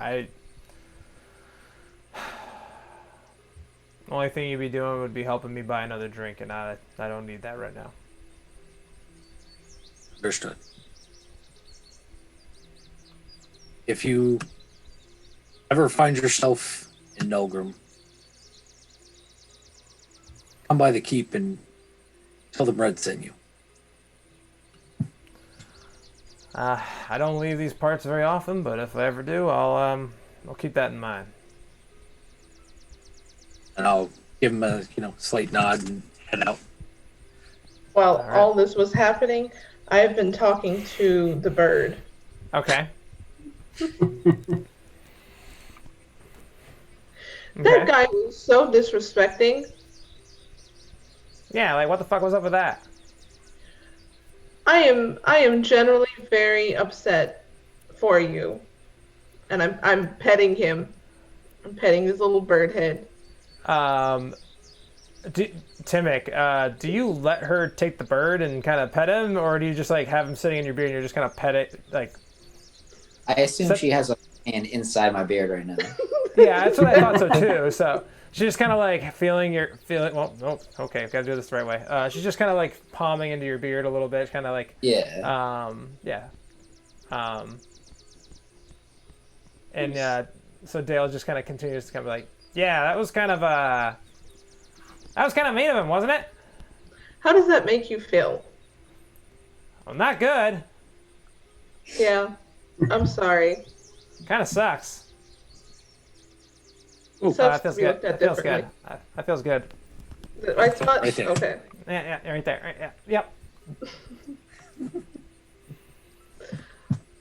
The only thing you'd be doing would be helping me buy another drink, and I don't need that right now. Understood. If you ever find yourself in Nulgrim, come by the keep and tell them Red sent you. I don't leave these parts very often, but if I ever do, I'll I'll keep that in mind. And I'll give him a slight nod and head out. While All right. all this was happening, I have been talking to the bird. Okay. That guy was so disrespecting. Yeah, like what the fuck was up with that? I am generally very upset for you, and I'm petting him. I'm petting his little bird head. Timic, do you let her take the bird and kind of pet him, or do you just like have him sitting in your beard and you're just kind of pet it like? I assume she has a hand inside my beard right now. Yeah, that's what I thought so too. So she's just kind of like feeling. Well, nope. Okay, I've got to do this the right way. She's just kind of like palming into your beard a little bit, kind of like. Yeah. Yeah. So Dale just kind of continues to kind of like, yeah, that was kind of mean of him, wasn't it? How does that make you feel? Well, not good. Yeah, I'm sorry. Kind of sucks. Sucks That to feels be good. looked at That feels good. differently. That feels good. The right spot? Right there. Okay. Yeah, right there. Right, yeah, yep.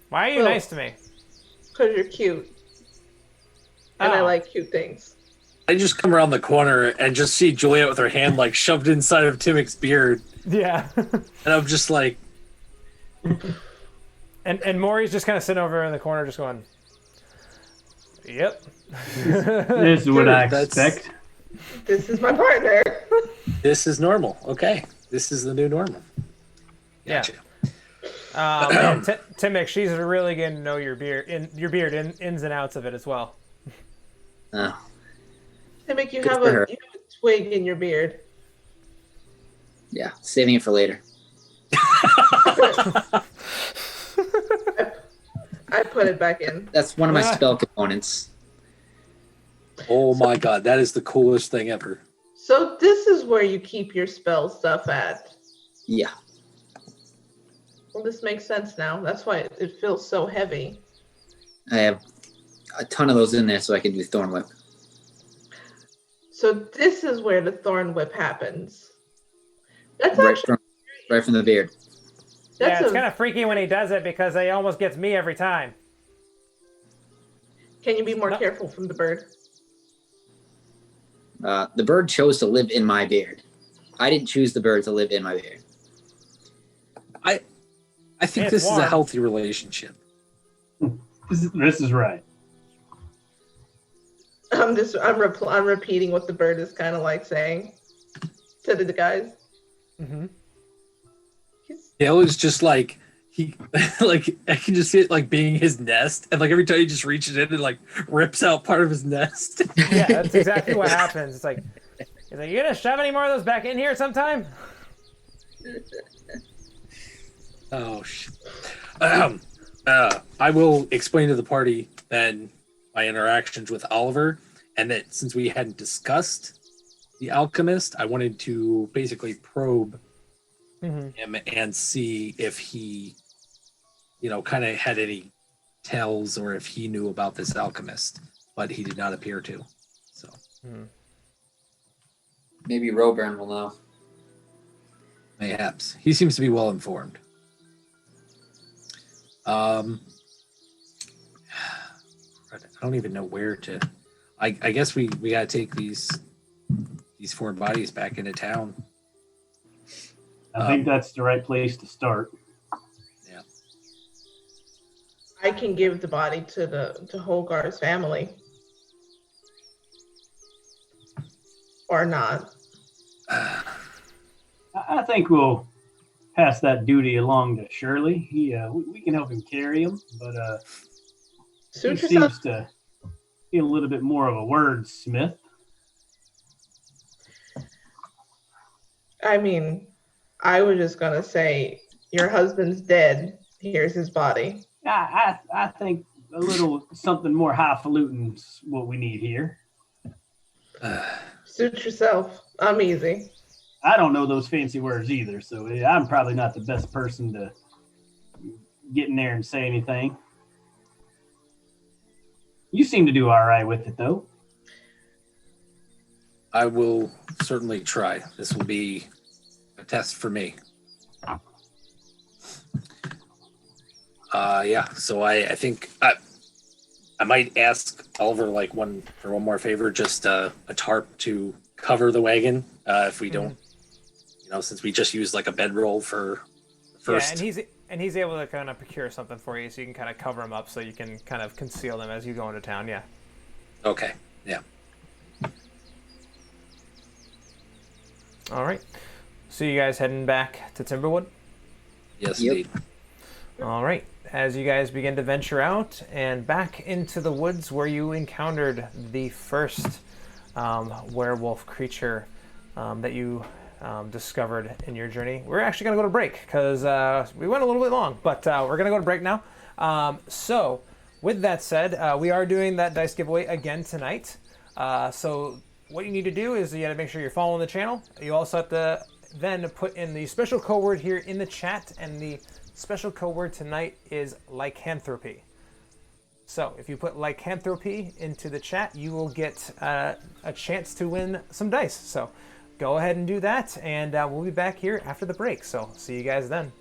Why are you Well, nice to me? Because you're cute. And I Oh. like cute things. I just come around the corner and just see Juliet with her hand like shoved inside of Timic's beard, Yeah. and I'm just like, and Maury's just kind of sitting over in the corner, just going, "Yep." This is what I that's- expect. This is my partner. this is normal. Okay, this is the new normal. Yeah. Gotcha. And Timic, she's really getting to know your beard, ins and outs of it as well. Oh. To make you Good have for a her. twig in your beard. Yeah, saving it for later. I put it back in. That's one of my spell components. Oh my god, that is the coolest thing ever. So this is where you keep your spell stuff at. Yeah. Well, this makes sense now. That's why it feels so heavy. I have a ton of those in there so I can do Thorn Whip. So this is where the thorn whip happens. That's Right actually from the beard. Yeah, that's it's kind of freaky when he does it because he almost gets me every time. Can you be more No. careful from the bird? The bird chose to live in my beard. I didn't choose the bird to live in my beard. I think It's this is a warm. healthy relationship. This is right. I'm repeating what the bird is kind of like saying to the guys. Mm-hmm. Dale is just like he like I can just see it like being his nest, and like every time he just reaches in and like rips out part of his nest. Yeah, that's exactly what happens. It's like, he's like, you gonna shove any more of those back in here sometime? Oh shit. I will explain to the party then my interactions with Oliver, and that since we hadn't discussed the alchemist, I wanted to basically probe him and see if he, kind of had any tells or if he knew about this alchemist, but he did not appear to. So Maybe Roburn will know. mayhaps he seems to be well informed. I don't even know where to. I guess we gotta take these 4 bodies back into town. I think that's the right place to start. Yeah. I can give the body to Holgar's family. Or not. I think we'll pass that duty along to Shirley. We can help him carry him, but he Suit yourself. seems to be a little bit more of a wordsmith. I mean, I was just gonna say, your husband's dead. Here's his body. I think a little something more highfalutin is what we need here. Suit yourself. I'm easy. I don't know those fancy words either, so I'm probably not the best person to get in there and say anything. You seem to do all right with it, though. I will certainly try. This will be a test for me. Yeah. So I think I might ask Oliver like one more favor, just a tarp to cover the wagon if we don't, since we just used like a bedroll for the first. Yeah, and he's able to kind of procure something for you, so you can kind of cover them up, so you can kind of conceal them as you go into town. Yeah. Okay. Yeah. All right. So you guys heading back to Timberwood? Yes, Yep. indeed. All right. As you guys begin to venture out and back into the woods where you encountered the first werewolf creature that you discovered in your journey, we're actually going to go to break because we went a little bit long, but we're going to go to break now. So with that said, we are doing that dice giveaway again tonight. So what you need to do is you got to make sure you're following the channel. You also have to then put in the special code word here in the chat, and the special code word tonight is lycanthropy. So if you put lycanthropy into the chat, you will get a chance to win some dice. So go ahead and do that, and we'll be back here after the break. So see you guys then.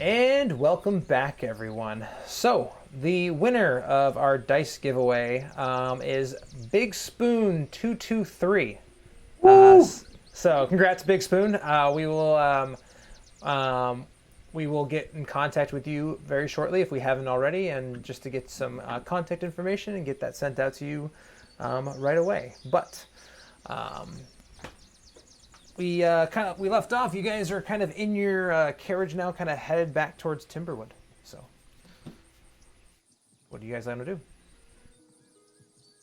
And welcome back, everyone. So, the winner of our dice giveaway is Big Spoon 223. So, congrats, Big Spoon. We will get in contact with you very shortly if we haven't already, and just to get some contact information and get that sent out to you right away. But we left off. You guys are kind of in your carriage now, kind of headed back towards Timberwood. So, what do you guys want to do?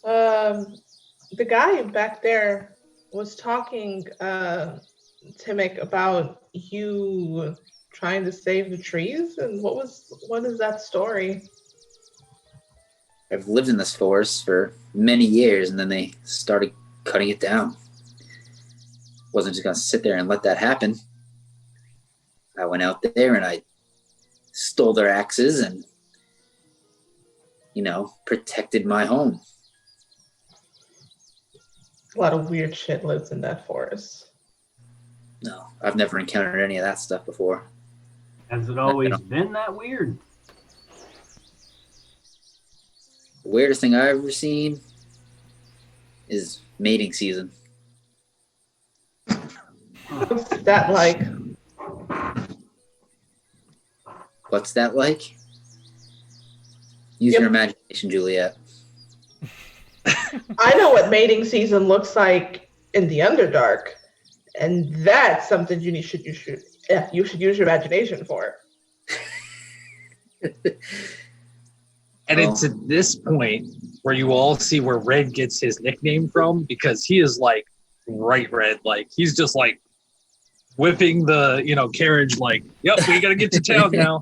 The guy back there was talking to Mick about you trying to save the trees, and what is that story? I've lived in this forest for many years, and then they started cutting it down. Wasn't just going to sit there and let that happen. I went out there and I stole their axes and, protected my home. A lot of weird shit lives in that forest. No, I've never encountered any of that stuff before. Has it always been that weird? The weirdest thing I've ever seen is mating season. What's that like? What's that like? Use your imagination, Juliet. I know what mating season looks like in the Underdark, and that's something you should use your imagination for. And it's at this point where you all see where Red gets his nickname from, because he is like bright red. Like he's just like whipping the carriage like, yep, we gotta get to town now.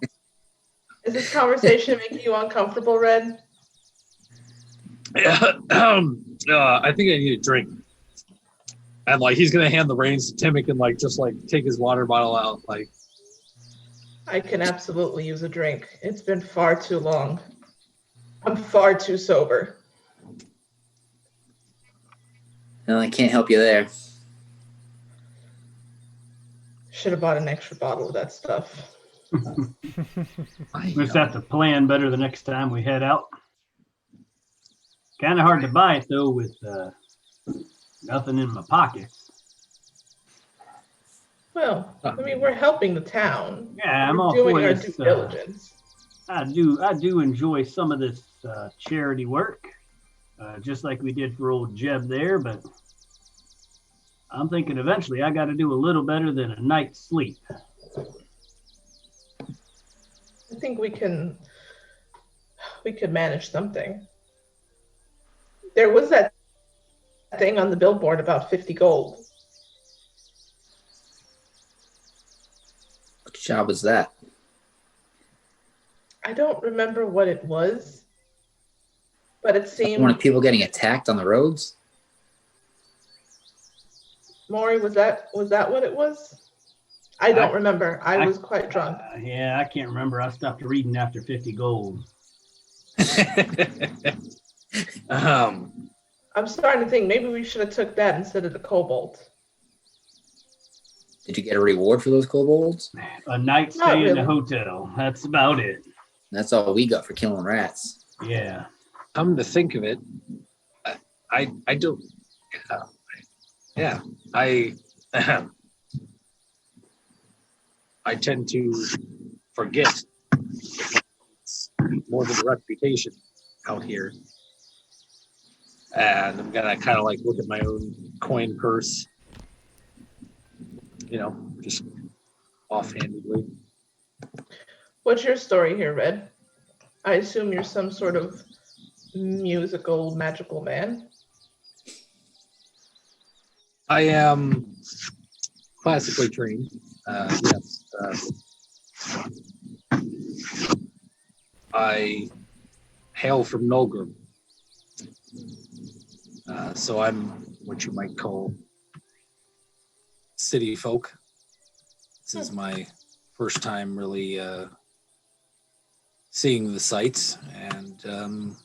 Is this conversation making you uncomfortable, Red? Yeah, I think I need a drink. And like he's gonna hand the reins to Timmick and just take his water bottle out. Like, I can absolutely use a drink. It's been far too long. I'm far too sober. No, I can't help you there. Should have bought an extra bottle of that stuff. We just have to plan better the next time we head out. Kind of hard to buy it though with nothing in my pockets. Well, we're helping the town. Yeah, I'm We're all doing for our this. due diligence. I do enjoy some of this charity work, just like we did for old Jeb there. But I'm thinking eventually I got to do a little better than a night's sleep. I think we could manage something. There was that thing on the billboard about 50 gold. What job was that? I don't remember what it was, but it seemed... One of people getting attacked on the roads? Maury, was that what it was? I don't remember. I was quite drunk. Yeah, I can't remember. I stopped reading after 50 gold. I'm starting to think maybe we should have took that instead of the cobalt. Did you get a reward for those kobolds? A night stay in a hotel. That's about it. That's all we got for killing rats. Yeah. come to think of it, I don't. Yeah, I tend to forget more than a reputation out here. And I'm gonna kind of like look at my own coin purse, you know, just offhandedly. What's your story here, Red? I assume you're some sort of musical, magical man. I am classically trained. Yes. I hail from Nolgrim. So I'm what you might call city folk. This is my first time really seeing the sights, and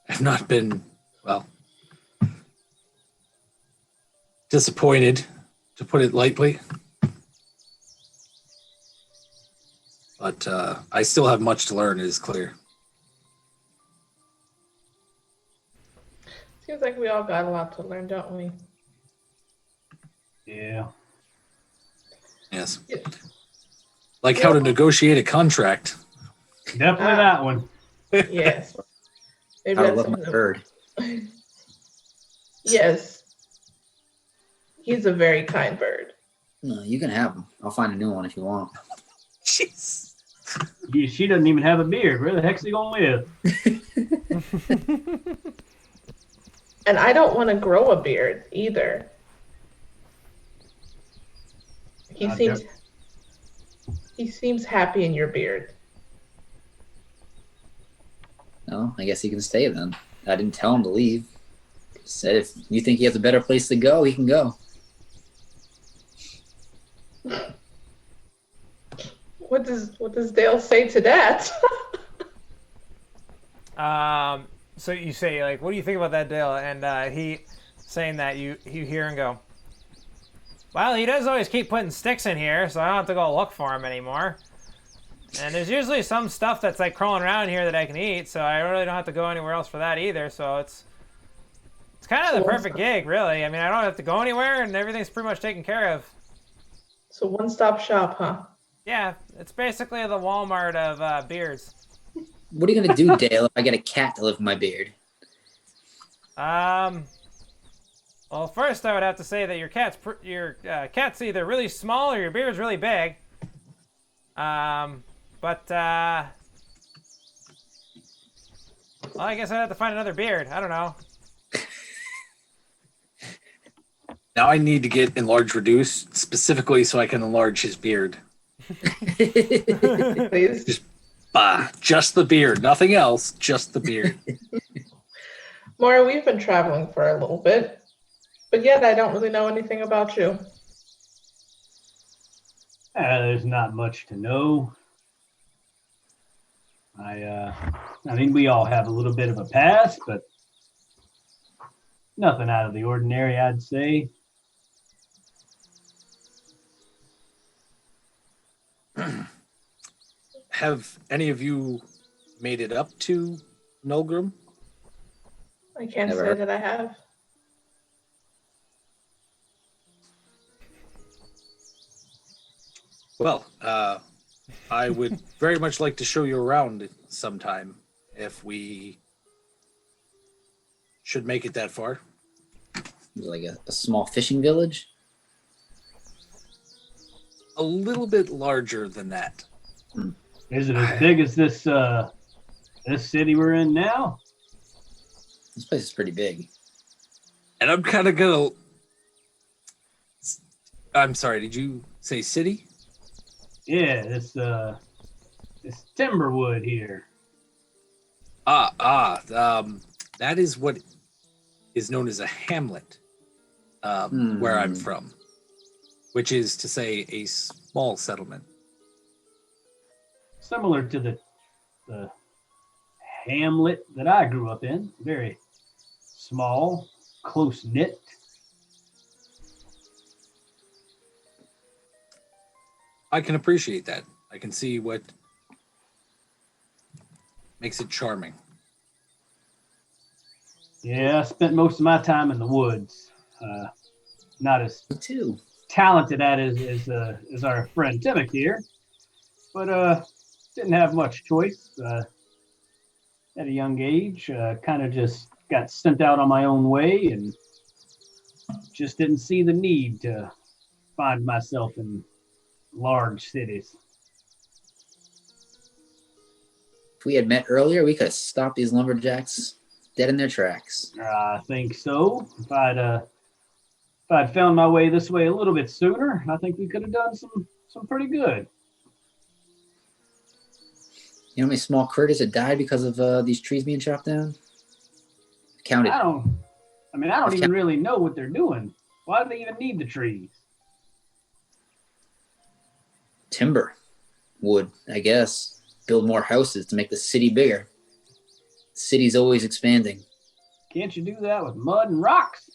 I've not been, well, disappointed, to put it lightly. but I still have much to learn. It is clear. Seems like we all got a lot to learn, don't we? Yeah. Yes. Yeah. Like how to negotiate a contract. Definitely that one. Yes. Maybe How to that's love my something. bird. Yes. He's a very kind bird. No, you can have him. I'll find a new one if you want. Jeez. She doesn't even have a beard. Where the heck's he gonna live? And I don't want to grow a beard either. He seems happy in your beard. No, I guess he can stay then. I didn't tell him to leave. Said if you think he has a better place to go, he can go. What does Dale say to that? So you say, like, what do you think about that, Dale? And he saying that you hear him go, well, he does always keep putting sticks in here, so I don't have to go look for him anymore. And there's usually some stuff that's like crawling around here that I can eat, so I really don't have to go anywhere else for that either. So it's kind of the perfect gig, really. I mean, I don't have to go anywhere, and everything's pretty much taken care of. So one-stop shop, huh? Yeah, it's basically the Walmart of beards. What are you gonna do, Dale, if I get a cat to live in my beard? Well, first I would have to say that your cat's either really small or your beard's really big. Well, I guess I'd have to find another beard. I don't know. Now I need to get enlarge reduce specifically so I can enlarge his beard. Please. Just the beard, nothing else, just the beard. Maura, we've been traveling for a little bit, but yet I don't really know anything about you. There's not much to know. I mean, we all have a little bit of a past, but nothing out of the ordinary, I'd say. Have any of you made it up to Nulgrim? I can't Never say heard. that I have. Well, I would very much like to show you around sometime if we should make it that far. Like a small fishing village? A little bit larger than that. Is it as big as this city we're in now? This place is pretty big. And I'm kind of gonna... I'm sorry, did you say city? Yeah, this Timberwood here. That is what is known as a hamlet, where I'm from, which is to say a small settlement. Similar to the hamlet that I grew up in. Very small, close-knit. I can appreciate that. I can see what makes it charming. Yeah, I spent most of my time in the woods. Not as Me too. talented at it as our friend Timmick here, but didn't have much choice. At a young age, kind of just got sent out on my own way and just didn't see the need to find myself in large cities. If we had met earlier, we could have stopped these lumberjacks dead in their tracks. I think so. If I'd found my way this way a little bit sooner, I think we could have done some pretty good. You know how many small critters that died because of these trees being chopped down? Counted. I don't even really know what they're doing. Why do they even need the trees? Timber. Wood, I guess. Build more houses to make the city bigger. The city's always expanding. Can't you do that with mud and rocks?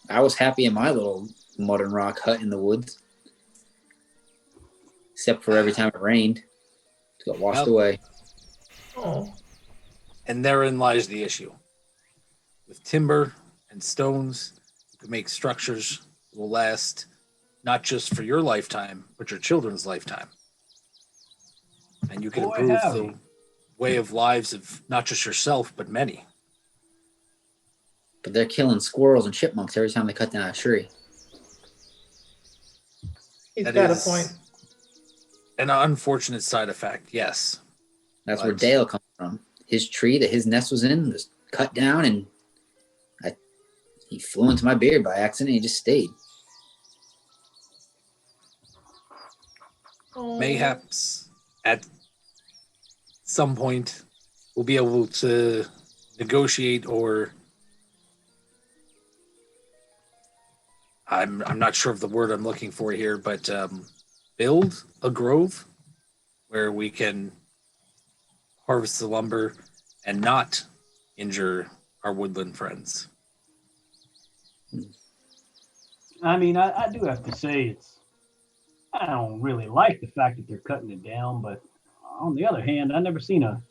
I was happy in my little mud and rock hut in the woods. except for every time it rained. It got washed Well, away. Oh. And therein lies the issue. With timber and stones, you can make structures that will last not just for your lifetime, but your children's lifetime. And you can Boy, improve howdy. the way of lives of not just yourself, but many. But they're killing squirrels and chipmunks every time they cut down a tree. He's That got a is point. an unfortunate side effect, yes. That's where But- Dale comes from. His tree that his nest was in was cut down, and he flew into my beard by accident. He just stayed. Oh. Mayhaps at some point we'll be able to negotiate, or I'm not sure of the word I'm looking for here, but build a grove where we can harvest the lumber and not injure our woodland friends. I mean, I do have to say I don't really like the fact that they're cutting it down, but on the other hand, I never seen a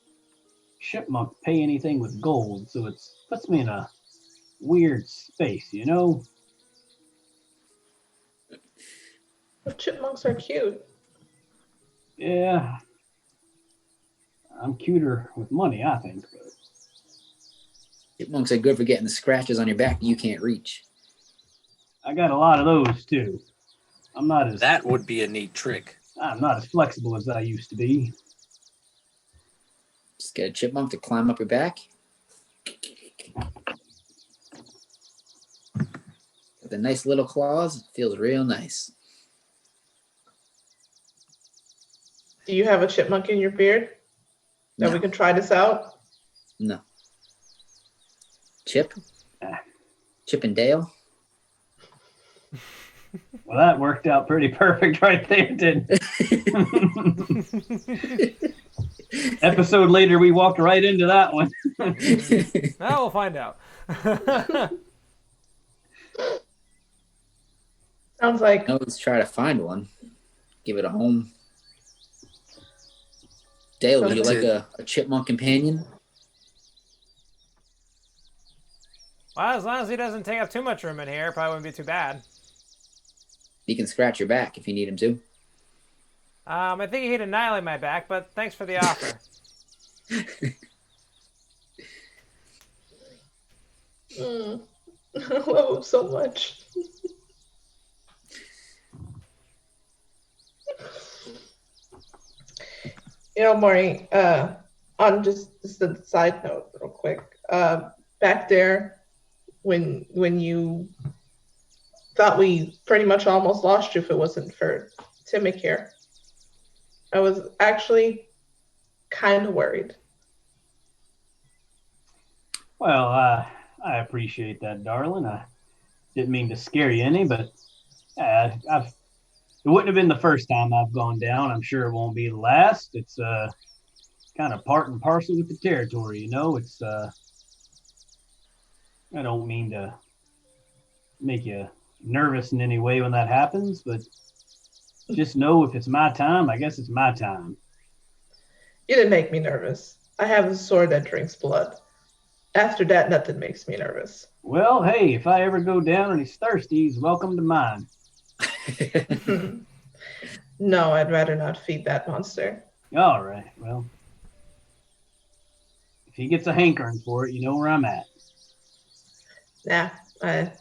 chipmunk pay anything with gold, so it puts me in a weird space, you know? But chipmunks are cute. Yeah. I'm cuter with money, I think. But Chipmunks are good for getting the scratches on your back you can't reach. I got a lot of those too. I'm not as That would be a neat trick. I'm not as flexible as I used to be. Just get a chipmunk to climb up your back. With the nice little claws, it feels real nice. Do you have a chipmunk in your beard that we No. can try this out? No. Chip? Ah. Chip and Dale? Well, that worked out pretty perfect right there, didn't it? Episode later, we walked right into that one. Now we'll find out. Sounds like Now let's try to find one. Give it a home. Dale, would you like a chipmunk companion? Well, as long as he doesn't take up too much room in here, probably wouldn't be too bad. He can scratch your back if you need him to. I think he'd annihilate my back, but thanks for the offer. I love him so much. Maury, on just a side note real quick, back there when you thought we pretty much almost lost you if it wasn't for Timmick here, I was actually kind of worried. Well, I appreciate that, darling. I didn't mean to scare you any, but it wouldn't have been the first time I've gone down. I'm sure it won't be the last. It's kind of part and parcel with the territory, you know. It's I don't mean to make you nervous in any way when that happens, but just know if it's my time, I guess it's my time. You didn't make me nervous. I have a sword that drinks blood. After that, nothing makes me nervous. Well, hey, if I ever go down and he's thirsty, he's welcome to mine. No, I'd rather not feed that monster. All right, well, if he gets a hankering for it, you know where I'm at. Nah, I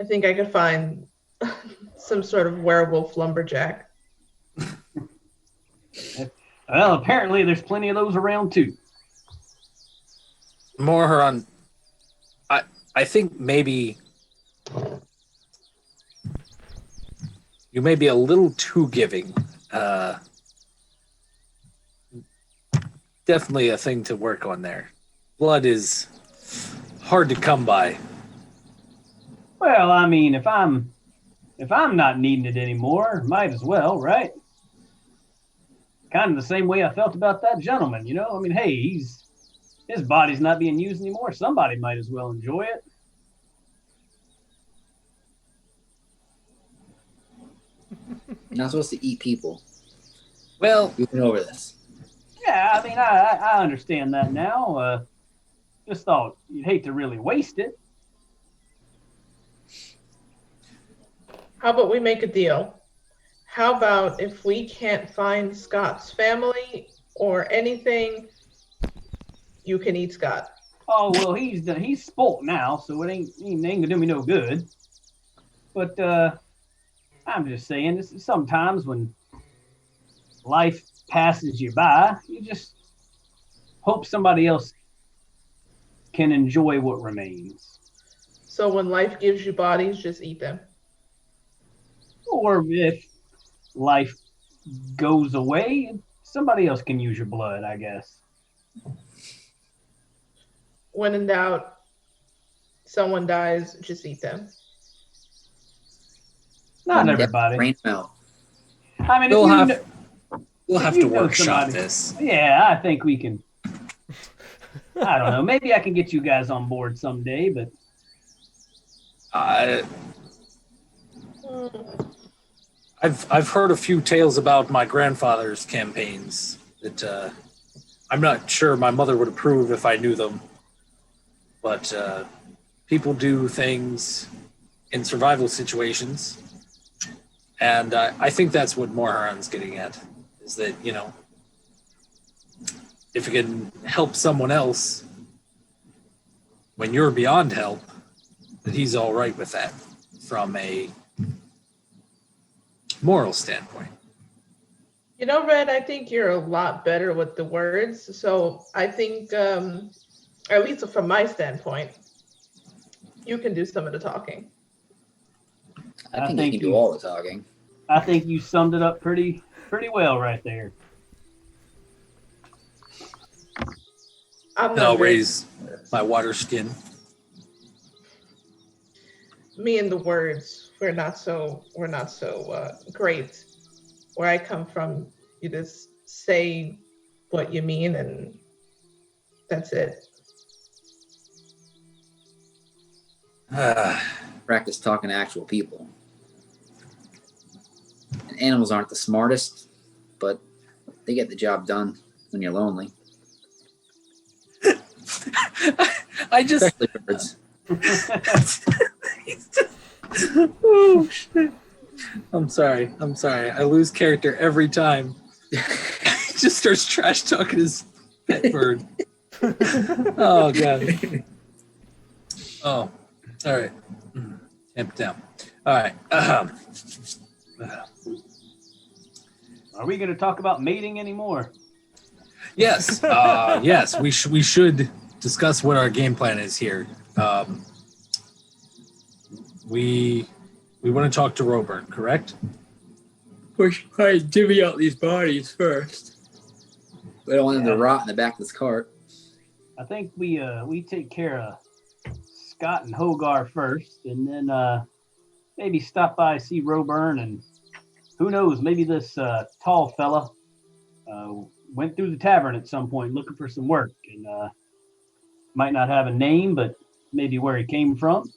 think I could find some sort of werewolf lumberjack. Well, apparently there's plenty of those around too. More on, I think maybe you may be a little too giving. Definitely a thing to work on there. Blood is hard to come by. Well, I mean, if I'm not needing it anymore, might as well, right? Kind of the same way I felt about that gentleman, you know? I mean, hey, his body's not being used anymore. Somebody might as well enjoy it. You're not supposed to eat people. Well, We've been over this. Yeah, I mean, I understand that now. Just thought you'd hate to really waste it. How about we make a deal? How about if we can't find Scott's family or anything, you can eat Scott. Oh well, he's spoilt now, so it ain't gonna do me no good. But I'm just saying, this is sometimes when life passes you by, you just hope somebody else can enjoy what remains. So when life gives you bodies, just eat them. Or if life goes away, somebody else can use your blood, I guess. When in doubt, someone dies, just eat them. Not everybody. Rain out. I mean, we'll have you to know workshop somebody- this. Yeah, I think we can. I don't know. Maybe I can get you guys on board someday, but I've heard a few tales about my grandfather's campaigns that I'm not sure my mother would approve if I knew them. But people do things in survival situations, and I think that's what Morharon's getting at, is that, you know, if you can help someone else when you're beyond help, that he's all right with that from a moral standpoint. You know, Red, I think you're a lot better with the words. So I think, at least from my standpoint, you can do some of the talking. I think you can do all the talking. I think you summed it up pretty well right there. I'm And I'll not very- raise my water skin. Me and the words, we're not so great. Where I come from, you just say what you mean, and that's it. Practice talking to actual people. And animals aren't the smartest, but they get the job done when you're lonely. I just Especially birds. oh shit. I'm sorry. I lose character every time. He just starts trash talking his pet bird. Oh god. Oh, all right. Tamp down. All right. Are we going to talk about mating anymore? Yes. Yes. We should discuss what our game plan is here. We want to talk to Roburn, correct? We should probably divvy out these bodies first. We don't want them to rot in the back of this cart. I think we take care of Scott and Hogar first, and then maybe stop by, see Roburn, and who knows, maybe this tall fella went through the tavern at some point looking for some work, and might not have a name, but maybe where he came from.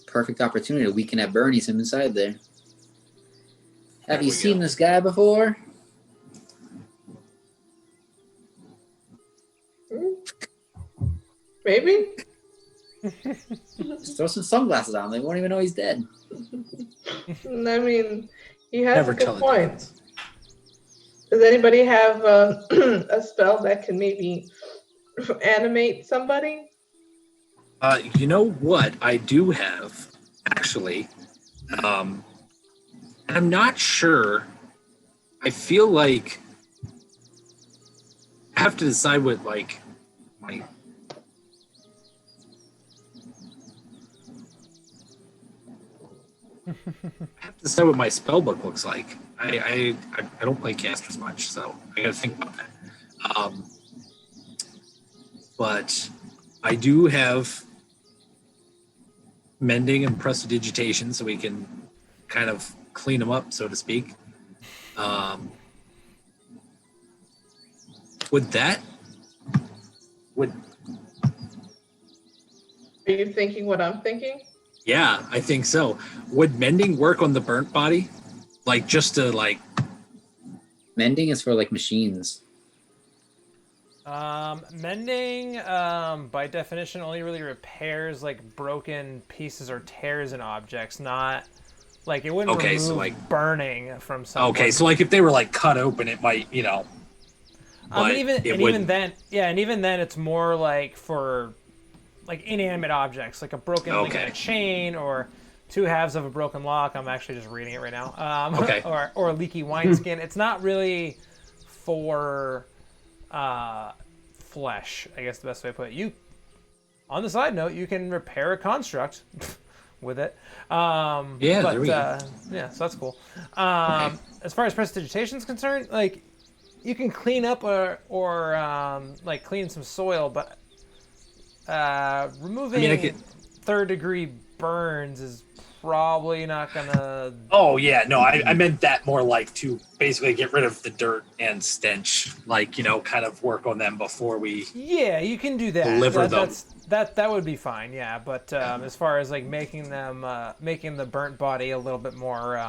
Perfect opportunity to weaken at Bernie's him inside there. Have There you we seen go. this guy before? Maybe. Just throw some sunglasses on him. They won't even know he's dead. I mean, he has Never a good tell the point. difference. Does anybody have a spell that can maybe animate somebody? You know what I do have, actually. I'm not sure. I feel like I have to decide what, like, my... I have to decide what my spell book looks like. I don't play casters much, so I gotta think about that. But I do have mending and prestidigitation, so we can kind of clean them up, so to speak. Would Are you thinking what I'm thinking? yeah, I think so. Would mending work on the burnt body? Like just to like. Mending is for like machines. Mending, by definition, only really repairs like broken pieces or tears in objects, not like it wouldn't remove So like burning from someone. Okay, so like if they were like cut open, it might, you know. But even then, it's more like for like inanimate objects, like a broken link in a chain or two halves of a broken lock. I'm actually just reading it right now. Okay. or a leaky wineskin. It's not really for flesh, I guess the best way to put it. You, on the side note, you can repair a construct with it. There we go. Yeah, so that's cool. As far as prestidigitation is concerned, like you can clean up or like clean some soil, but removing third degree burns is probably not gonna. Oh yeah, no, I meant that more like to basically get rid of the dirt and stench, like, you know, kind of work on them before we. Yeah, you can do that. Deliver them. That would be fine. Yeah, but as far as like making the burnt body a little bit more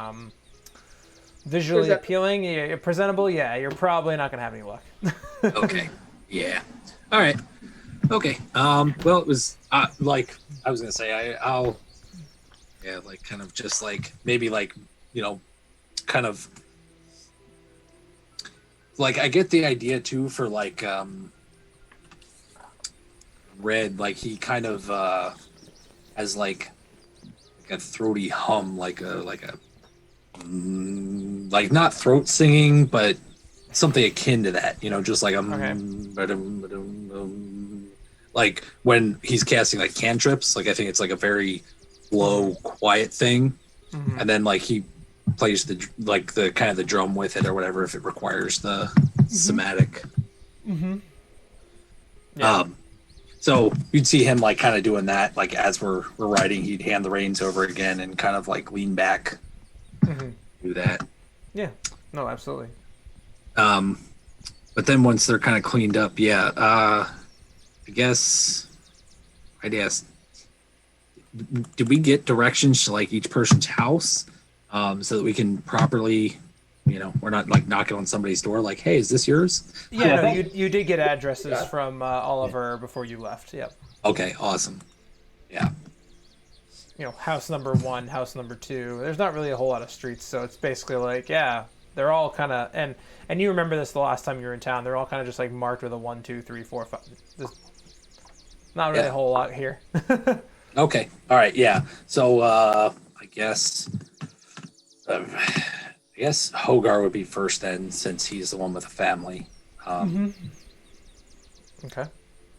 visually appealing, presentable, yeah, you're probably not gonna have any luck. Okay. Yeah. All right. Okay. Well, it was like I was gonna say I'll. Yeah, like kind of just like maybe like, you know, kind of like I get the idea too for like Red, like he kind of has like a throaty hum, like not throat singing, but something akin to that, you know, just like like when he's casting like cantrips, like I think it's like a very low, quiet thing, and then like he plays the kind of the drum with it or whatever if it requires the somatic. Yeah. So you'd see him like kind of doing that, like as we're riding, he'd hand the reins over again and kind of like lean back, do that. Yeah. No, absolutely. But then once they're kind of cleaned up, I guess I'd ask. Did we get directions to like each person's house so that we can properly, you know, we're not like knocking on somebody's door like, hey, is this yours? Yeah, no, you did get addresses from Oliver before you left. Yep. Okay, awesome. Yeah. You know, house number 1, house number 2. There's not really a whole lot of streets, so it's basically like, yeah, they're all kind of and you remember this the last time you were in town. They're all kind of just like marked with a 1, 2, 3, 4, 5. There's not really a whole lot here. Okay. All right. Yeah. So I guess Hogar would be first then, since he's the one with a family. Okay.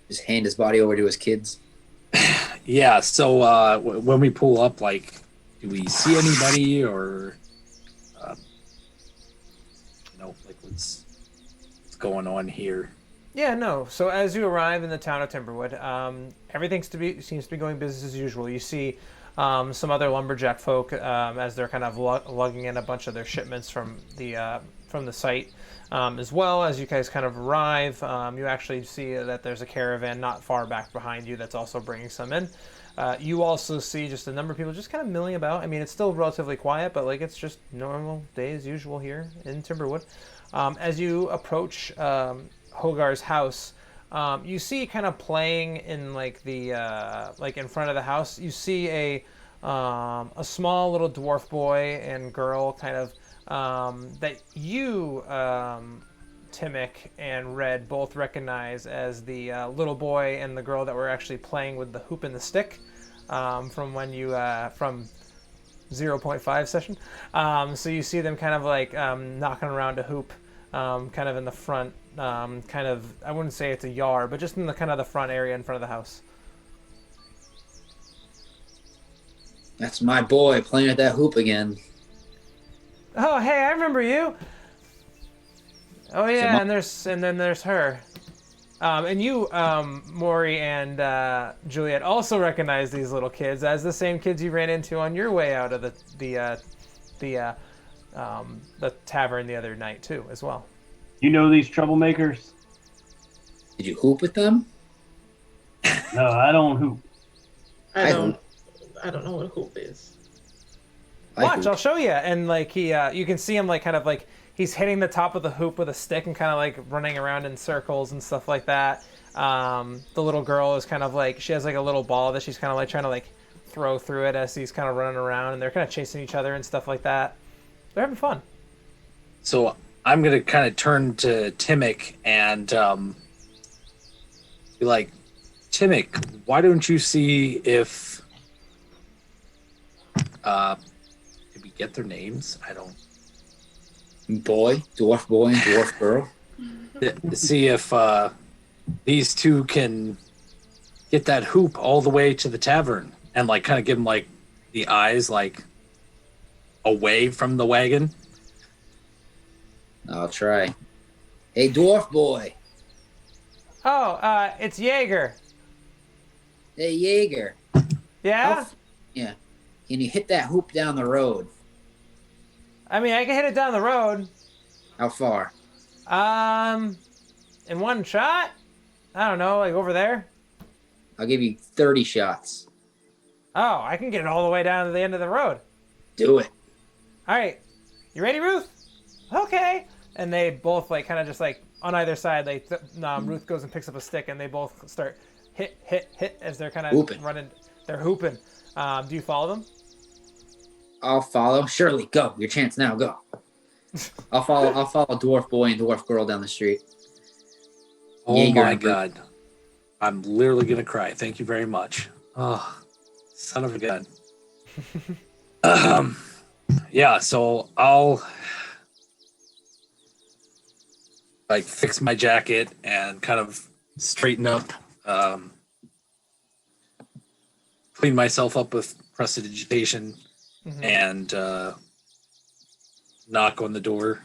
Just hand his body over to his kids. Yeah. So when we pull up, like, do we see anybody or, you know, like what's going on here? Yeah, no. So as you arrive in the town of Timberwood, everything seems to be going business as usual. You see some other lumberjack folk as they're kind of lugging in a bunch of their shipments from the site. As well as you guys kind of arrive, you actually see that there's a caravan not far back behind you that's also bringing some in. You also see just a number of people just kind of milling about. I mean, it's still relatively quiet, but like it's just normal day as usual here in Timberwood. As you approach Hogar's house, you see kind of playing in like the like in front of the house, you see a small little dwarf boy and girl kind of that you Timic and Red both recognize as the little boy and the girl that were actually playing with the hoop and the stick from when you from 0.5 session. So you see them kind of like knocking around a hoop kind of in the front, kind of, I wouldn't say it's a yard, but just in the kind of the front area in front of the house. That's my boy playing with that hoop again. Oh, hey, I remember you. Oh yeah, and then there's her. And you, Maury and Juliet, also recognize these little kids as the same kids you ran into on your way out of the tavern the other night too, as well. You know these troublemakers? Did you hoop with them? No, I don't hoop. I don't know what hoop is. Watch, I'll show you. And like you can see him like kind of like he's hitting the top of the hoop with a stick and kind of like running around in circles and stuff like that. The little girl is kind of like she has like a little ball that she's kind of like trying to like throw through it as he's kind of running around, and they're kind of chasing each other and stuff like that. They're having fun. So I'm gonna kind of turn to Timmick and be like, Timmick, why don't you see if did we get their names? I don't. Dwarf boy and dwarf girl. To see if these two can get that hoop all the way to the tavern and like kind of give them like the eyes like away from the wagon. I'll try. Hey, dwarf boy. Oh, it's Jaeger. Hey, Jaeger. Yeah? Yeah. Can you hit that hoop down the road? I mean, I can hit it down the road. How far? In one shot? I don't know, like over there. I'll give you 30 shots. Oh, I can get it all the way down to the end of the road. Do it. All right. You ready, Ruth? Okay. And they both like kind of just like on either side, like Ruth goes and picks up a stick and they both start hit as they're kind of running. They're hooping. Do you follow them? I'll follow. Shirley, go. Your chance now. Go. I'll follow dwarf boy and dwarf girl down the street. Oh Jaeger my god. I'm literally gonna cry. Thank you very much. Oh, son of a gun. Yeah, so I'll like fix my jacket and kind of straighten up, clean myself up with prestidigitation, and knock on the door.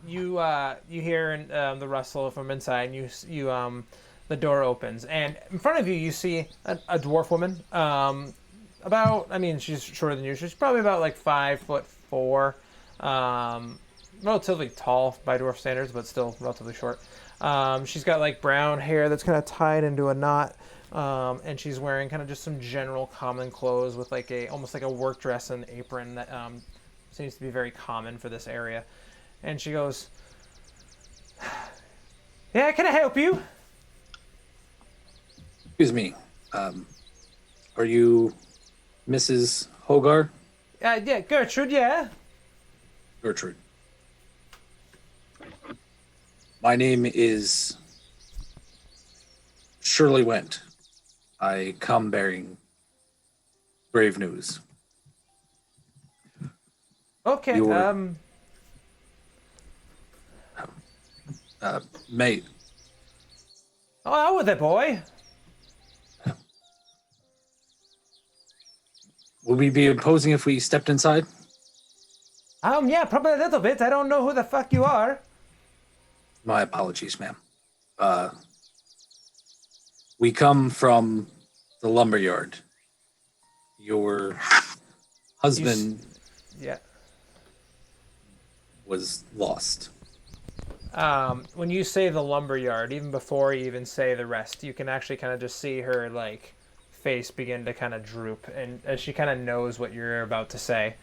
You hear the rustle from inside, and you the door opens, and in front of you you see a dwarf woman. She's shorter than you. She's probably about like 5'4", relatively tall by dwarf standards, but still relatively short. She's got like brown hair that's kind of tied into a knot, and she's wearing kind of just some general common clothes with like almost like a work dress and apron that seems to be very common for this area. And she goes, "Yeah, can I help you?" Excuse me. Are you Mrs. Hogar? Yeah, Gertrude, yeah. Gertrude. My name is Shirley Went. I come bearing grave news. Okay, Mate, oh, out with it, boy. would we be imposing if we stepped inside? Yeah, probably a little bit. I don't know who the fuck you are. My apologies, ma'am. We come from the lumberyard. Your husband Yeah. was lost. When you say the lumberyard, even before you even say the rest, you can actually kind of just see her like face begin to kind of droop, and as she kind of knows what you're about to say.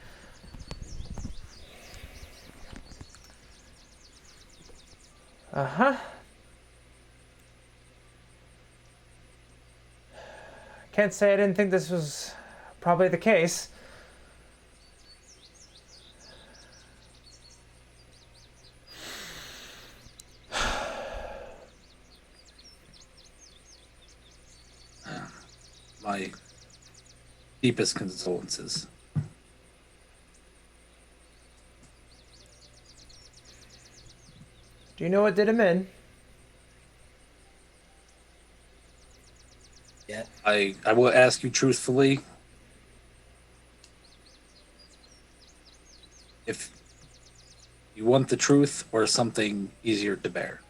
Can't say I didn't think this was probably the case. My deepest condolences. Do you know what did him in? Yeah. I will ask you truthfully. If you want the truth or something easier to bear.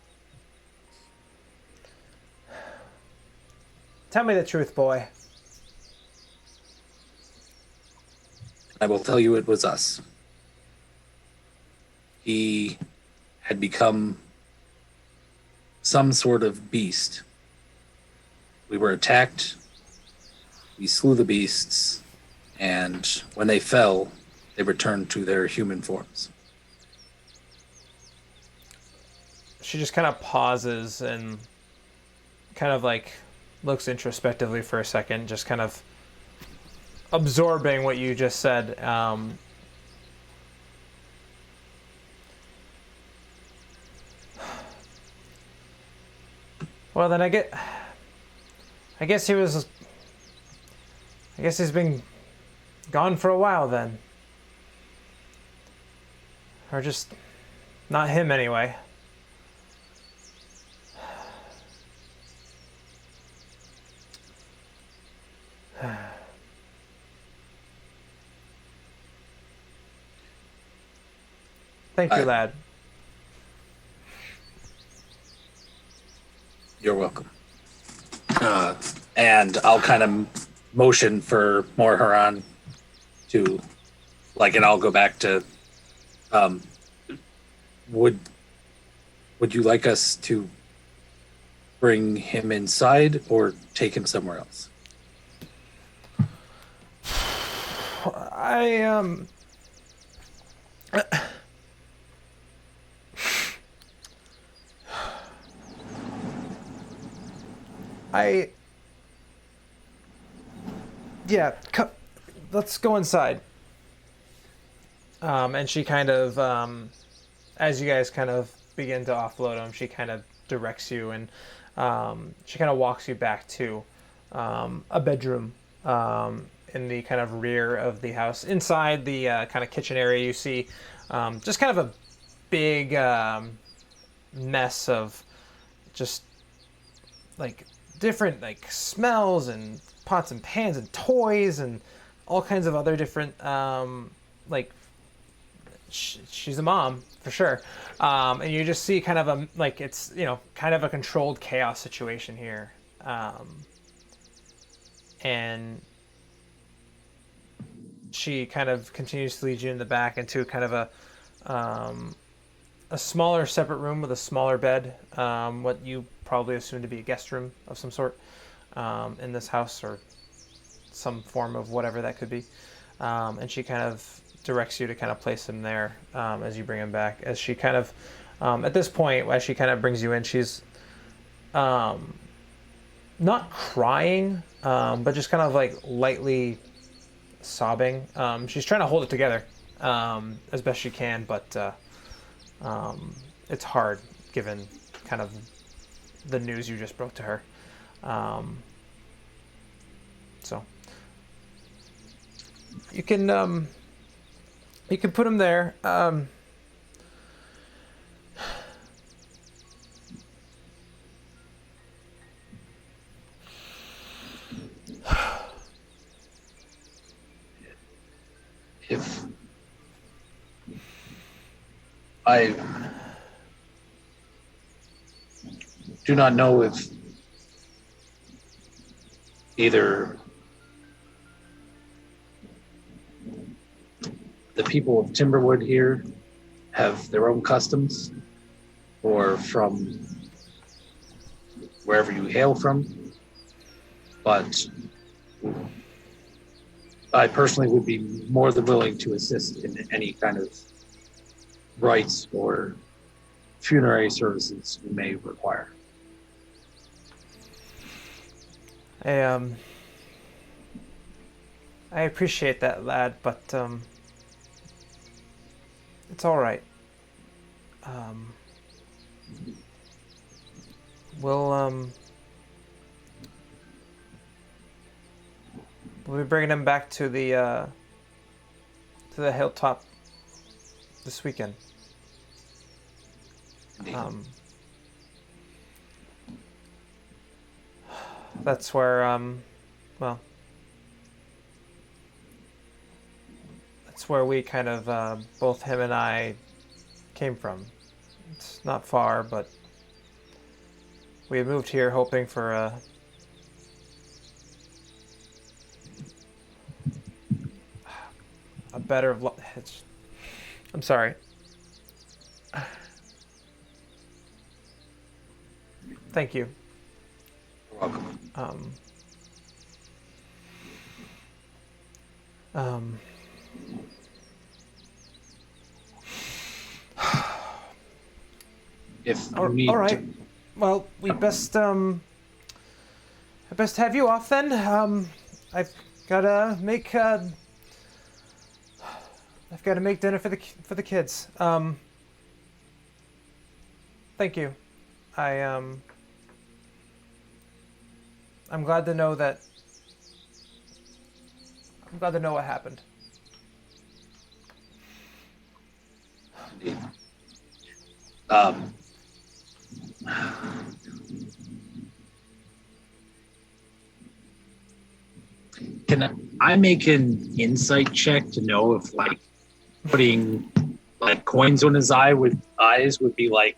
Tell me the truth, boy. I will tell you it was us. He had become some sort of beast. We were attacked. we slew the beasts, and when they fell, they returned to their human forms. She just kind of pauses and kind of like looks introspectively for a second, just kind of absorbing what you just said. Well, then I guess he's been gone for a while then. Or just not him anyway. Thank you, lad. You're welcome. And I'll kind of motion for Morharan to, like, and I'll go back to, would you like us to bring him inside or take him somewhere else? Yeah, let's go inside. And she kind of, as you guys kind of begin to offload him, she kind of directs you, and she kind of walks you back to a bedroom in the kind of rear of the house. Inside the kind of kitchen area, you see just kind of a big mess of just like different like smells and pots and pans and toys and all kinds of other different like she's a mom for sure, and you just see kind of a like it's kind of a controlled chaos situation here, and she kind of continues to lead you in the back into kind of a smaller separate room with a smaller bed, what you probably assume to be a guest room of some sort in this house, or some form of whatever that could be. And she kind of directs you to kind of place him there as you bring him back. As she kind of, at this point, as she kind of brings you in, she's not crying, but just kind of like lightly sobbing. She's trying to hold it together as best she can, but it's hard given kind of the news you just broke to her. So you can put him there. If I do not know if either the people of Timberwood here have their own customs, or from wherever you hail from, but I personally would be more than willing to assist in any kind of rites or funerary services you may require. I appreciate that, lad, but it's all right. We'll be bringing him back to the hilltop this weekend. That's where that's where we kind of both him and I came from. It's not far, but we had moved here hoping for a better I'm sorry. Thank you. You're welcome. Um, If all you need all right. to, Well, we best I best have you off then. I've gotta make I've got to make dinner for the kids. Thank you. I'm glad to know that. I'm glad to know what happened. indeed. Can I make an insight check to know if like putting like coins on his eyes would be like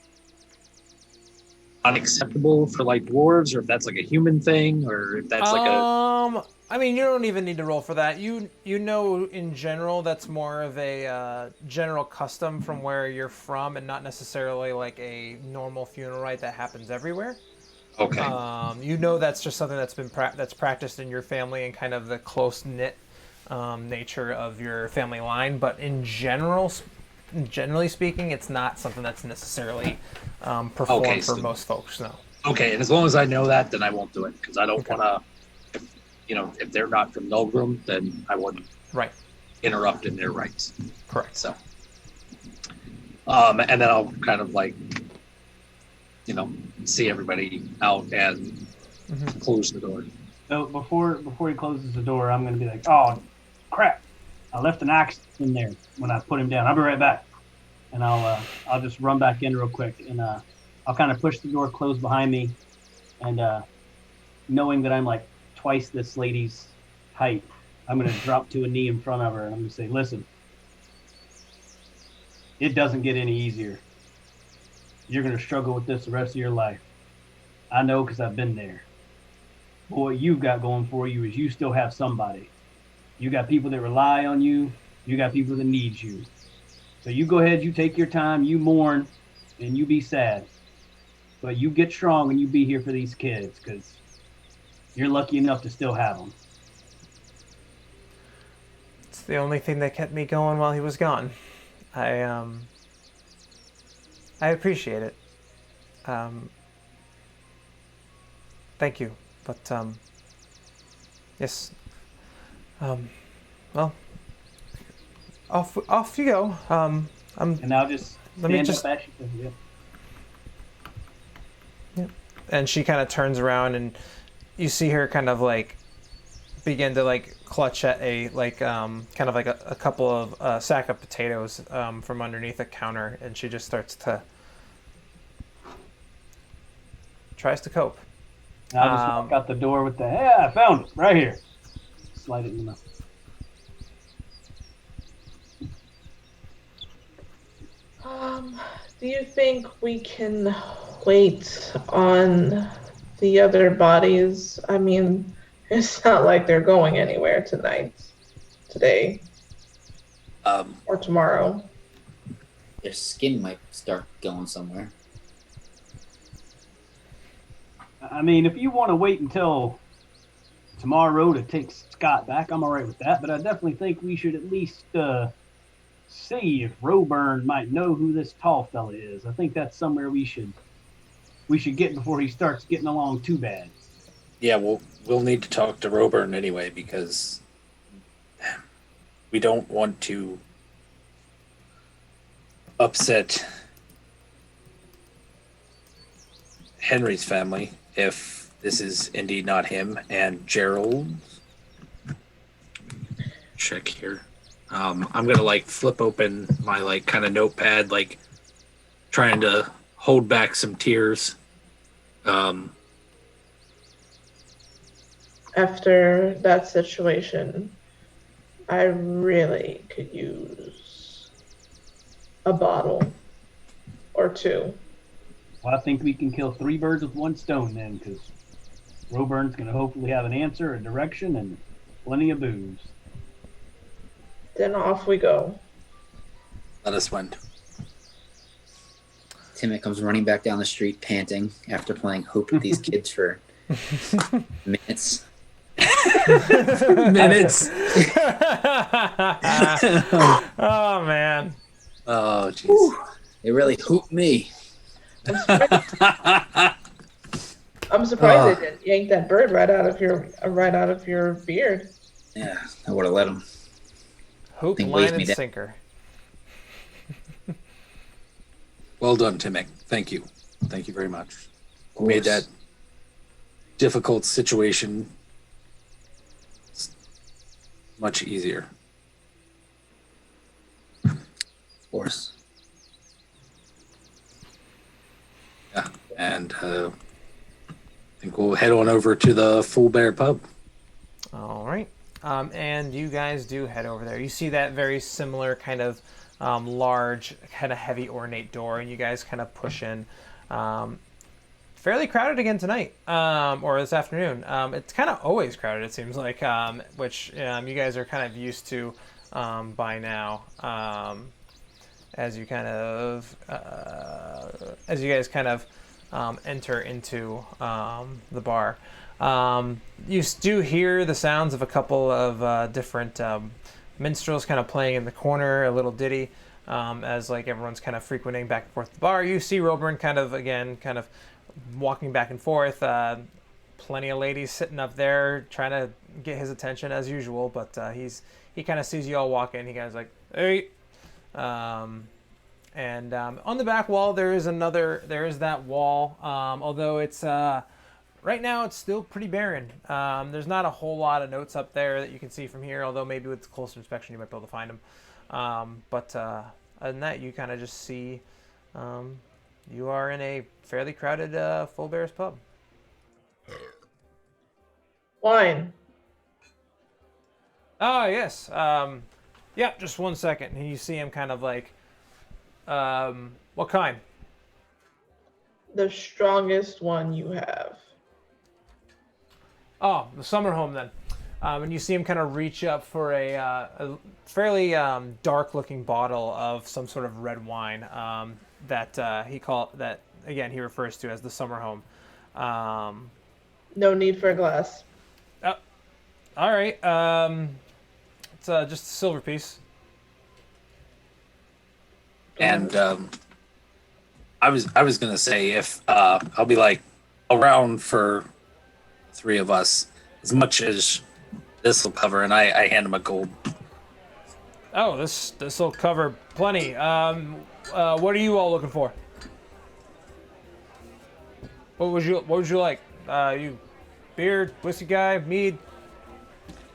unacceptable for like dwarves, or if that's like a human thing, or if that's like a I mean, you don't even need to roll for that. You know, in general, that's more of a general custom from where you're from, and not necessarily like a normal funeral rite that happens everywhere. okay. You know, that's just something that's been that's practiced in your family and kind of the close knit nature of your family line. But in general, generally speaking, it's not something that's necessarily performed Okay, for so- most folks. No. Okay, and as long as I know that, then I won't do it because I don't Okay. want to. You know, if they're not from Nulgrim, then I wouldn't Right. interrupt in their rights. Correct. So, and then I'll kind of like, you know, see everybody out and close the door. So before he closes the door, I'm going to be like, "Oh, crap! I left an axe in there when I put him down. I'll be right back." And I'll just run back in real quick, and I'll kind of push the door closed behind me, and knowing that I'm like twice this lady's height, I'm going to drop to a knee in front of her, and I'm going to say, "Listen, it doesn't get any easier. You're going to struggle with this the rest of your life. I know because I've been there. But what you've got going for you is you still have somebody. You got people that rely on you. You got people that need you. So you go ahead, you take your time, you mourn, and you be sad. But you get strong and you be here for these kids because you're lucky enough to still have them." It's the only thing that kept me going while he was gone. I appreciate it. Thank you. But yes. Well, off you go. And I'll just Let me stand just- up at you. Yeah. And she kind of turns around, and you see her kind of like begin to like clutch at a like kind of like a couple of sack of potatoes from underneath a counter, and she just starts to tries to cope. And I'll just walk out the door with I found it right here. Slide it in the mouth. Do you think we can wait on the other bodies? I mean, it's not like they're going anywhere today, or tomorrow. Their skin might start going somewhere. I mean, if you want to wait until tomorrow to take Scott back, I'm all right with that. But I definitely think we should at least see if Roburn might know who this tall fella is. I think that's somewhere we should get before he starts getting along too bad. Yeah, we'll need to talk to Roburn anyway because we don't want to upset Henry's family if this is indeed not him. And Gerald, check here. I'm gonna like flip open my like kind of notepad, like trying to hold back some tears. After that situation, I really could use a bottle or two. Well, I think we can kill 3 birds with 1 stone then, because Roburn's going to hopefully have an answer, a direction, and plenty of booze. Then off we go. Let us win. Timmy comes running back down the street, panting after playing hope with these kids for minutes. Minutes. Oh man. Oh, jeez. It really hooped me. I'm surprised they didn't yank that bird right out of your beard. Yeah, I would have let him. Hook, Think line, weighs me and down. sinker. Well done, Timic. Thank you. Thank you very much. Of Made course. that difficult situation much easier. Of course. Yeah, and I think we'll head on over to the Full Bear Pub. All right. And you guys do head over there. You see that very similar kind of large, kind of heavy, ornate door, and you guys kind of push in. Fairly crowded again tonight, or this afternoon. It's kind of always crowded, it seems like, which you guys are kind of used to by now. As you kind of, as you guys kind of enter into the bar. You do hear the sounds of a couple of different minstrels kind of playing in the corner, a little ditty, as like everyone's kind of frequenting back and forth the bar. You see Roburn kind of walking back and forth. Plenty of ladies sitting up there trying to get his attention as usual, but he kind of sees you all walk in. He kind of like, hey. And on the back wall there is that wall, although it's right now it's still pretty barren. There's not a whole lot of notes up there that you can see from here, although maybe with closer inspection you might be able to find them. But other than that, you kind of just see you are in a fairly crowded Full Bear's pub. Wine. Oh yes, yeah. Just 1 second, and you see him kind of like, what kind? The strongest one you have. Oh, the summer home then. And you see him kind of reach up for a fairly dark-looking bottle of some sort of red wine that he refers to as the summer home. No need for a glass. All right. It's just a silver piece. And I was gonna say, if I'll be like around for 3 of us, as much as this will cover, and I hand him a gold. Oh, this will cover plenty. What are you all looking for? What would you like? You beer, whiskey guy, mead?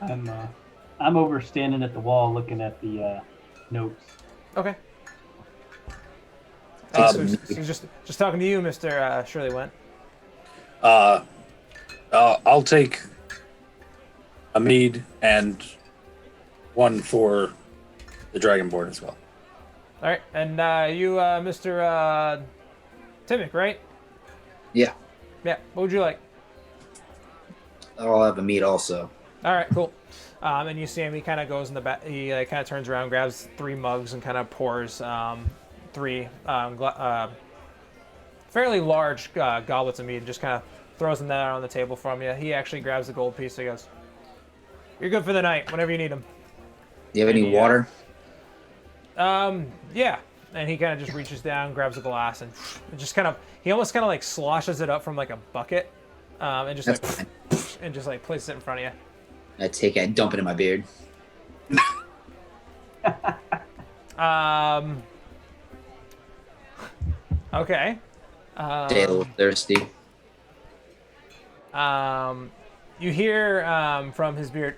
I'm over standing at the wall looking at the notes. Okay. So just talking to you, Mr. Shirley Went. I'll take a mead and one for the Dragonborn as well. All right, and you, Mr. Timic, right? Yeah, Yeah. What would you like? I'll have a meat also. All right, cool. And you see him. He kind of goes in the back. He kind of turns around, grabs 3 mugs, and kind of pours 3 fairly large goblets of mead, and just kind of throws them down on the table from you. He actually grabs the gold piece. So he goes, "You're good for the night. Whenever you need them." Do you have any water? Yeah. And he kind of just reaches down, grabs a glass, and just he almost kind of like sloshes it up from like a bucket, and just That's like, fine. and just like places it in front of you. I take it, I dump it in my beard. Okay. Stay a little thirsty. You hear from his beard,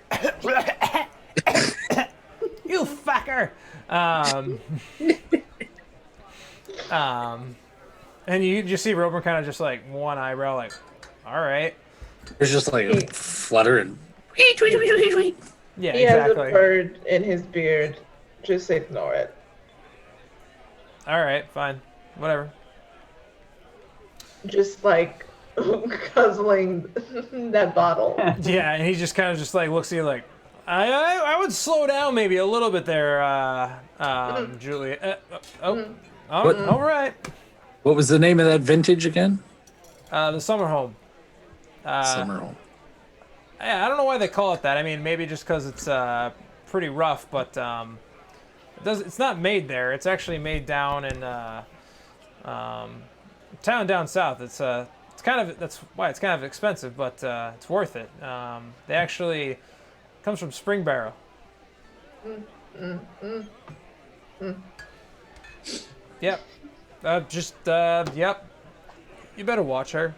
"You fucker!" And you just see Roper kind of just like one eyebrow, like, "All right." There's just like a flutter and Yeah, He has a exactly. bird in his beard. Just ignore it. All right, fine, whatever. Just like guzzling that bottle. Yeah, and he just kind of just like looks at you like, I would slow down maybe a little bit there, Julia. All right. what was the name of that vintage again? The summer home. Summer home. I don't know why they call it that. I mean, maybe just because it's pretty rough, but it's not made there. It's actually made down in town down south. That's why it's kind of expensive, but it's worth it. They actually comes from Spring Barrel. Yep. Yep. You better watch her.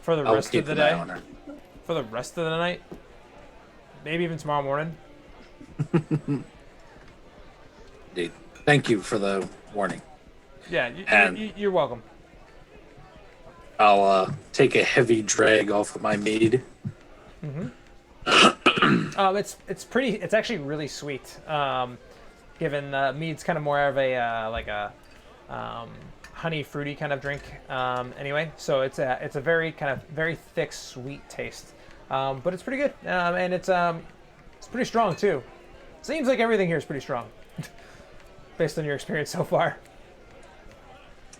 For the I'll rest of keep the an eye day. on her. For the rest of the night. Maybe even tomorrow morning. Indeed. Thank you for the warning. Yeah, And- you're welcome. I'll take a heavy drag off of my mead. It's actually really sweet. Given mead's kind of more of a like a honey fruity kind of drink. Anyway, so it's a very kind of very thick sweet taste, but it's pretty good, and it's pretty strong too. Seems like everything here is pretty strong, based on your experience so far.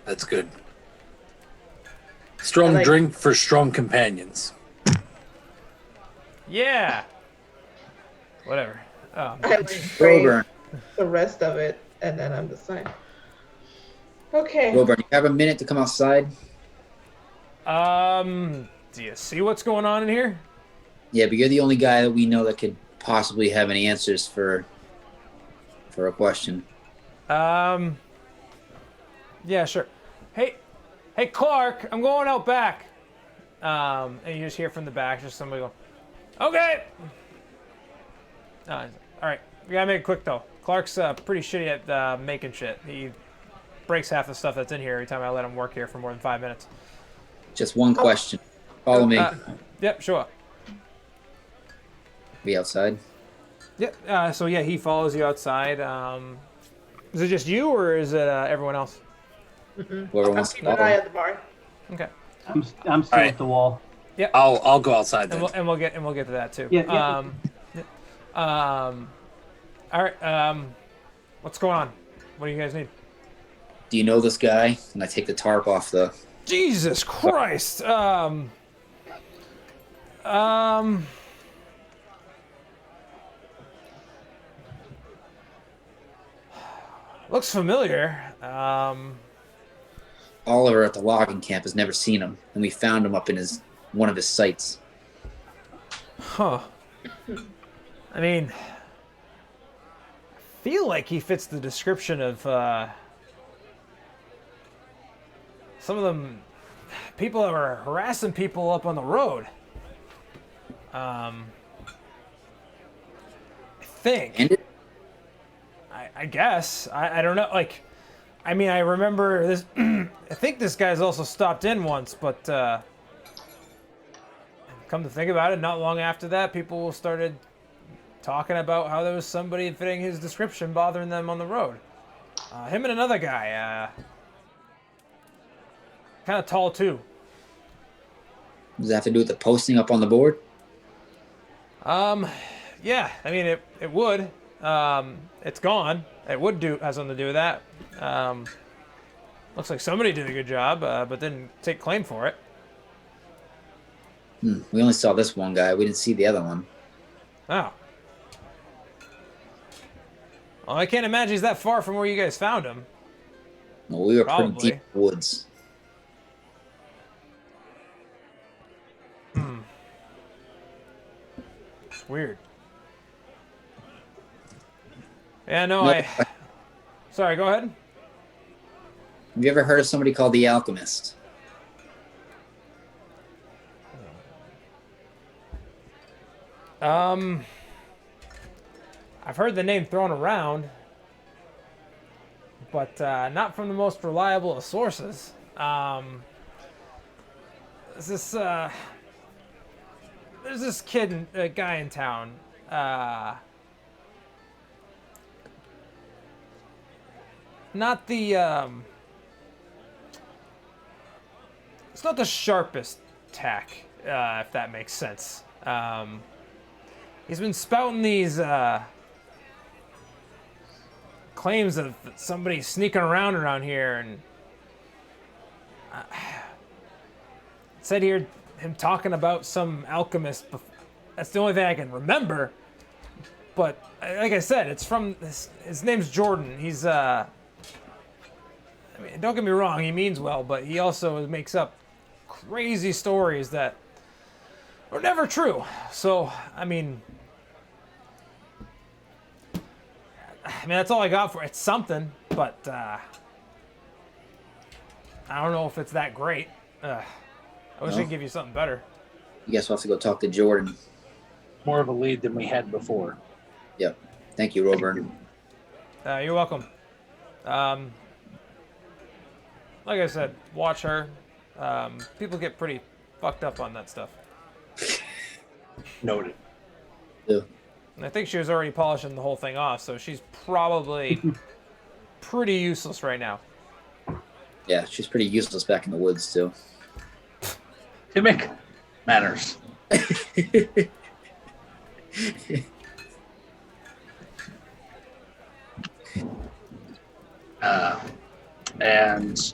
That's good. Strong drink for strong companions. Yeah. Whatever. I like Roburn. phrase the rest of it, and then I'm just like, okay. Roburn, you have a minute to come outside? Do you see what's going on in here? Yeah, but you're the only guy that we know that could possibly have any answers for a question. Yeah, sure. Hey, Clark, I'm going out back. And you just hear from the back, just somebody going, okay. All right, we gotta make it quick though. Clark's pretty shitty at making shit. He breaks half the stuff that's in here every time I let him work here for more than 5 minutes. Just one question. Follow me. Yep, sure. Be outside. Yep. So yeah, he follows you outside. Is it just you, or is it everyone else? Whoever I'm wants to keeping an follow. ay at the bar. Okay. I'm still Alright. at the wall. I'll go outside then. And we'll get to that too. Yeah. All right. What's going on? What do you guys need? Do you know this guy? And I take the tarp off the. Jesus Christ. Looks familiar. Oliver at the logging camp has never seen him, and we found him up in one of his sites. Huh. I mean, I feel like he fits the description of some of them people that were harassing people up on the road. I think. And I guess. I don't know. Like, I mean, I remember this. I think this guy's also stopped in once, but come to think about it, not long after that, people started talking about how there was somebody fitting his description bothering them on the road. Him and another guy, kind of tall too. does that have to do with the posting up on the board? Yeah, I mean, it would. It's gone. It would have something to do with that. Looks like somebody did a good job, but didn't take claim for it. We only saw this one guy. We didn't see the other one. Oh. Well, I can't imagine he's that far from where you guys found him. Well, we were pretty Probably. deep in the woods. It's weird. Yeah, no, No, Sorry, go ahead. Have you ever heard of somebody called the Alchemist? I've heard the name thrown around, but not from the most reliable of sources. There's this guy in town. Not the it's not the sharpest tack, if that makes sense. He's been spouting these claims of somebody sneaking around here, and it said here him talking about some alchemist. That's the only thing I can remember. But like I said, it's from his name's Jordan. He's I mean, don't get me wrong, he means well, but he also makes up crazy stories that are never true. So, I mean, that's all I got for it. It's something, but I don't know if it's that great. I wish I could give you something better. You guys will have to go talk to Jordan. More of a lead than we had before. Yep. Thank you, Roburn. You're welcome. Like I said, watch her. People get pretty fucked up on that stuff. Noted. Yeah. And I think she was already polishing the whole thing off, so she's probably pretty useless right now. Yeah, she's pretty useless back in the woods, too. Timmick manners. And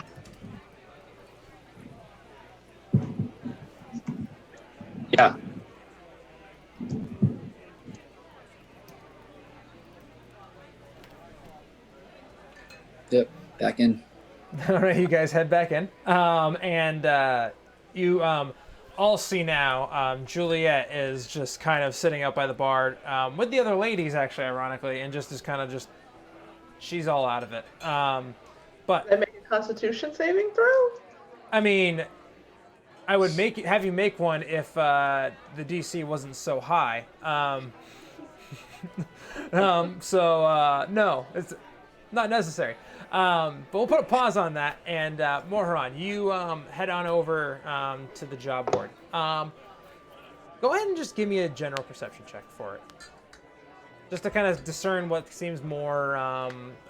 yeah. Yep, back in. All right, you guys head back in. You all see now Juliet is just kind of sitting out by the bar with the other ladies, actually, ironically, and just is kind of just, she's all out of it. But Did I make a Constitution saving throw? I mean, I would have you make one if the DC wasn't so high. No, it's not necessary. But we'll put a pause on that. And Moharan, you head on over to the job board. Go ahead and just give me a general perception check for it. Just to kind of discern what seems more...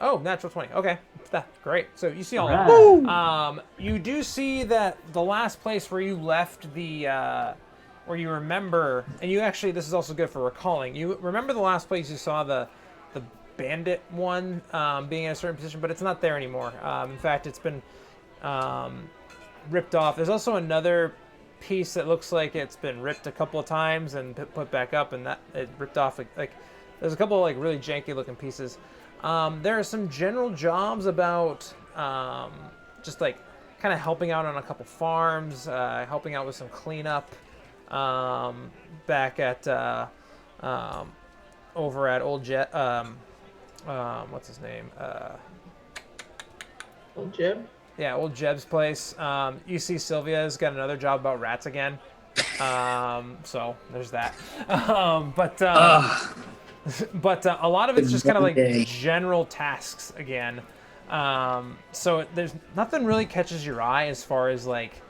natural 20. Okay, that's great. So you see all that. You do see that the last place where you left the... where you remember... And you actually... This is also good for recalling. You remember the last place you saw the bandit one being in a certain position, but it's not there anymore. In fact, it's been ripped off. There's also another piece that looks like it's been ripped a couple of times and put back up, and that it ripped off like there's a couple of like really janky looking pieces. There are some general jobs about just like kind of helping out on a couple farms, helping out with some cleanup back at over at Old Jet. What's his name? Old Jib? Yeah, Old Jeb's place. You see Sylvia's got another job about rats again. So there's that. But a lot of it's just kind of like general tasks again. So there's nothing really catches your eye as far as like,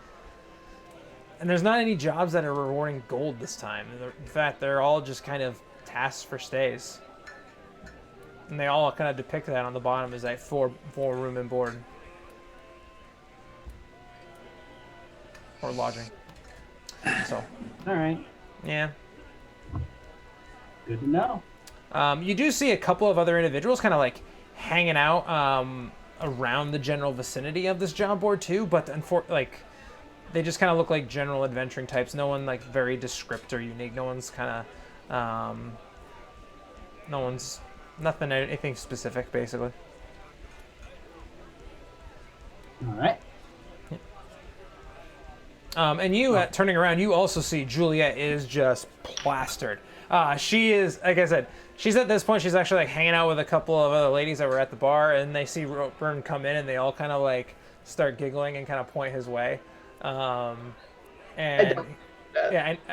and there's not any jobs that are rewarding gold this time. In fact, they're all just kind of tasks for stays. And they all kind of depict that on the bottom as like four room and board. Or lodging. So. All right. Yeah. Good to know. You do see a couple of other individuals kind of like hanging out around the general vicinity of this job board too, but they just kind of look like general adventuring types. No one like very descriptive or unique. No one's kind of, anything specific basically. All right. And you, turning around, you also see Juliet is just plastered. She is, like I said, she's at this point, she's actually like hanging out with a couple of other ladies that were at the bar, and they see Roburn come in, and they all kind of like start giggling and kind of point his way. I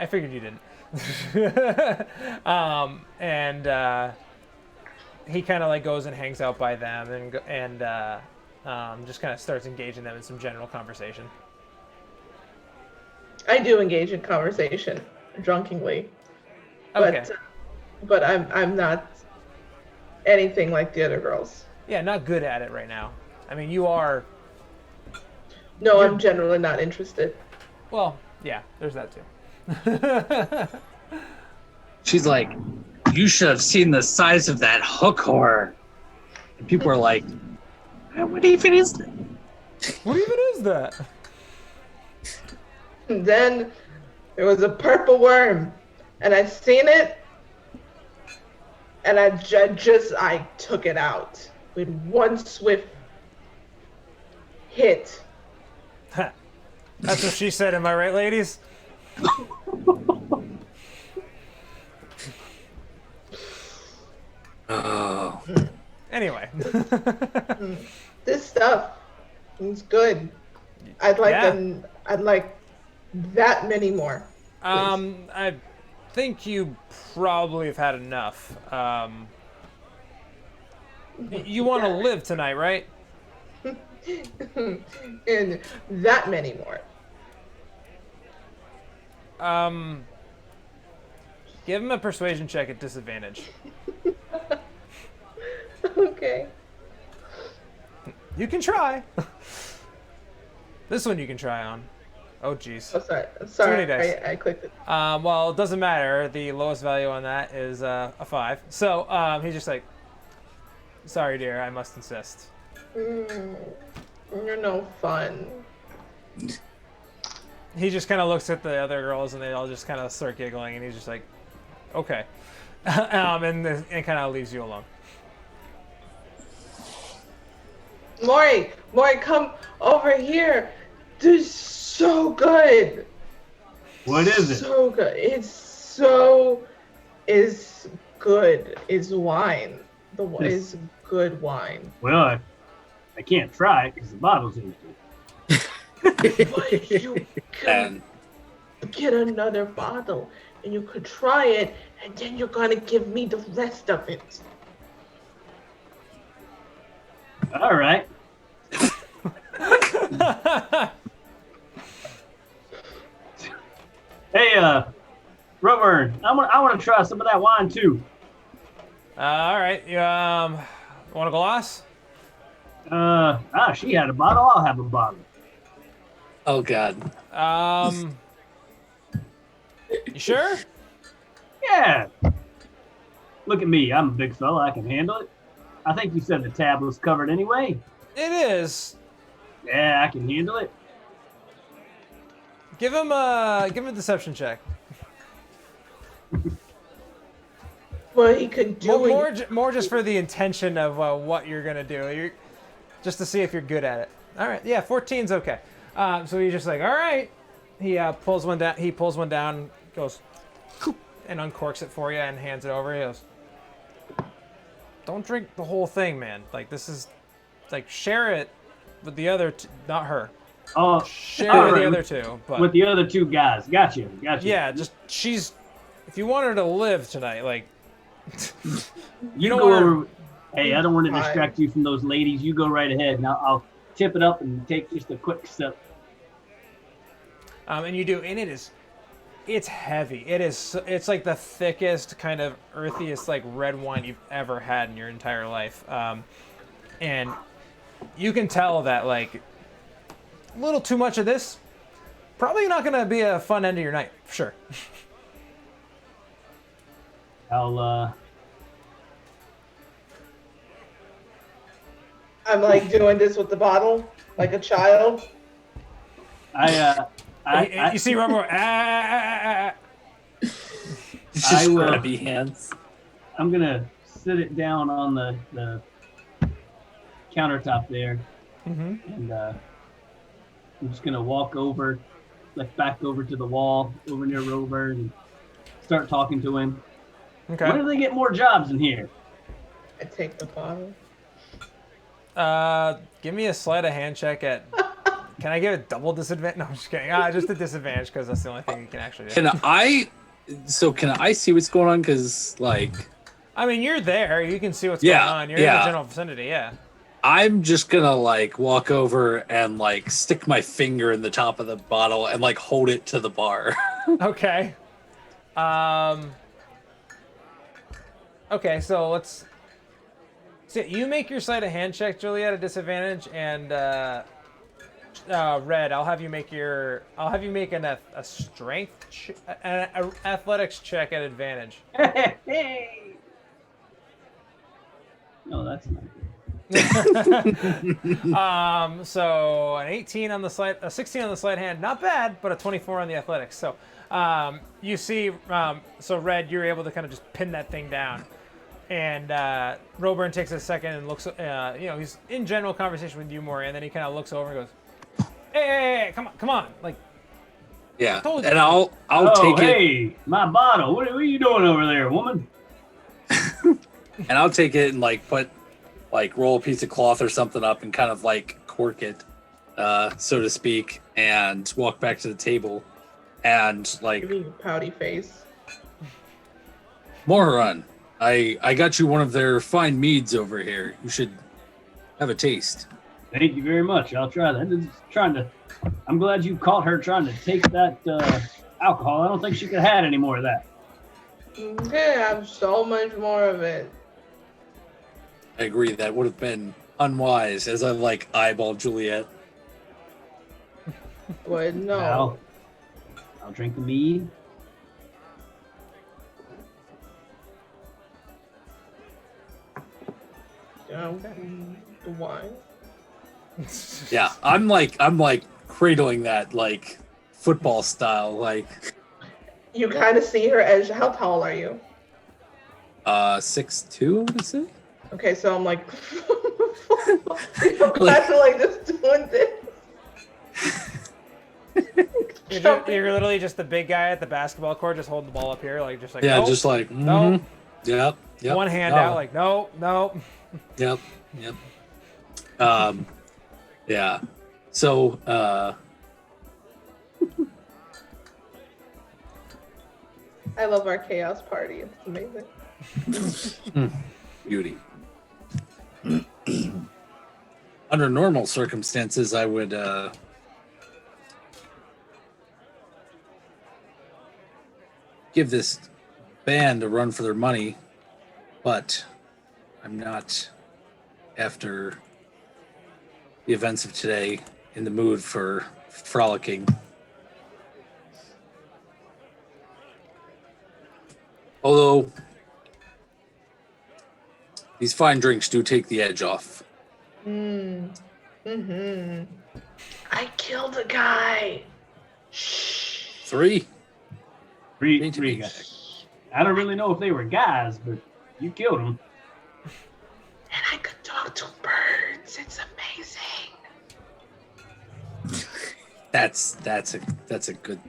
figured you didn't. He kind of like goes and hangs out by them, and just kind of starts engaging them in some general conversation. I do engage in conversation drunkenly, Okay. but I'm not anything like the other girls. Yeah, not good at it right now. I mean, you are. No, I'm generally not interested. Well, yeah, there's that too. She's like, you should have seen the size of that hook horn. And people are like, what even is that? What even is that? Then There was a purple worm, and I seen it, and I took it out with one swift hit. That's what she said. Am I right, ladies? Oh. Anyway. This stuff is good. I'd like that many more. I think you probably have had enough. You want to live tonight, right? And that many more. Give him a persuasion check at disadvantage. Okay. You can try. This one you can try on. Oh, jeez. Oh, sorry. many dice. I clicked it. Well, it doesn't matter. The lowest value on that is a 5. So he's just like, sorry, dear, I must insist. You're no fun. He just kind of looks at the other girls, and they all just kind of start giggling, and he's just like, okay. And kind of leaves you alone. Maury, come over here. This is so good. What is it? So good. It's good. It's wine. Is good wine. Well, I can't try it because the bottle's empty. But you can get another bottle, and you could try it, and then you're gonna give me the rest of it. All right. Hey, Rover, I want to try some of that wine too. All right. You want a glass? She had a bottle. I'll have a bottle. Oh God. You sure? Yeah. Look at me. I'm a big fella. I can handle it. I think you said the tab was covered anyway. It is. Yeah, I can handle it. Give him a deception check. Well, he could do More just for the intention of what you're gonna do. Just to see if you're good at it. All right. Yeah, 14's okay. So he's just like, all right. He pulls one down. He pulls one down, goes, and uncorks it for you and hands it over. He goes, don't drink the whole thing, man. Like, this is, like, share it with the other, not her. Oh, share with the other two. But with the other two guys. Gotcha. yeah, just if you want her to live tonight, like, you don't go want over. Hey, I don't want to distract you from those ladies. You go right ahead, and I'll tip it up and take just a quick sip. And you do, and it's heavy. It's like the thickest, kind of earthiest, like red wine you've ever had in your entire life. And you can tell that, like, a little too much of this, probably not gonna be a fun end of your night, for sure. I'm like doing this with the bottle, like a child. You see Robo, Just grabby hands. I'm gonna sit it down on the countertop there, and I'm just gonna walk over, like back over to the wall, over near Rover, and start talking to him. Okay. When do they get more jobs in here? I take the bottle. Give me a sleight of hand check at. Can I give a double disadvantage? No, I'm just kidding. Just a disadvantage because that's the only thing you can actually do. Can I see what's going on? Because, like, I mean, you're there. You can see what's going on. You're in the general vicinity. Yeah. I'm just gonna like walk over and like stick my finger in the top of the bottle and like hold it to the bar. Okay. Okay, so let's. So you make your sleight of hand check, Juliet, at a disadvantage, and Red, I'll have you make a strength, an athletics check at advantage. No, that's not So an 18 on the sleight, a 16 on the sleight hand, not bad, but a 24 on the athletics. So you see, so Red, you're able to kind of just pin that thing down. And Roburn takes a second and looks, he's in general conversation with you more, and then he kind of looks over and goes, hey, come on. Like, Yeah, told you. and I'll take it. Hey, my bottle. What are you doing over there, woman? And I'll take it and roll a piece of cloth or something up and kind of cork it, so to speak, and walk back to the table and Give me a pouty face. Moharan, I got you one of their fine meads over here. You should have a taste. Thank you very much. I'll try that. I'm glad you caught her trying to take that alcohol. I don't think she could have had any more of that. Okay, I have so much more of it. I agree. That would have been unwise, as I eyeball Juliet. But no. Well, I'll drink the mead. The wine. Yeah, I'm cradling that football style, You kind of see her edge. How tall are you? 6'2", what is it? Okay, so I'm like, imagine just doing this. You're literally just the big guy at the basketball court, just holding the ball up here, yeah, nope, just no. Yep. One hand no. out, no. Yep. Yeah. So, I love our chaos party. It's amazing. beauty. Under normal circumstances, I would give this band a run for their money, but I'm not, after the events of today, in the mood for frolicking. Although these fine drinks do take the edge off. I killed a guy. Three Three guys. I don't really know if they were guys, but you killed them. And I could talk to birds. It's amazing. That's a good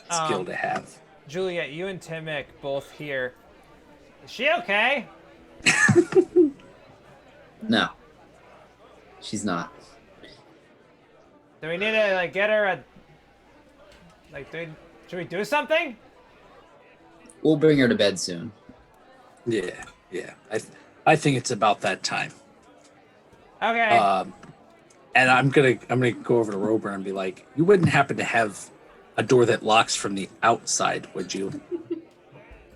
skill to have. Juliet, you and Timic both here. Is she okay? No, she's not. Do we need to get her should we do something? We'll bring her to bed soon. Yeah. I think it's about that time. Okay. And I'm gonna go over to Rober and be like, you wouldn't happen to have a door that locks from the outside, would you?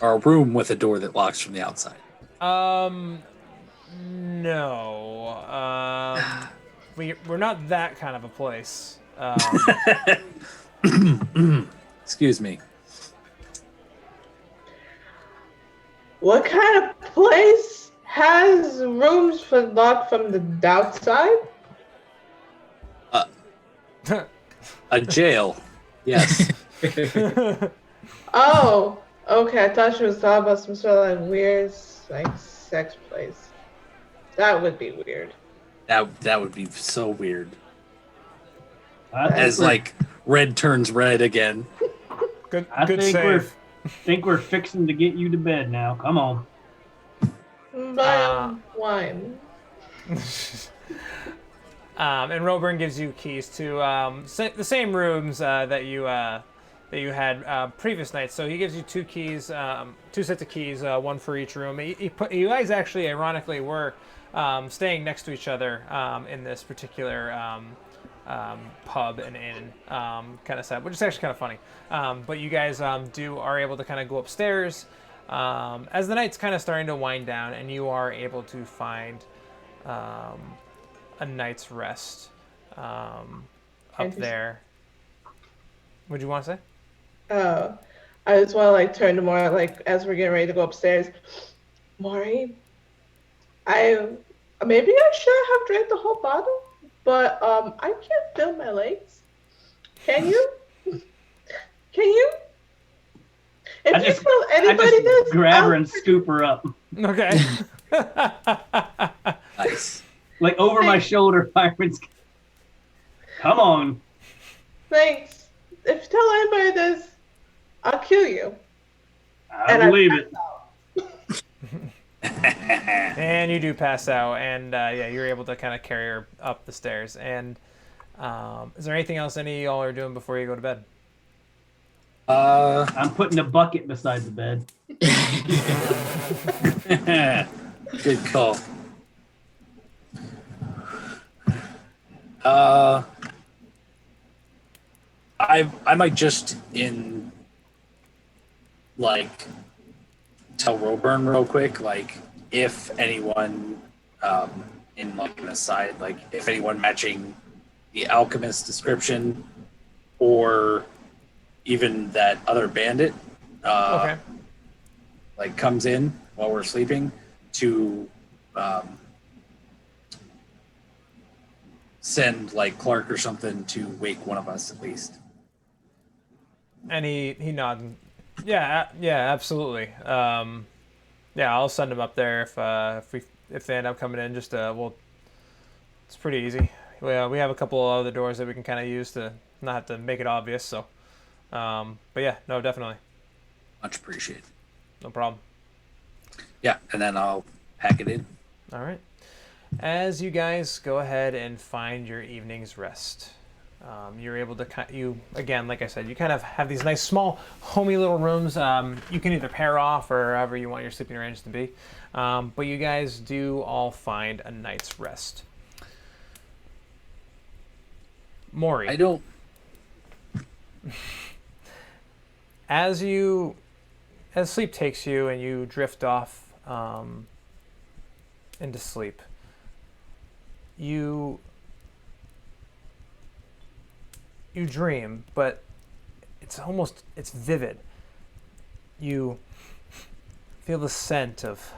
Or a room with a door that locks from the outside? No. We're not that kind of a place. Excuse me. What kind of place has rooms locked from the outside? A jail. Yes. Oh, okay. I thought she was talking about some sort of weird sex place. That would be weird. That would be so weird. As red turns red again. Good think we're fixing to get you to bed now. Come on. Wine. And Roburn gives you keys to the same rooms that you had previous nights. So he gives you two keys, two sets of keys, one for each room. You guys actually, ironically, were staying next to each other in this particular pub and inn kind of set, which is actually kind of funny. But you guys are able to kind of go upstairs as the night's kind of starting to wind down, and you are able to find a night's rest up there. What'd you want to say? I just want to turn to Maury, as we're getting ready to go upstairs. Maury, I'm Maybe I should have drank the whole bottle, but I can't feel my legs. Can you? Can you? If you feel I anybody just this, grab her and scoop her up, Okay. Nice. like over my shoulder. Fireman's. Come on. Thanks. If you tell anybody this, I'll kill you. I believe it. And you do pass out, and yeah, you're able to kind of carry her up the stairs. And is there anything else any of y'all are doing before you go to bed? I'm putting a bucket beside the bed. Good call. I might just tell Roburn real quick, like if anyone in like an aside, like if anyone matching the alchemist description or even that other bandit Okay. like comes in while we're sleeping to send like Clark or something to wake one of us at least. And he nods. Yeah, yeah, absolutely. Yeah, I'll send him up there if they end up coming in. Just well, it's pretty easy. We have a couple of other doors that we can kind of use to not have to make it obvious. So, but yeah, no, definitely, Much appreciated. no problem. Yeah, and then I'll pack it in. All right. As you guys go ahead and find your evening's rest, you're able to again, like I said, you kind of have these nice small homey little rooms. You can either pair off or however you want your sleeping arrangements to be, but you guys do all find a night's rest. Maury, I don't. as sleep takes you and you drift off into sleep, you dream, but it's vivid. You feel the scent of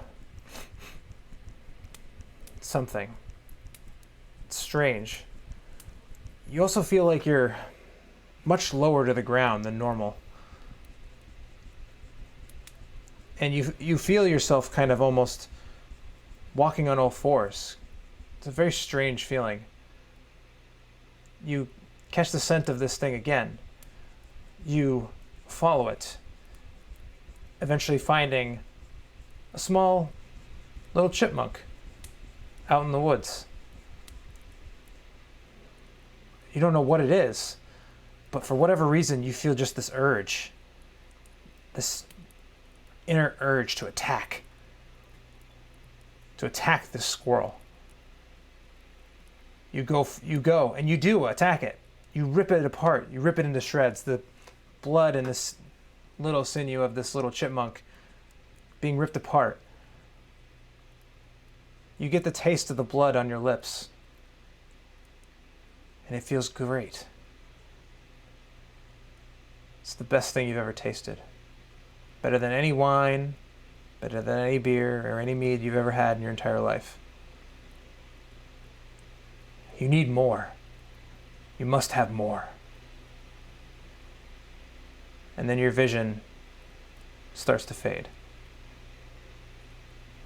something. It's strange. You also feel like you're much lower to the ground than normal. And you feel yourself kind of almost walking on all fours. It's a very strange feeling. You catch the scent of this thing again. You follow it, eventually finding a small little chipmunk out in the woods. You don't know what it is, but for whatever reason, you feel just this urge, this inner urge to attack this squirrel. You go, and you do attack it. You rip it apart. You rip it into shreds. The blood and this little sinew of this little chipmunk being ripped apart. You get the taste of the blood on your lips. And it feels great. It's the best thing you've ever tasted. Better than any wine, better than any beer or any mead you've ever had in your entire life. You need more. You must have more. And then your vision starts to fade.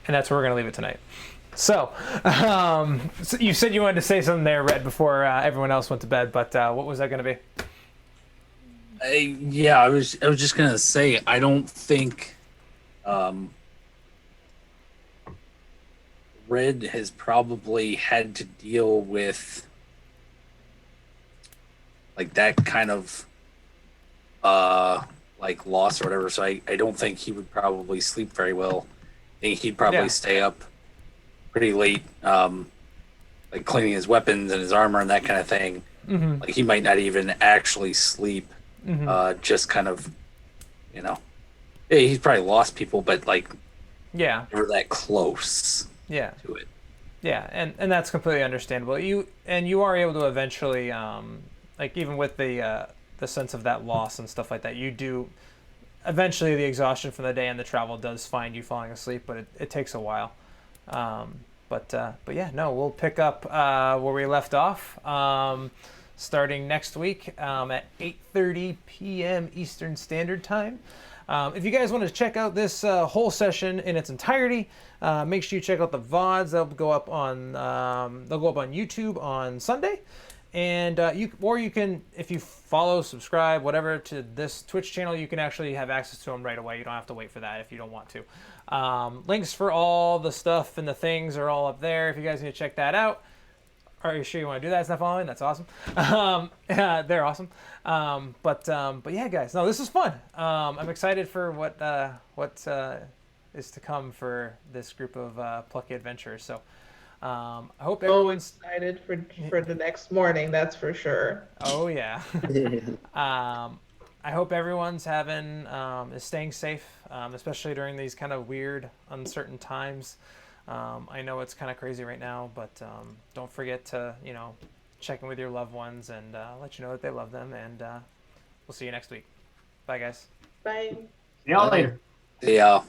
And that's where we're going to leave it tonight. So you said you wanted to say something there, Red, before everyone else went to bed, but what was that going to be? I was just gonna say I don't think Red has probably had to deal with like that kind of like loss or whatever. So I don't think he would probably sleep very well. I think he'd probably stay up pretty late, like cleaning his weapons and his armor and that kind of thing. Mm-hmm. Like he might not even actually sleep. Mm-hmm. Just kind of, he's probably lost people, but like, never that close. To it. Yeah, and that's completely understandable. You are able to eventually, like even with the sense of that loss and stuff like that, you do eventually the exhaustion from the day and the travel does find you falling asleep, but it takes a while. But yeah, no, we'll pick up where we left off, starting next week at 8:30 p.m. Eastern Standard Time. If you guys want to check out this whole session in its entirety, make sure you check out the VODs. They'll go up on YouTube on Sunday. And you can, if you follow, subscribe, whatever, to this Twitch channel, you can actually have access to them right away. You don't have to wait for that if you don't want to. Links for all the stuff and the things are all up there if you guys need to check that out. Are you sure you want to do that? It's not following? That's awesome. They're awesome. But yeah, guys, no, this is fun. I'm excited for what is to come for this group of plucky adventurers. So. I hope everyone's excited for the next morning. That's for sure. Oh yeah. I hope everyone's is staying safe, especially during these kind of weird, uncertain times. I know it's kind of crazy right now, but don't forget to check in with your loved ones and let you know that they love them. And we'll see you next week. Bye, guys. Bye. See y'all later. Yeah.